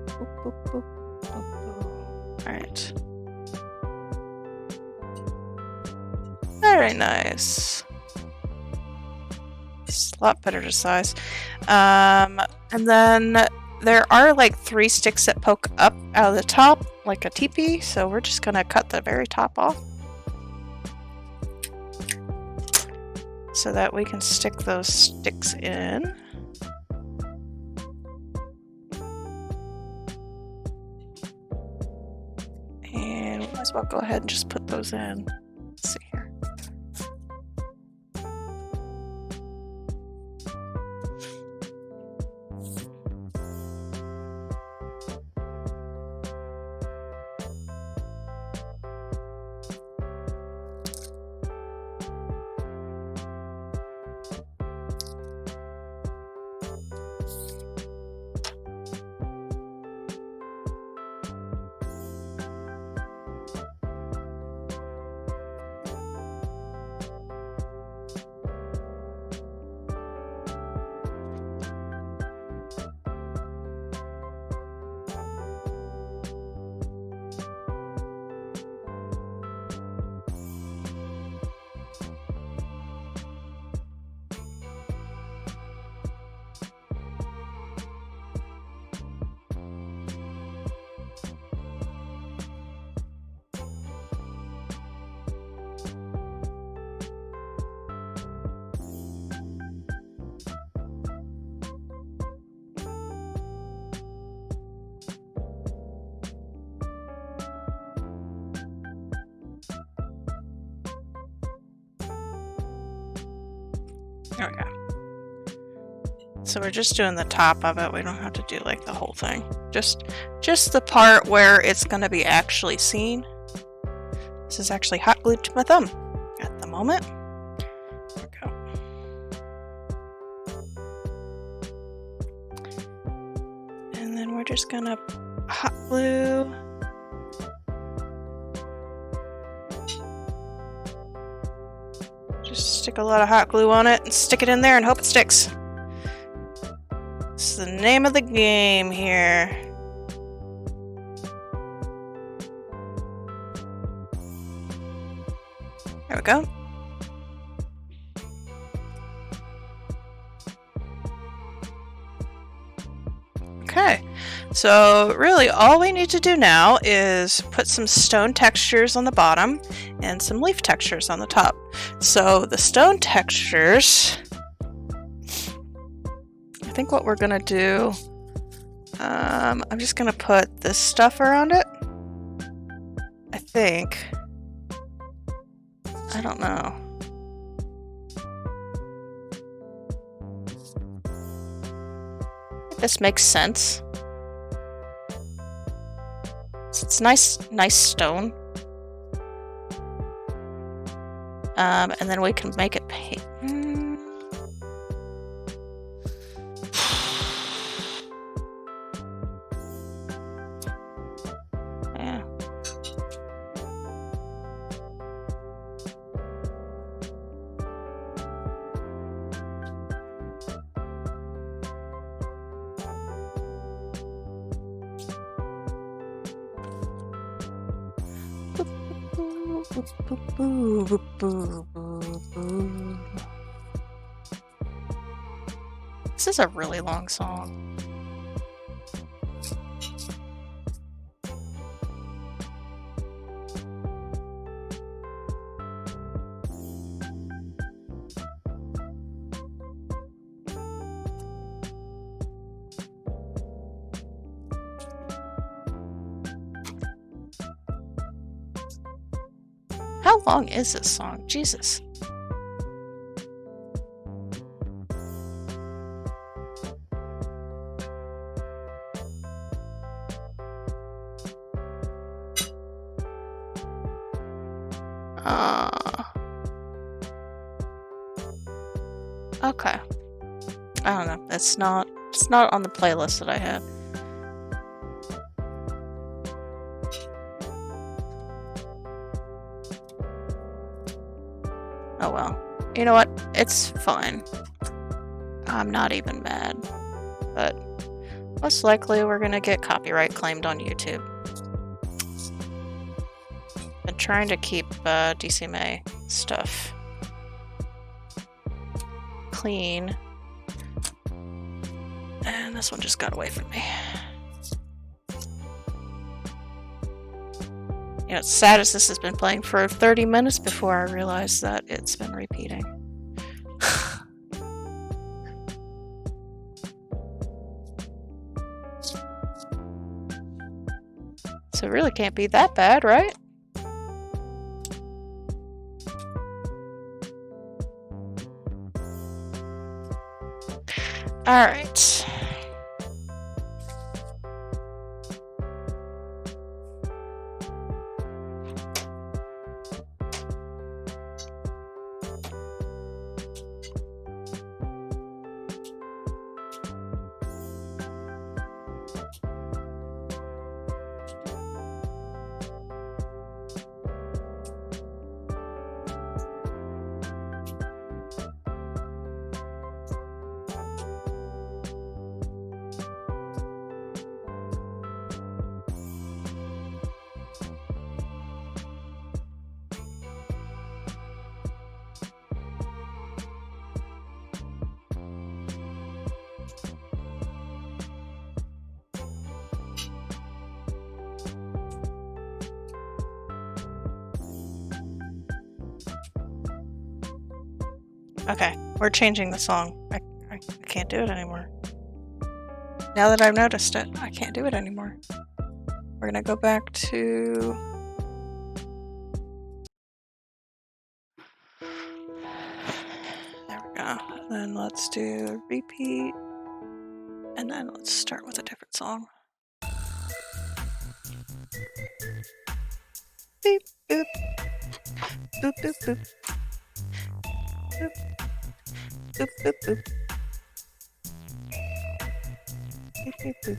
Boop, boop, boop, boop, boop. All right. Very nice. It's a lot better to size. And then there are like 3 sticks that poke up out of the top, like a teepee, so we're just gonna cut the very top off so that we can stick those sticks in. And we might as well go ahead and just put those in. Let's see here. There we go. So we're just doing the top of it. We don't have to do like the whole thing. Just the part where it's going to be actually seen. This is actually hot glued to my thumb at the moment. There we go. And then we're just going to hot glue. Just stick a lot of hot glue on it and stick it in there and hope it sticks. This is the name of the game here. There we go. Okay, so really all we need to do now is put some stone textures on the bottom and some leaf textures on the top. So the stone textures, I think what we're gonna do, I'm just gonna put this stuff around it. I think. I don't know. This makes sense. It's nice stone. And then we can make it paint. Yeah. This is a really long song. How long is this song? Jesus. Okay. I don't know. It's not on the playlist that I had. Oh well. You know what? It's fine. I'm not even mad. But most likely we're gonna get copyright claimed on YouTube. Been trying to keep DCMA stuff clean. And this one just got away from me. You know, it's sad as this has been playing for 30 minutes before I realized that it's been repeating. So it really can't be that bad, right? Alright. Okay, we're changing the song. I can't do it anymore. Now that I've noticed it, I can't do it anymore. We're gonna go back to... There we go. then let's do repeat. And then let's start with a different song. Beep, boop. Boop, boop, boop. Boop, boop, boop, boop. Boop, boop, boop.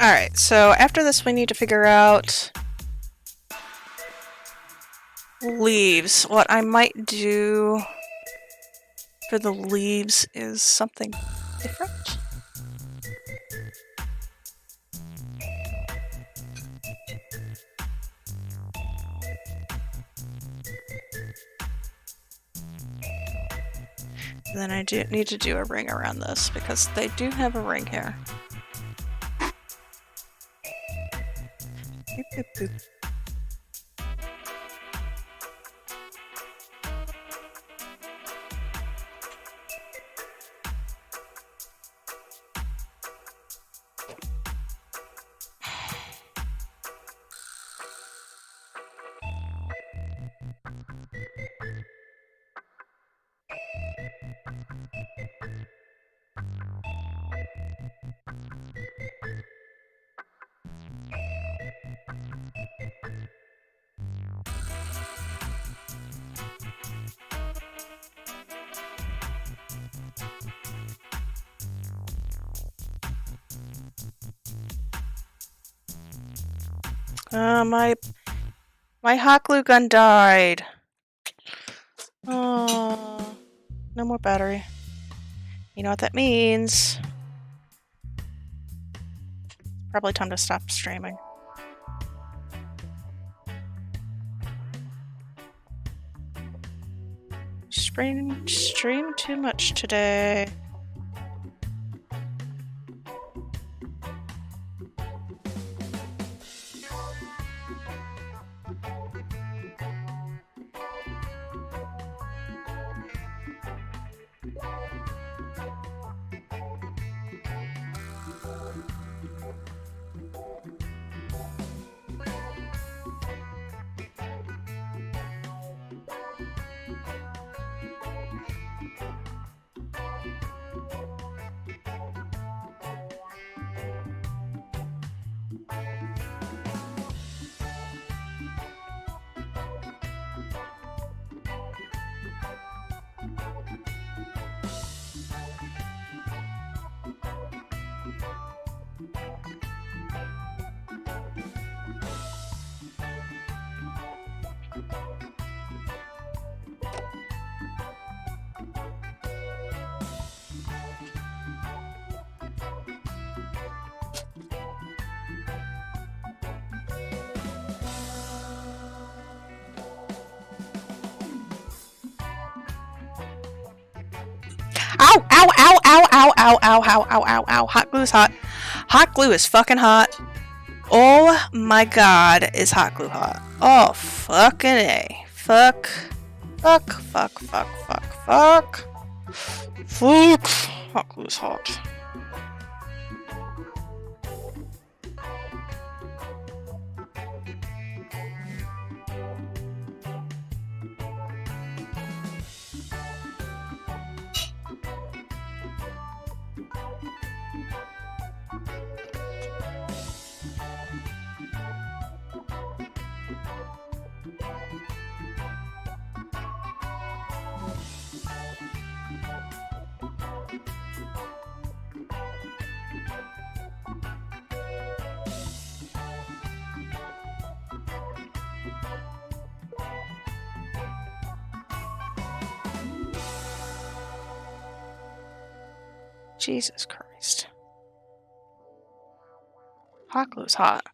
Alright, so after this we need to figure out leaves. What I might do for the leaves is something different. And then I do need to do a ring around this because they do have a ring here. Boop, boop, boop. My hot glue gun died. Oh, no more battery. You know what that means? Probably time to stop streaming. Stream too much today. Ow! Ow! Ow! Ow! Ow! Ow! Ow! Ow! Ow! Ow! Ow! Hot glue is hot. Hot glue is fucking hot. Oh my god, is hot glue hot? Oh fucking A. Fuck. Fuck. Fuck. Fuck. Fuck. Fuck. Fuck. Hot glue is hot. Jesus Christ. Hot glue's hot.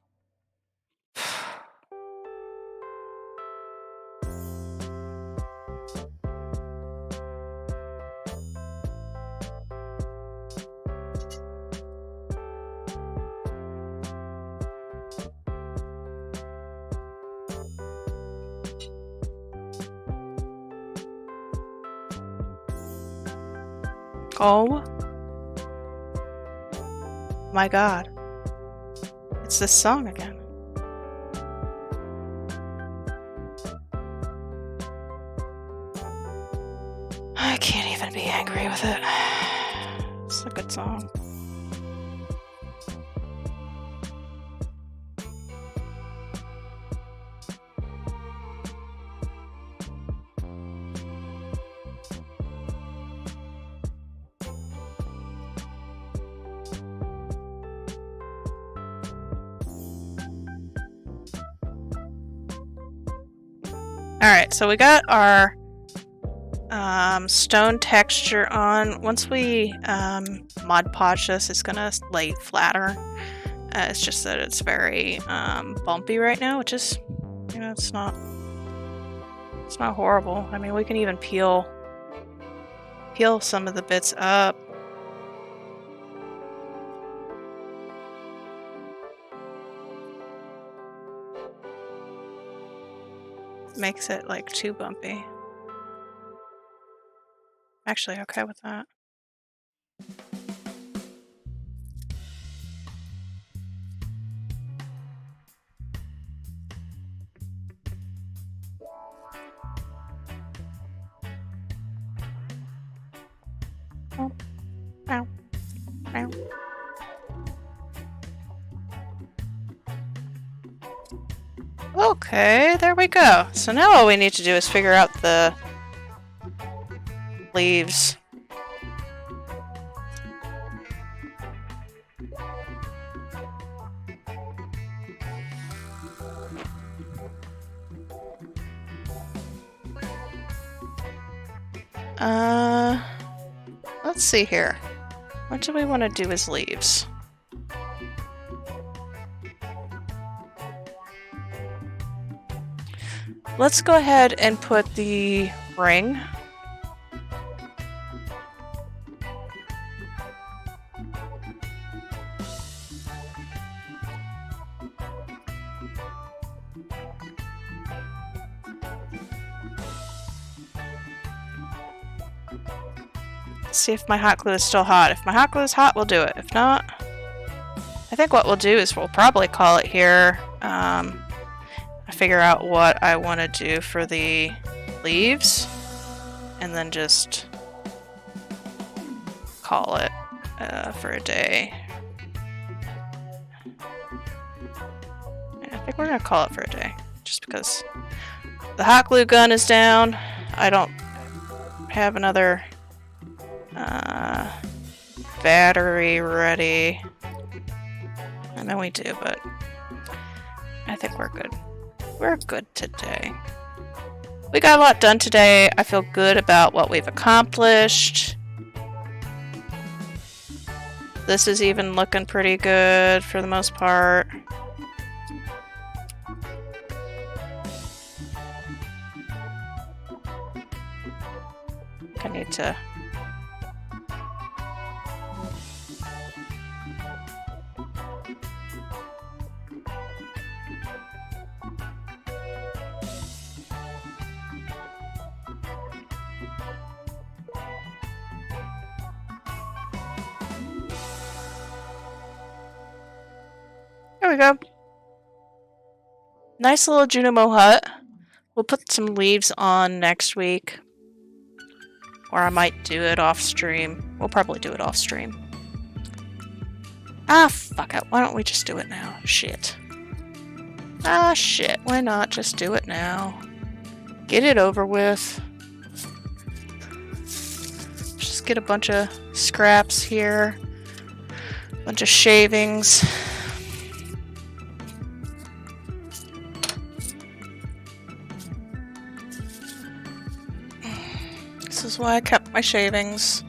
Oh my god. It's this song again. I can't even be angry with it. It's a good song. Alright, so we got our stone texture on. Once we Mod Podge this, it's gonna lay flatter. It's just that it's very bumpy right now, which is, you know, it's not horrible. I mean, we can even peel some of the bits up. Makes it like too bumpy. Actually, okay with that. Oh. Ow. Ow. Okay, there we go. So now all we need to do is figure out the leaves. Let's see here. What do we want to do as leaves? Let's go ahead and put the ring. See if my hot glue is still hot. If my hot glue is hot, we'll do it. If not, I think what we'll do is we'll probably call it here. I figure out what I want to do for the leaves, and then just call it for a day. I think we're gonna call it for a day, just because the hot glue gun is down. I don't have another battery ready. I know we do, but I think we're good. We're good today. We got a lot done today. I feel good about what we've accomplished. This is even looking pretty good for the most part. I need to... There we go. Nice little Junimo hut. We'll put some leaves on next week. Or I might do it off stream. We'll probably do it off stream. Ah, fuck it. Why don't we just do it now? Shit. Ah, shit. Why not just do it now? Get it over with. Just get a bunch of scraps here. A bunch of shavings. This is why I kept my shavings.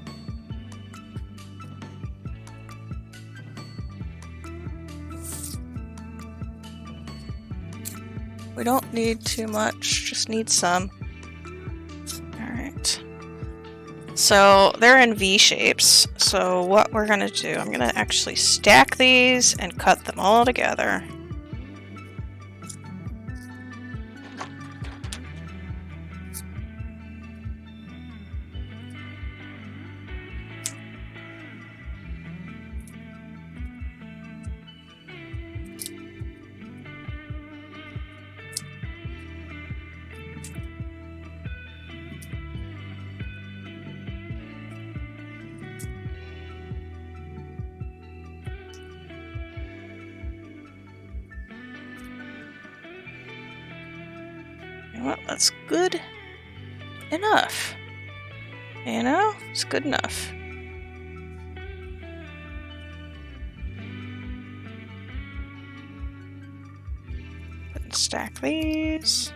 We don't need too much, just need some. Alright. So they're in V shapes. So what we're gonna do, I'm gonna actually stack these and cut them all together. Well, that's good enough. You know? It's good enough. Stack these.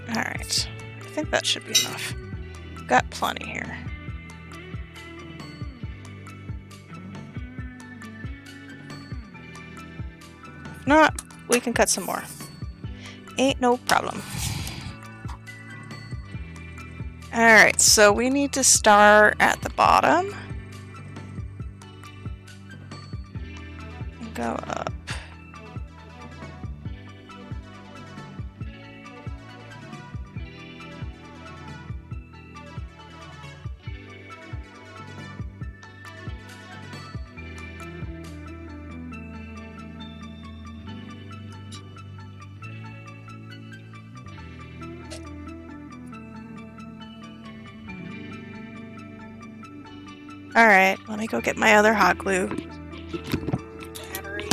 Alright. I think that should be enough. Got plenty here. If not, we can cut some more. Ain't no problem. Alright, so we need to start at the bottom. And go up. Alright, let me go get my other hot glue. Battery.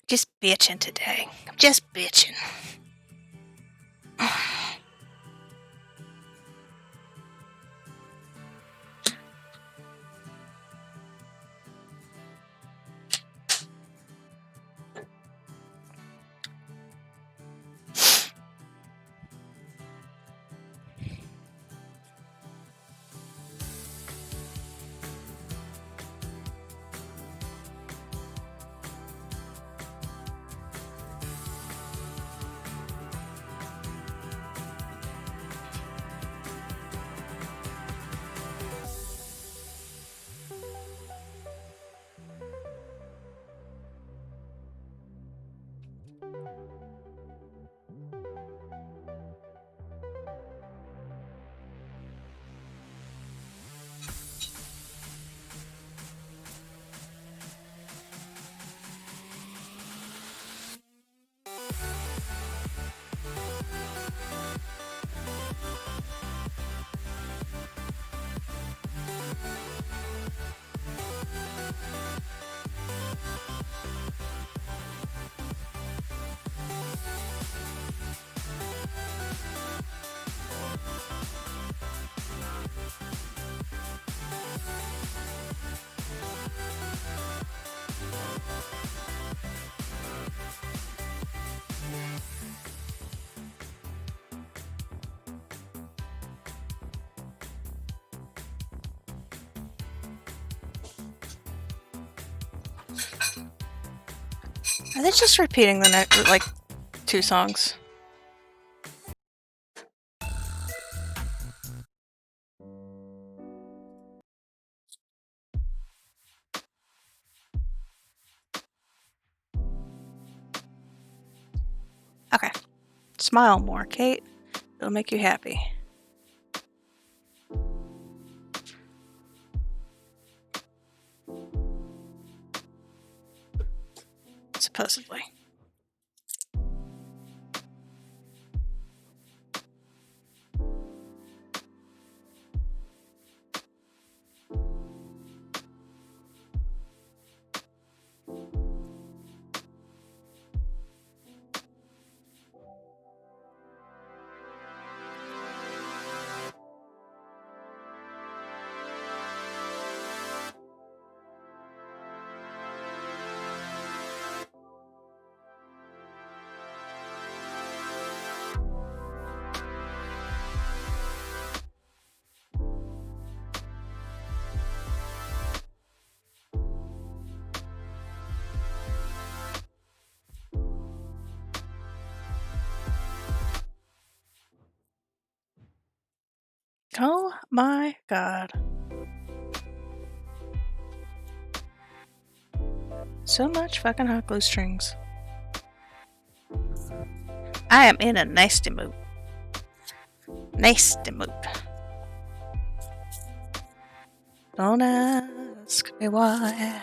Just bitching today. Just bitching. Are they just repeating the next, like, 2 songs? Okay. Smile more, Kate. It'll make you happy. Supposedly. Oh my god. So much fucking hot glue strings. I am in a nasty mood. Nasty mood. Don't ask me why.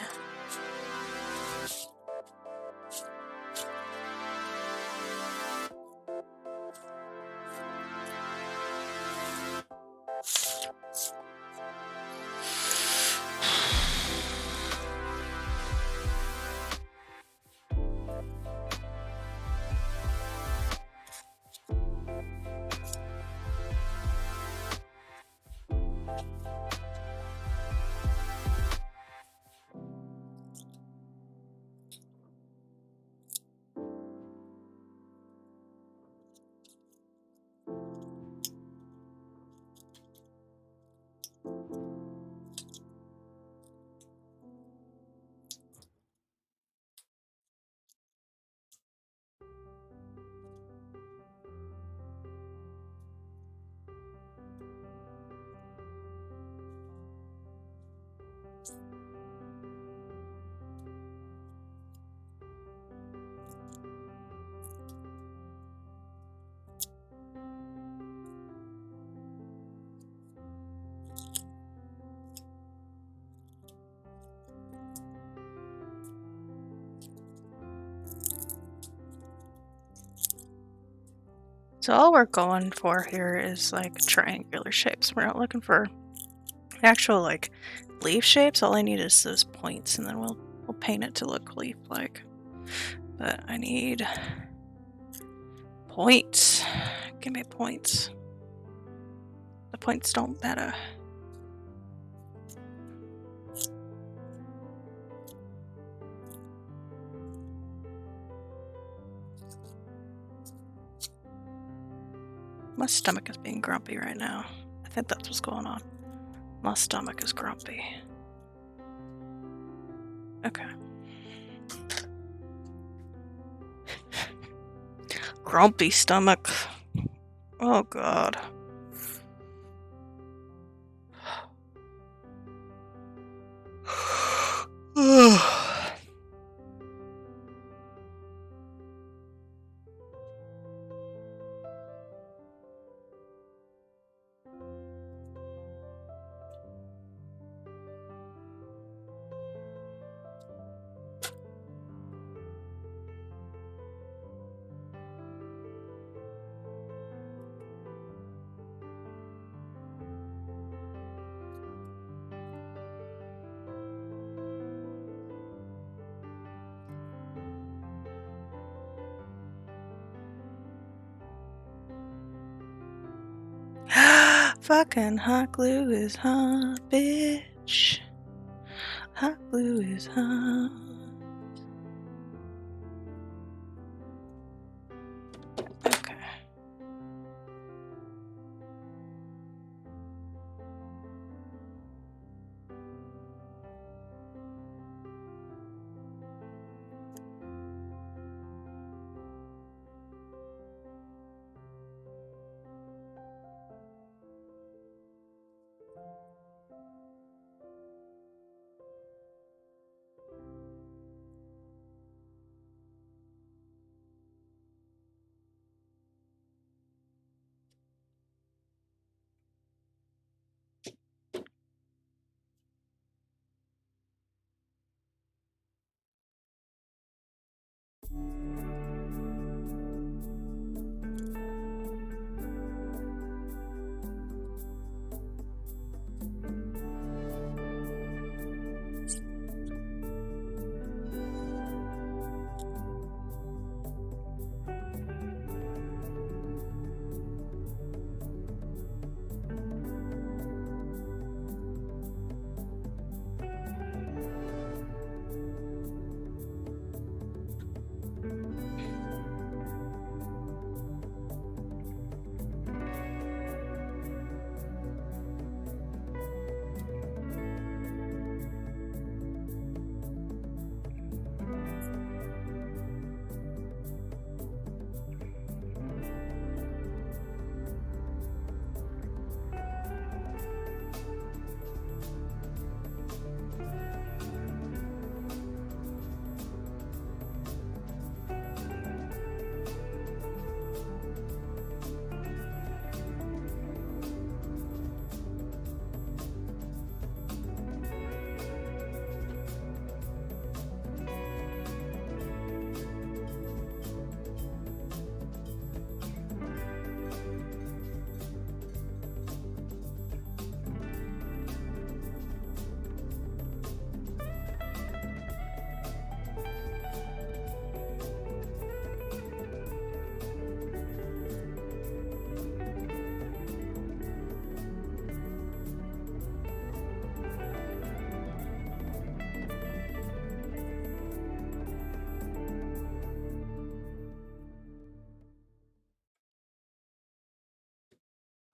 So all we're going for here is like triangular shapes. We're not looking for actual like leaf shapes. All I need is those points, and then we'll paint it to look leaf-like. But I need points. Give me points. The points don't matter. My stomach is being grumpy right now. I think that's what's going on. My stomach is grumpy. Okay. Grumpy stomach. Oh god. Fucking hot glue is hot, bitch. Hot glue is hot. Okay.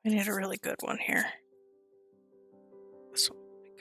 We need a really good one here. This one will be good.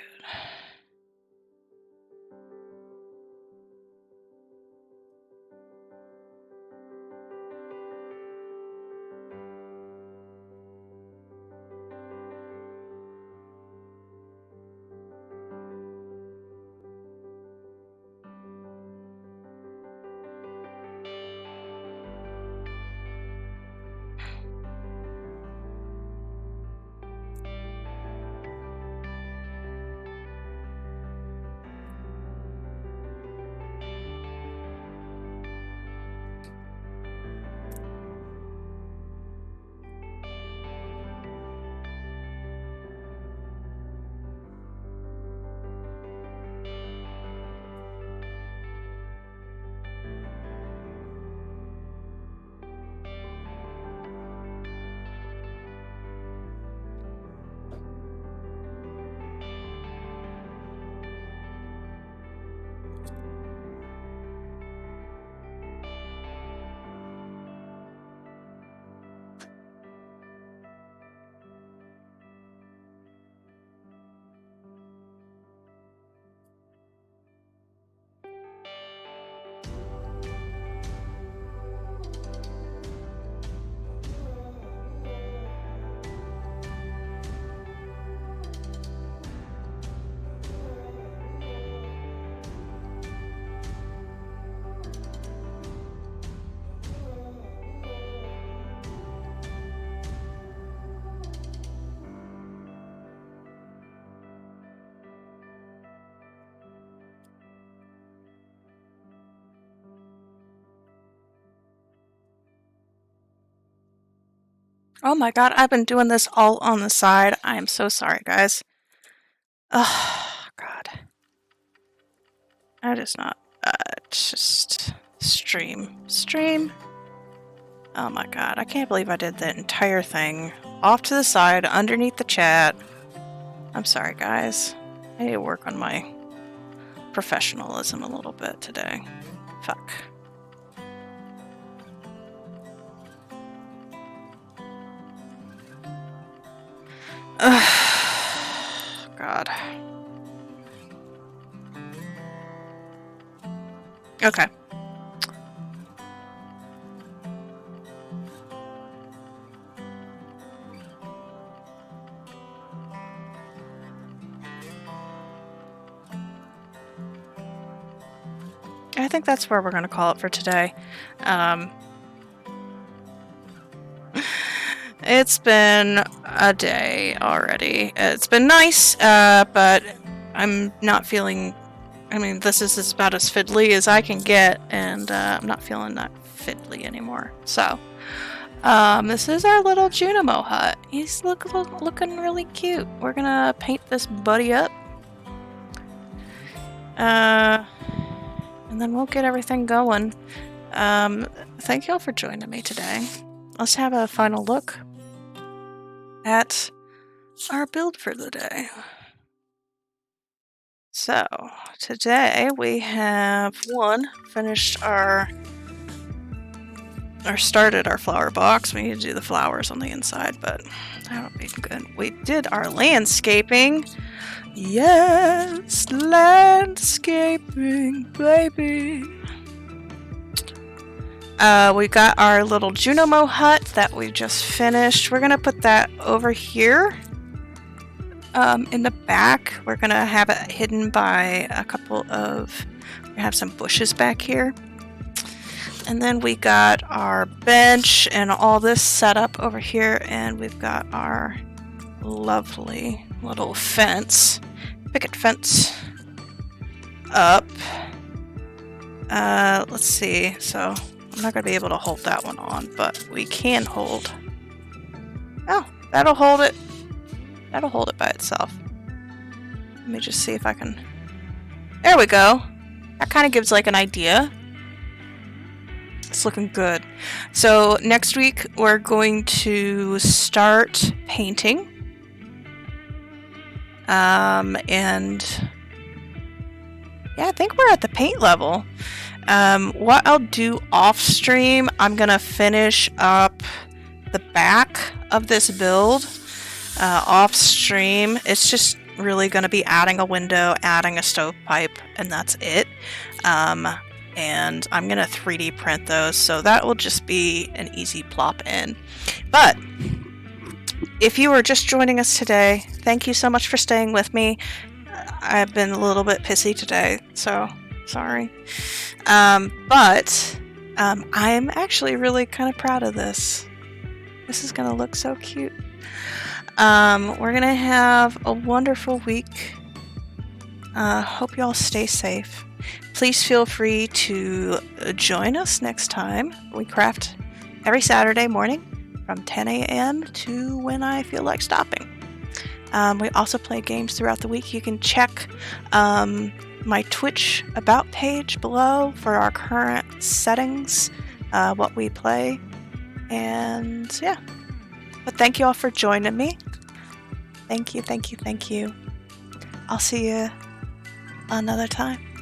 Oh my god, I've been doing this all on the side. I am so sorry, guys. Oh, God. I just not... just... Stream. Stream? Oh my god, I can't believe I did that entire thing. Off to the side, underneath the chat. I'm sorry, guys. I need to work on my professionalism a little bit today. Fuck. God. Okay. I think that's where we're going to call it for today. It's been a day already. It's been nice, but I'm not feeling... I mean, this is about as fiddly as I can get, and I'm not feeling that fiddly anymore. So, this is our little Junimo hut. He's looking really cute. We're gonna paint this buddy up. And then we'll get everything going. Thank y'all for joining me today. Let's have a final look at our build for the day. So, today we have finished or started our flower box. We need to do the flowers on the inside, but that'll be good. We did our landscaping. Yes, landscaping, baby. We got our little Junimo hut that we just finished. We're gonna put that over here. In the back, we're gonna have it hidden by a couple of... we have some bushes back here. And then we got our bench and all this set up over here, and we've got our lovely little fence, picket fence up. Let's see, so I'm not gonna be able to hold that one on, but we can hold... oh, that'll hold it. That'll hold it by itself. Let me just see if I can... there we go. That kind of gives like an idea. It's looking good. So next week we're going to start painting. And yeah, I think we're at the paint level. What I'll do off stream, I'm gonna finish up the back of this build off stream. It's just really going to be adding a window, adding a stovepipe, and that's it. And I'm going to 3D print those, so that will just be an easy plop in. But if you were just joining us today, thank you so much for staying with me. I've been a little bit pissy today, so sorry. But I'm actually really kind of proud of this. This is going to look so cute. We're going to have a wonderful week. Hope you all stay safe. Please feel free to join us next time. We craft every Saturday morning from 10 a.m. to when I feel like stopping. We also play games throughout the week. You can check my Twitch About page below for our current settings, what we play, and yeah. But thank you all for joining me. Thank you, thank you, thank you. I'll see you another time.